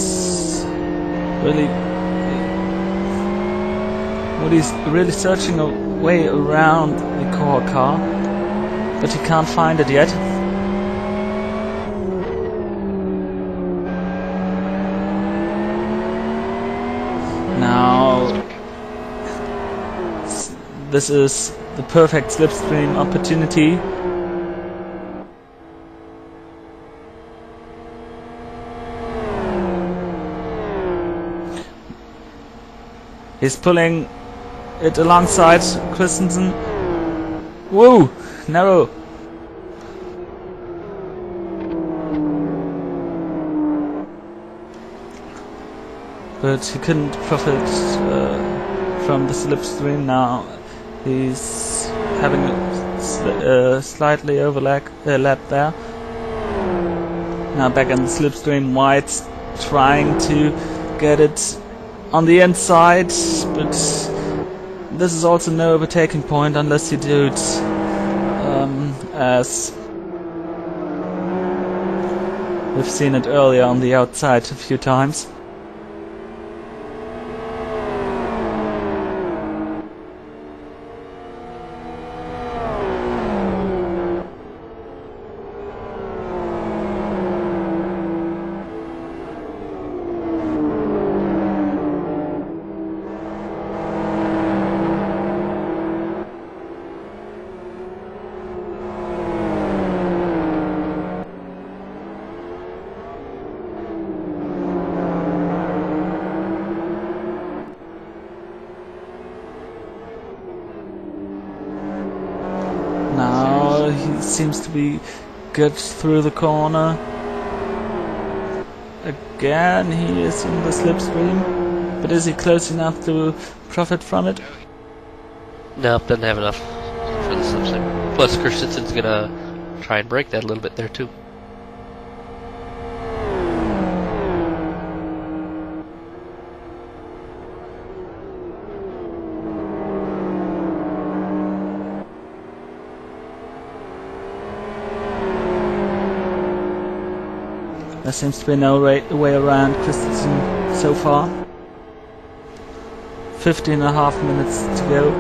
really searching a way around the core car, but he can't find it yet. Now this is the perfect slipstream opportunity. He's pulling it alongside Christensen. Whoa! Narrow! But he couldn't profit from the slipstream. Now he's having a slightly overlap there. Now back in the slipstream, White's trying to get it on the inside, but this is also no overtaking point unless you do it as we've seen it earlier on the outside a few times. Now he seems to be good through the corner. Again, he is in the slipstream, but is he close enough to profit from it? Nope, doesn't have enough for the slipstream. Plus, Christensen's gonna try and break that a little bit there too. There seems to be no way around Christensen so far. 15.5 minutes to go.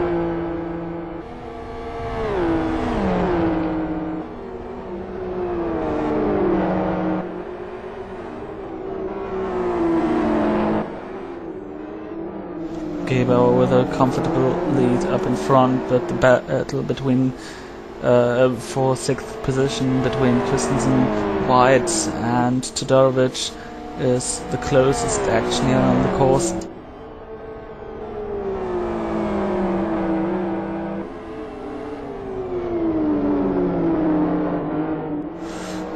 Geber with a comfortable lead up in front, but the battle between for 6th position between Christensen, White and Todorovic is the closest action here on the course.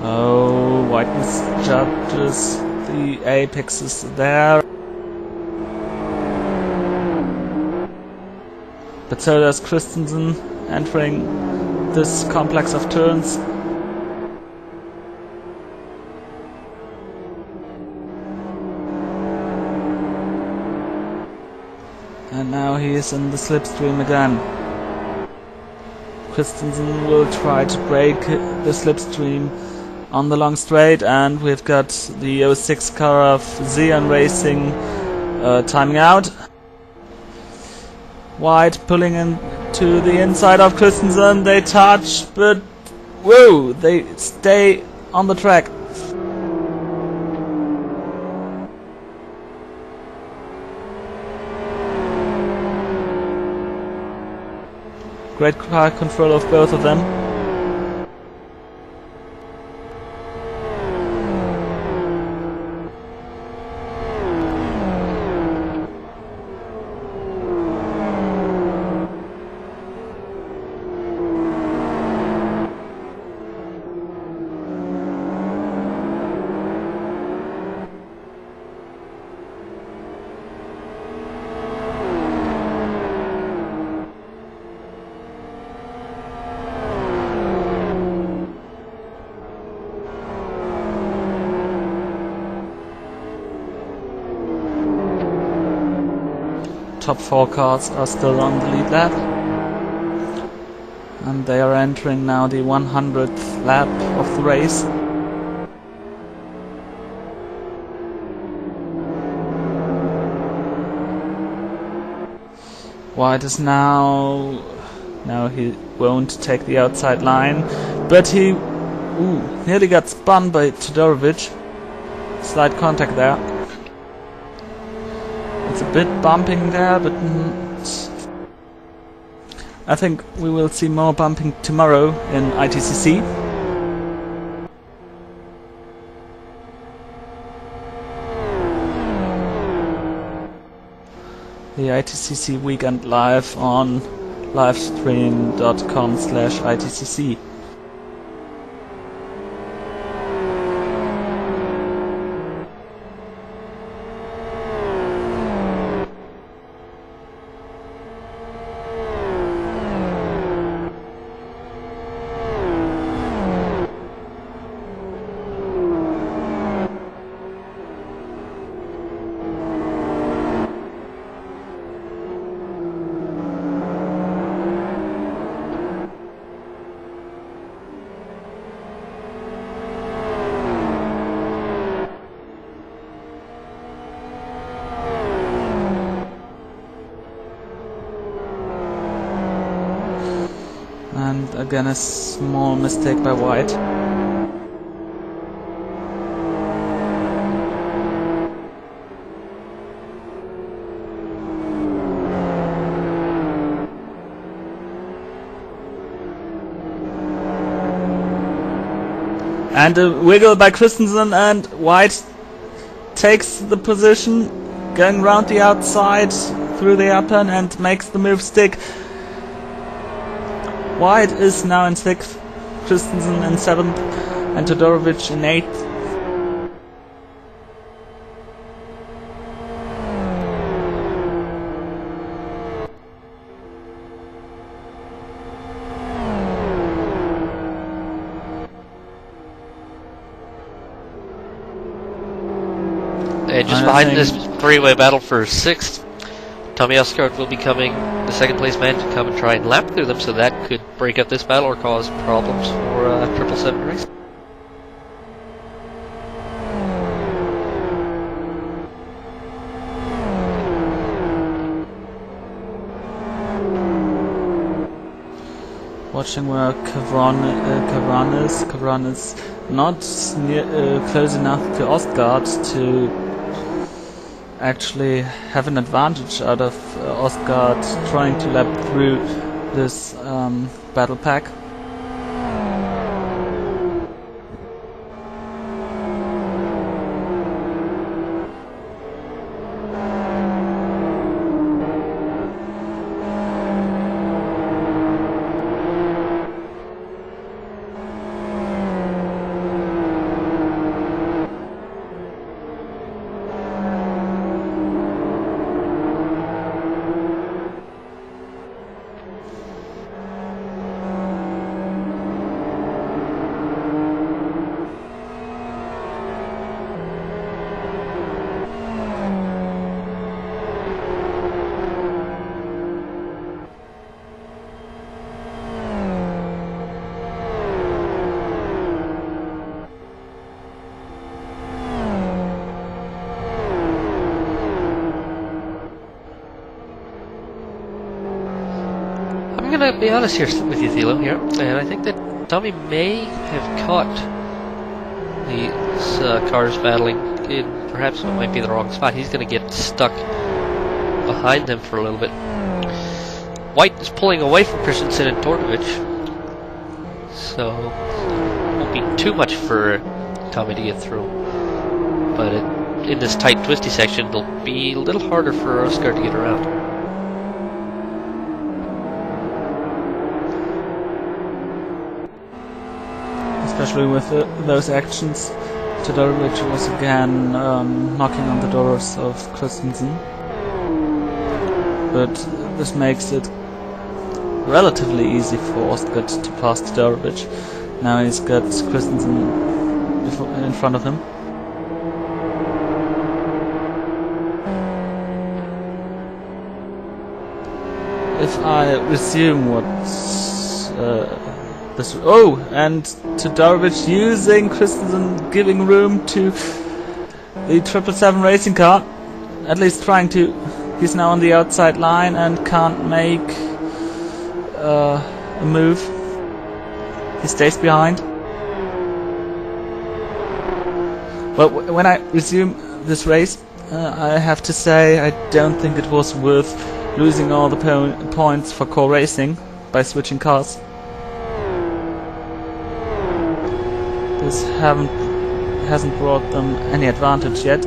Oh, White misjudges the apexes there. but so does Christensen entering this complex of turns. And now he is in the slipstream again. Christensen will try to break the slipstream on the long straight, and we've got the 06 car of Xeon Racing timing out. White pulling into the inside of Christensen, they touch, but whoa, they stay on the track. Great car control of both of them. Top 4 cars are still on the lead lap, and they are entering now the 100th lap of the race. White is now he won't take the outside line, but he nearly got spun by Todorovic. Slight contact there. It's a bit bumping there, but I think we will see more bumping tomorrow in ITCC. The ITCC weekend live on livestream.com/ITCC. And again a small mistake by White. And a wiggle by Christensen, and White takes the position, going round the outside through the upper and makes the move stick. White is now in 6th, Christensen in 7th, and Todorovic in 8th. And just behind this three-way battle for 6th, Tommy Osgaard will be coming, the second place man, to come and try and lap through them, so that could break up this battle or cause problems for 777 race. Watching where Cavan is not near, close enough to Osgaard to actually have an advantage out of Osgaard trying to lap through this battle pack. be honest here with you, Thilo, here, and I think that Tommy may have caught these cars battling in perhaps what might be the wrong spot. He's going to get stuck behind them for a little bit. White is pulling away from Christensen and Tortovich, so it won't be too much for Tommy to get through. But in this tight, twisty section, it'll be a little harder for Oscar to get around. Especially with those actions, Todorovic was again knocking on the doors of Christensen. But this makes it relatively easy for Oscar to pass Todorovic. Now he's got Christensen in front of him. If I resume what's this... Oh! And Todorovic using Christensen, giving room to the 777 racing car. At least trying to. He's now on the outside line and can't make a move. He stays behind. But when I resume this race, I have to say I don't think it was worth losing all the points for core racing by switching cars. This hasn't brought them any advantage yet.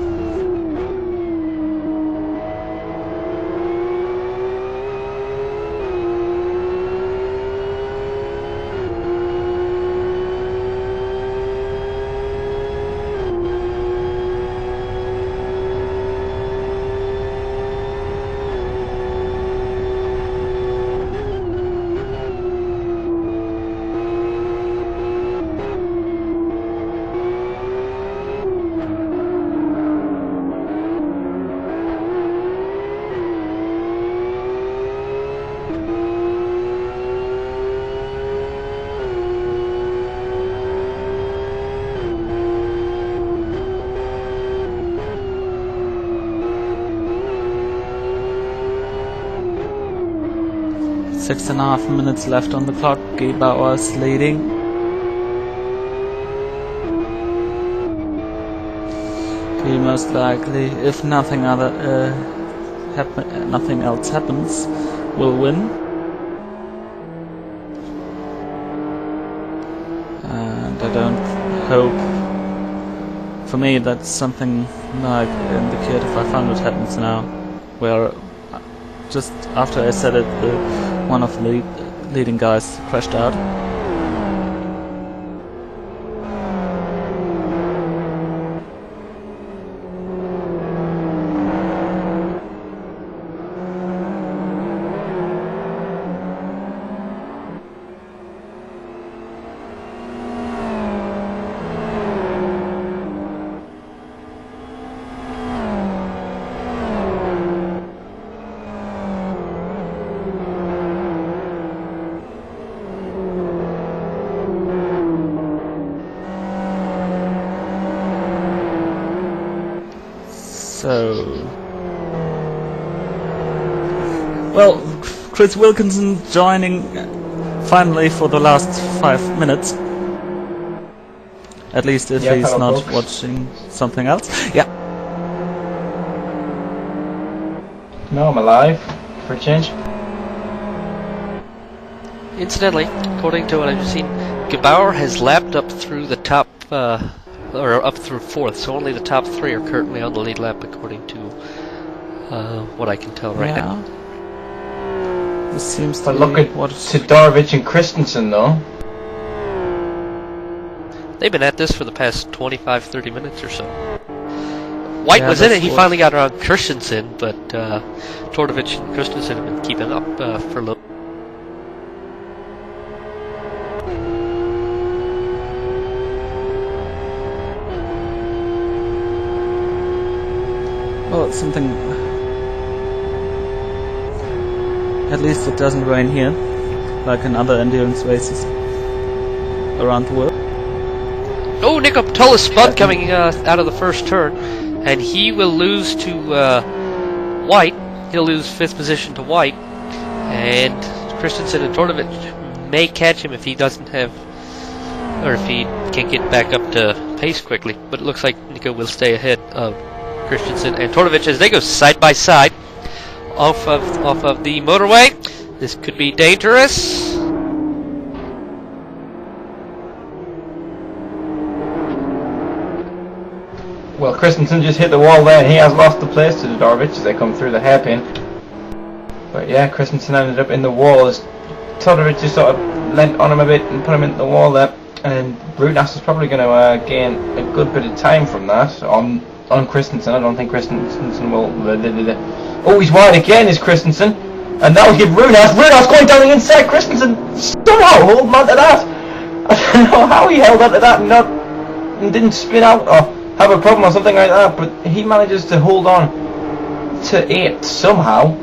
Six and a half minutes left on the clock. Gebauer is leading. He most likely, if nothing else happens, will win. And I don't hope. For me, that's something like indicative 500 happens now, where just after I said it, one of the leading guys crashed out. Well, Chris Wilkinson joining finally for the last 5 minutes. At least if he's not watching something else. Yeah. No, I'm alive. For a change. Incidentally, according to what I've seen, Gebauer has lapped up through the top, or up through 4th, so only the top 3 are currently on the lead lap according to what I can tell right now. This seems to but look at Todorovic and Christensen though. They've been at this for the past 25-30 minutes or so. White was in it, he finally got around Christensen, but Tortovich and Christensen have been keeping up for a little. Well, it's something. At least it doesn't rain here, like in other endurance races around the world. Oh, Nico Patullis spun coming out of the first turn, and he will lose to White. He'll lose 5th position to White, and Christensen and Tortovic may catch him if he doesn't have, or if he can't get back up to pace quickly. But it looks like Nico will stay ahead of Christensen and Tortovic as they go side by side off of the motorway. This could be dangerous. Well, Christensen just hit the wall there, and he has lost the place to Todorovic as they come through the hairpin. But yeah, Christensen ended up in the wall as Todorovic just sort of leant on him a bit and put him into the wall there. And Runas is probably going to gain a good bit of time from that on Christensen. I don't think Christensen will... Oh, he's wide again, is Christensen. And that will give Runas going down the inside. Christensen somehow holding on to that. I don't know how he held on to that and didn't spin out or have a problem or something like that, but he manages to hold on to 8 somehow.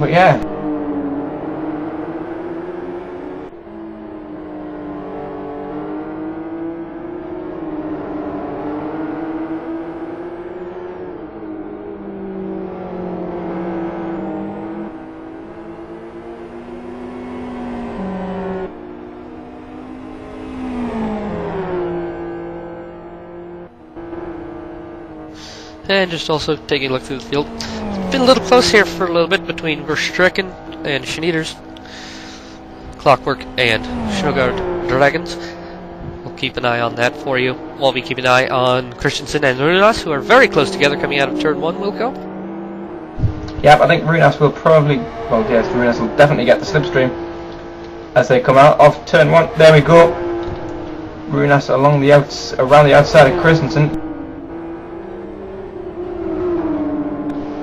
But yeah. And just also taking a look through the field. It's been a little close here for a little bit between Verstrecken and Schneiders, Clockwork and Snowguard Dragons. We'll keep an eye on that for you. While we keep an eye on Christensen and Runas, who are very close together coming out of turn 1, Wilco. Yep, I think Runas will probably... Well, yes, Runas will definitely get the slipstream as they come out of turn 1. There we go. Runas around the outside of Christensen.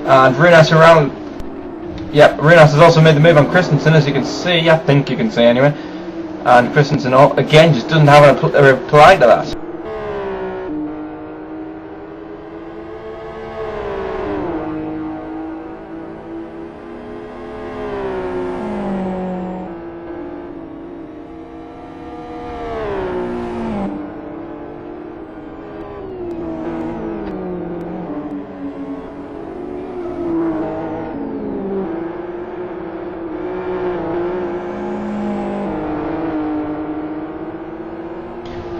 And Runas around... Yep, Runas has also made the move on Christensen, as you can see. I think you can see anyway. And Christensen, again, just doesn't have a reply to that.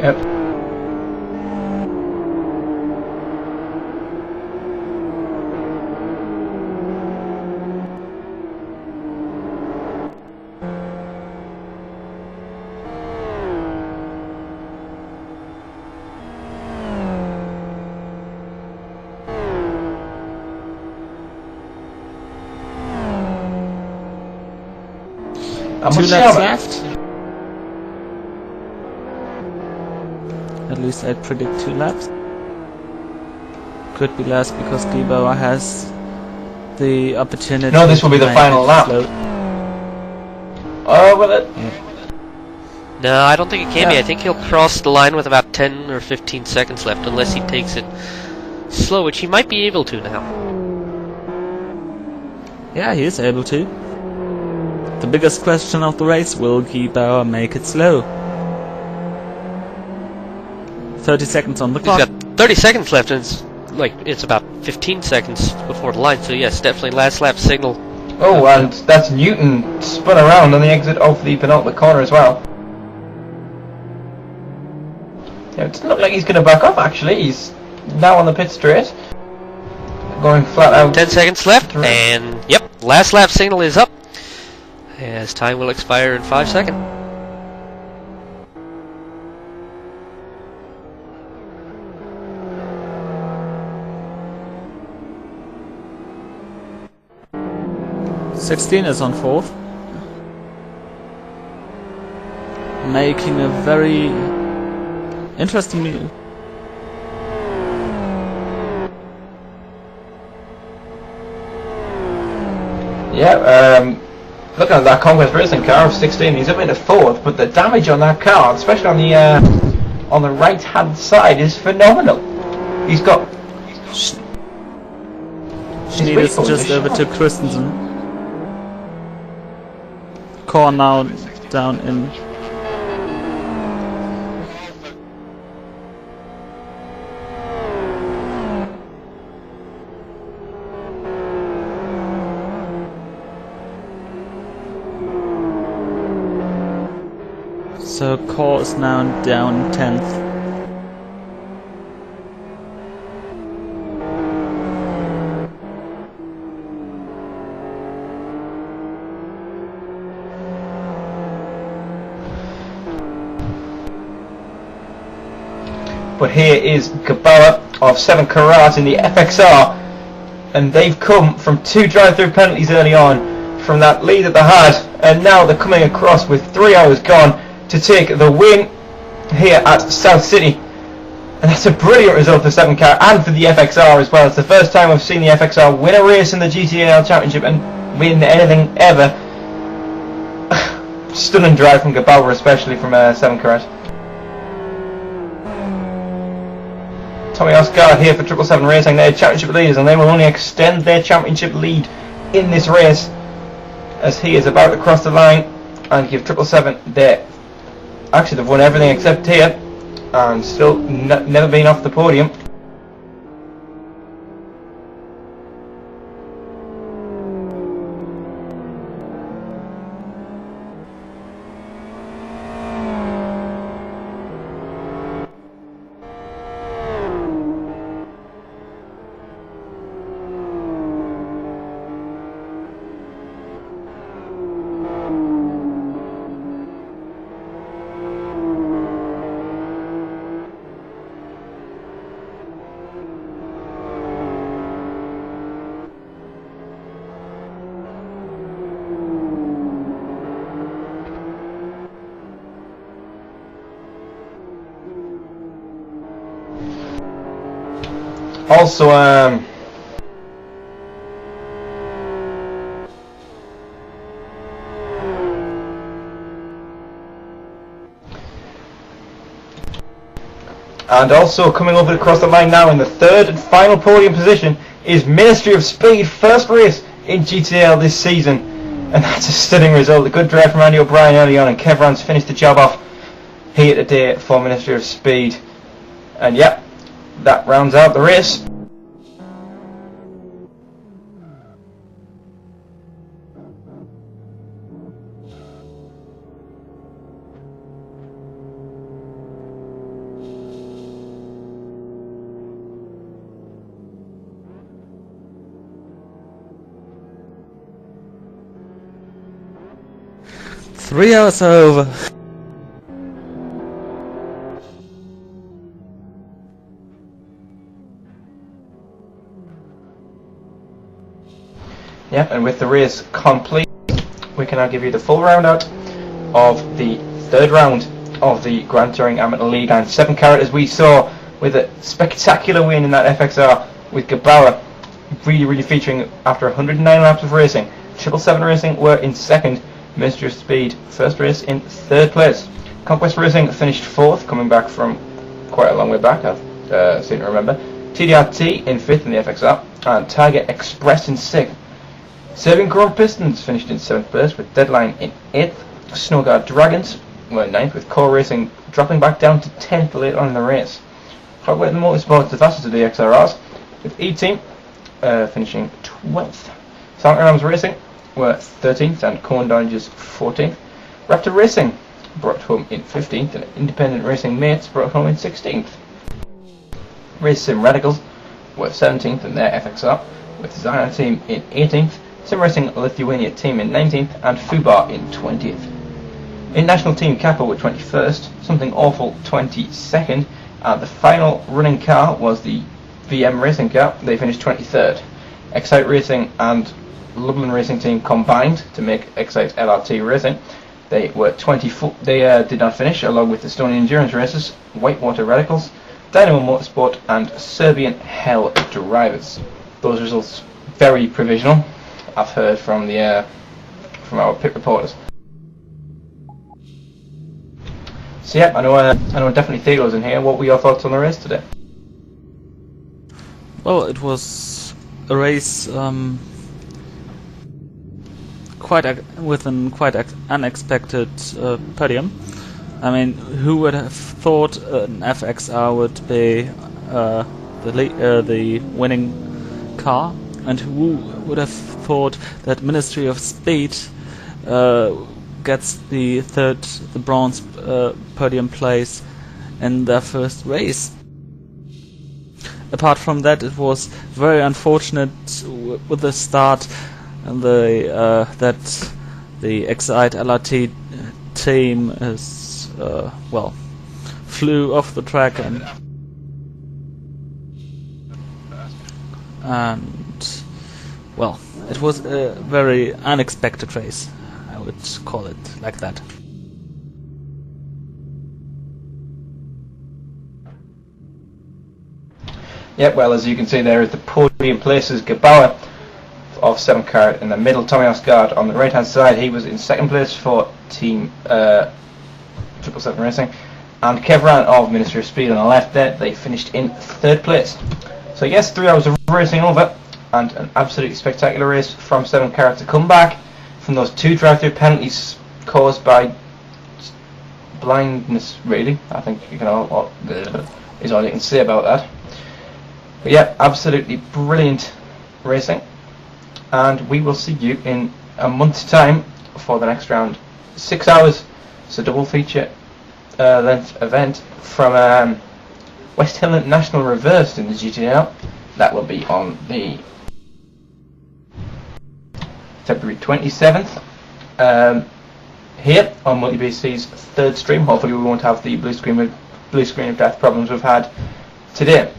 Yep. Two laps left. At least I'd predict 2 laps. Could be less because Gebauer has the opportunity. No, this will be the final lap. Oh, will it? Yeah. No, I don't think it can be. I think he'll cross the line with about 10 or 15 seconds left, unless he takes it slow, which he might be able to now. Yeah, he is able to. The biggest question of the race, will Gebauer make it slow? 30 seconds on the clock. He's got 30 seconds left, and it's about 15 seconds before the line, so yes, definitely last lap signal. Oh, and that's Newton spun around on the exit of the penultimate corner as well. Yeah, it doesn't look like he's going to back off, actually. He's now on the pit straight. Going flat out. 10 seconds left, and yep, last lap signal is up, as time will expire in 5 seconds. Sixteen is on 4th, making a very interesting move. Yeah, looking at that Conquest Racing car of 16, he's up into 4th, but the damage on that car, especially on the right hand side, is phenomenal. He's got... Schneiders just over to Christensen. Core now down in. So Core is now down 10th. But here is Gabala of 7 Karat in the FXR, and they've come from 2 drive-through penalties early on from that lead that they had, and now they're coming across with 3 hours gone to take the win here at South City. And that's a brilliant result for 7 Karat and for the FXR as well. It's the first time I've seen the FXR win a race in the GTAL Championship and win anything ever. Stunning drive from Gabala, especially from 7 Karat. Tommy Oscar here for 777 Racing, they're championship leaders, and they will only extend their championship lead in this race as he is about to cross the line and give 777 their... Actually, they've won everything except here and still never been off the podium. Also, and also coming over across the line now in the 3rd and final podium position is Ministry of Speed, first race in GTAL this season, and that's a stunning result. A good drive from Andy O'Brien early on, and Kevran's finished the job off here today for Ministry of Speed. And yep, that rounds out the race. Three hours are over. Yep, and with the race complete, we can now give you the full roundout of the 3rd round of the Grand Touring Amateur League. And 7 Karat, as we saw, with a spectacular win in that FXR with Gabala really featuring after 109 laps of racing. 777 Racing were in 2nd, Ministry of Speed first race in 3rd place. Conquest Racing finished 4th, coming back from quite a long way back, I seem to remember. TDRT in 5th in the FXR, and Tiger Express in 6th. Serbian Chrome Pistons finished in 7th place with Deadline in 8th. Snowguard Dragons were 9th, with Core Racing dropping back down to 10th later on in the race. Hotweight Motorsports, the fastest of the XRRs, with E-Team finishing 12th. Sonic Rams Racing were 13th and Corn Dodgers 14th. Raptor Racing brought home in 15th, and Independent Racing Mates brought home in 16th. Race Sim Radicals were 17th in their FXR, with Zion Team in 18th, Sim Racing Lithuania Team in 19th, and Fubar in 20th. International Team Kappa were 21st, Something Awful 22nd, and the final running car was the VM Racing car. They finished 23rd. Excite Racing and Lublin Racing Team combined to make Excite LRT Racing. They were 24. They did not finish, along with Estonian Endurance Races, Whitewater Radicals, Dynamo Motorsport, and Serbian Hell Drivers. Those results very provisional, I've heard from the from our pit reporters. So yeah, I know definitely Thilo's in here. What were your thoughts on the race today? Well, it was a race with an quite unexpected podium. I mean, who would have thought an FXR would be the winning car, and who would have thought that Ministry of Speed gets the bronze podium place in their first race. Apart from that, it was very unfortunate with the start and that the Excite LRT team is well, flew off the track and well, it was a very unexpected race, I would call it like that. Yep, well, as you can see there is the podium places. Gabauer of 7th car in the middle, Tommy Osgaard on the right hand side, he was in 2nd place for Team 777 Racing, and Kevran of Ministry of Speed on the left there, they finished in 3rd place. So yes, 3 hours of racing over, and an absolutely spectacular race from 7th car to come back from those 2 drive-through penalties caused by blindness, really. I think you can all is all you can say about that. But yeah, absolutely brilliant racing, and we will see you in a month's time for the next round. 6 hours, it's a double feature length event from West Hill International Reversed in the GTL. That will be on the February 27th here on MultiBC's 3rd stream. Hopefully we won't have the blue screen of death problems we've had today.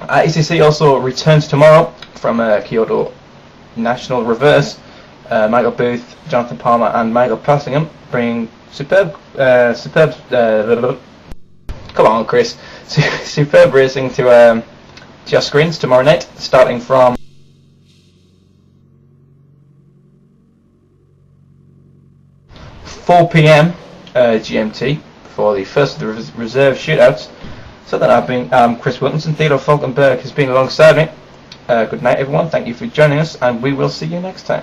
ECC also returns tomorrow from Kyoto National Reverse. Michael Booth, Jonathan Palmer and Michael Passingham bringing superb come on Chris, superb racing to your screens tomorrow night, starting from 4 PM GMT for the first of the reserve shootouts. So that I've been Chris Wilkinson. Thilo Falkenberg has been alongside me. Good night everyone, thank you for joining us, and we will see you next time.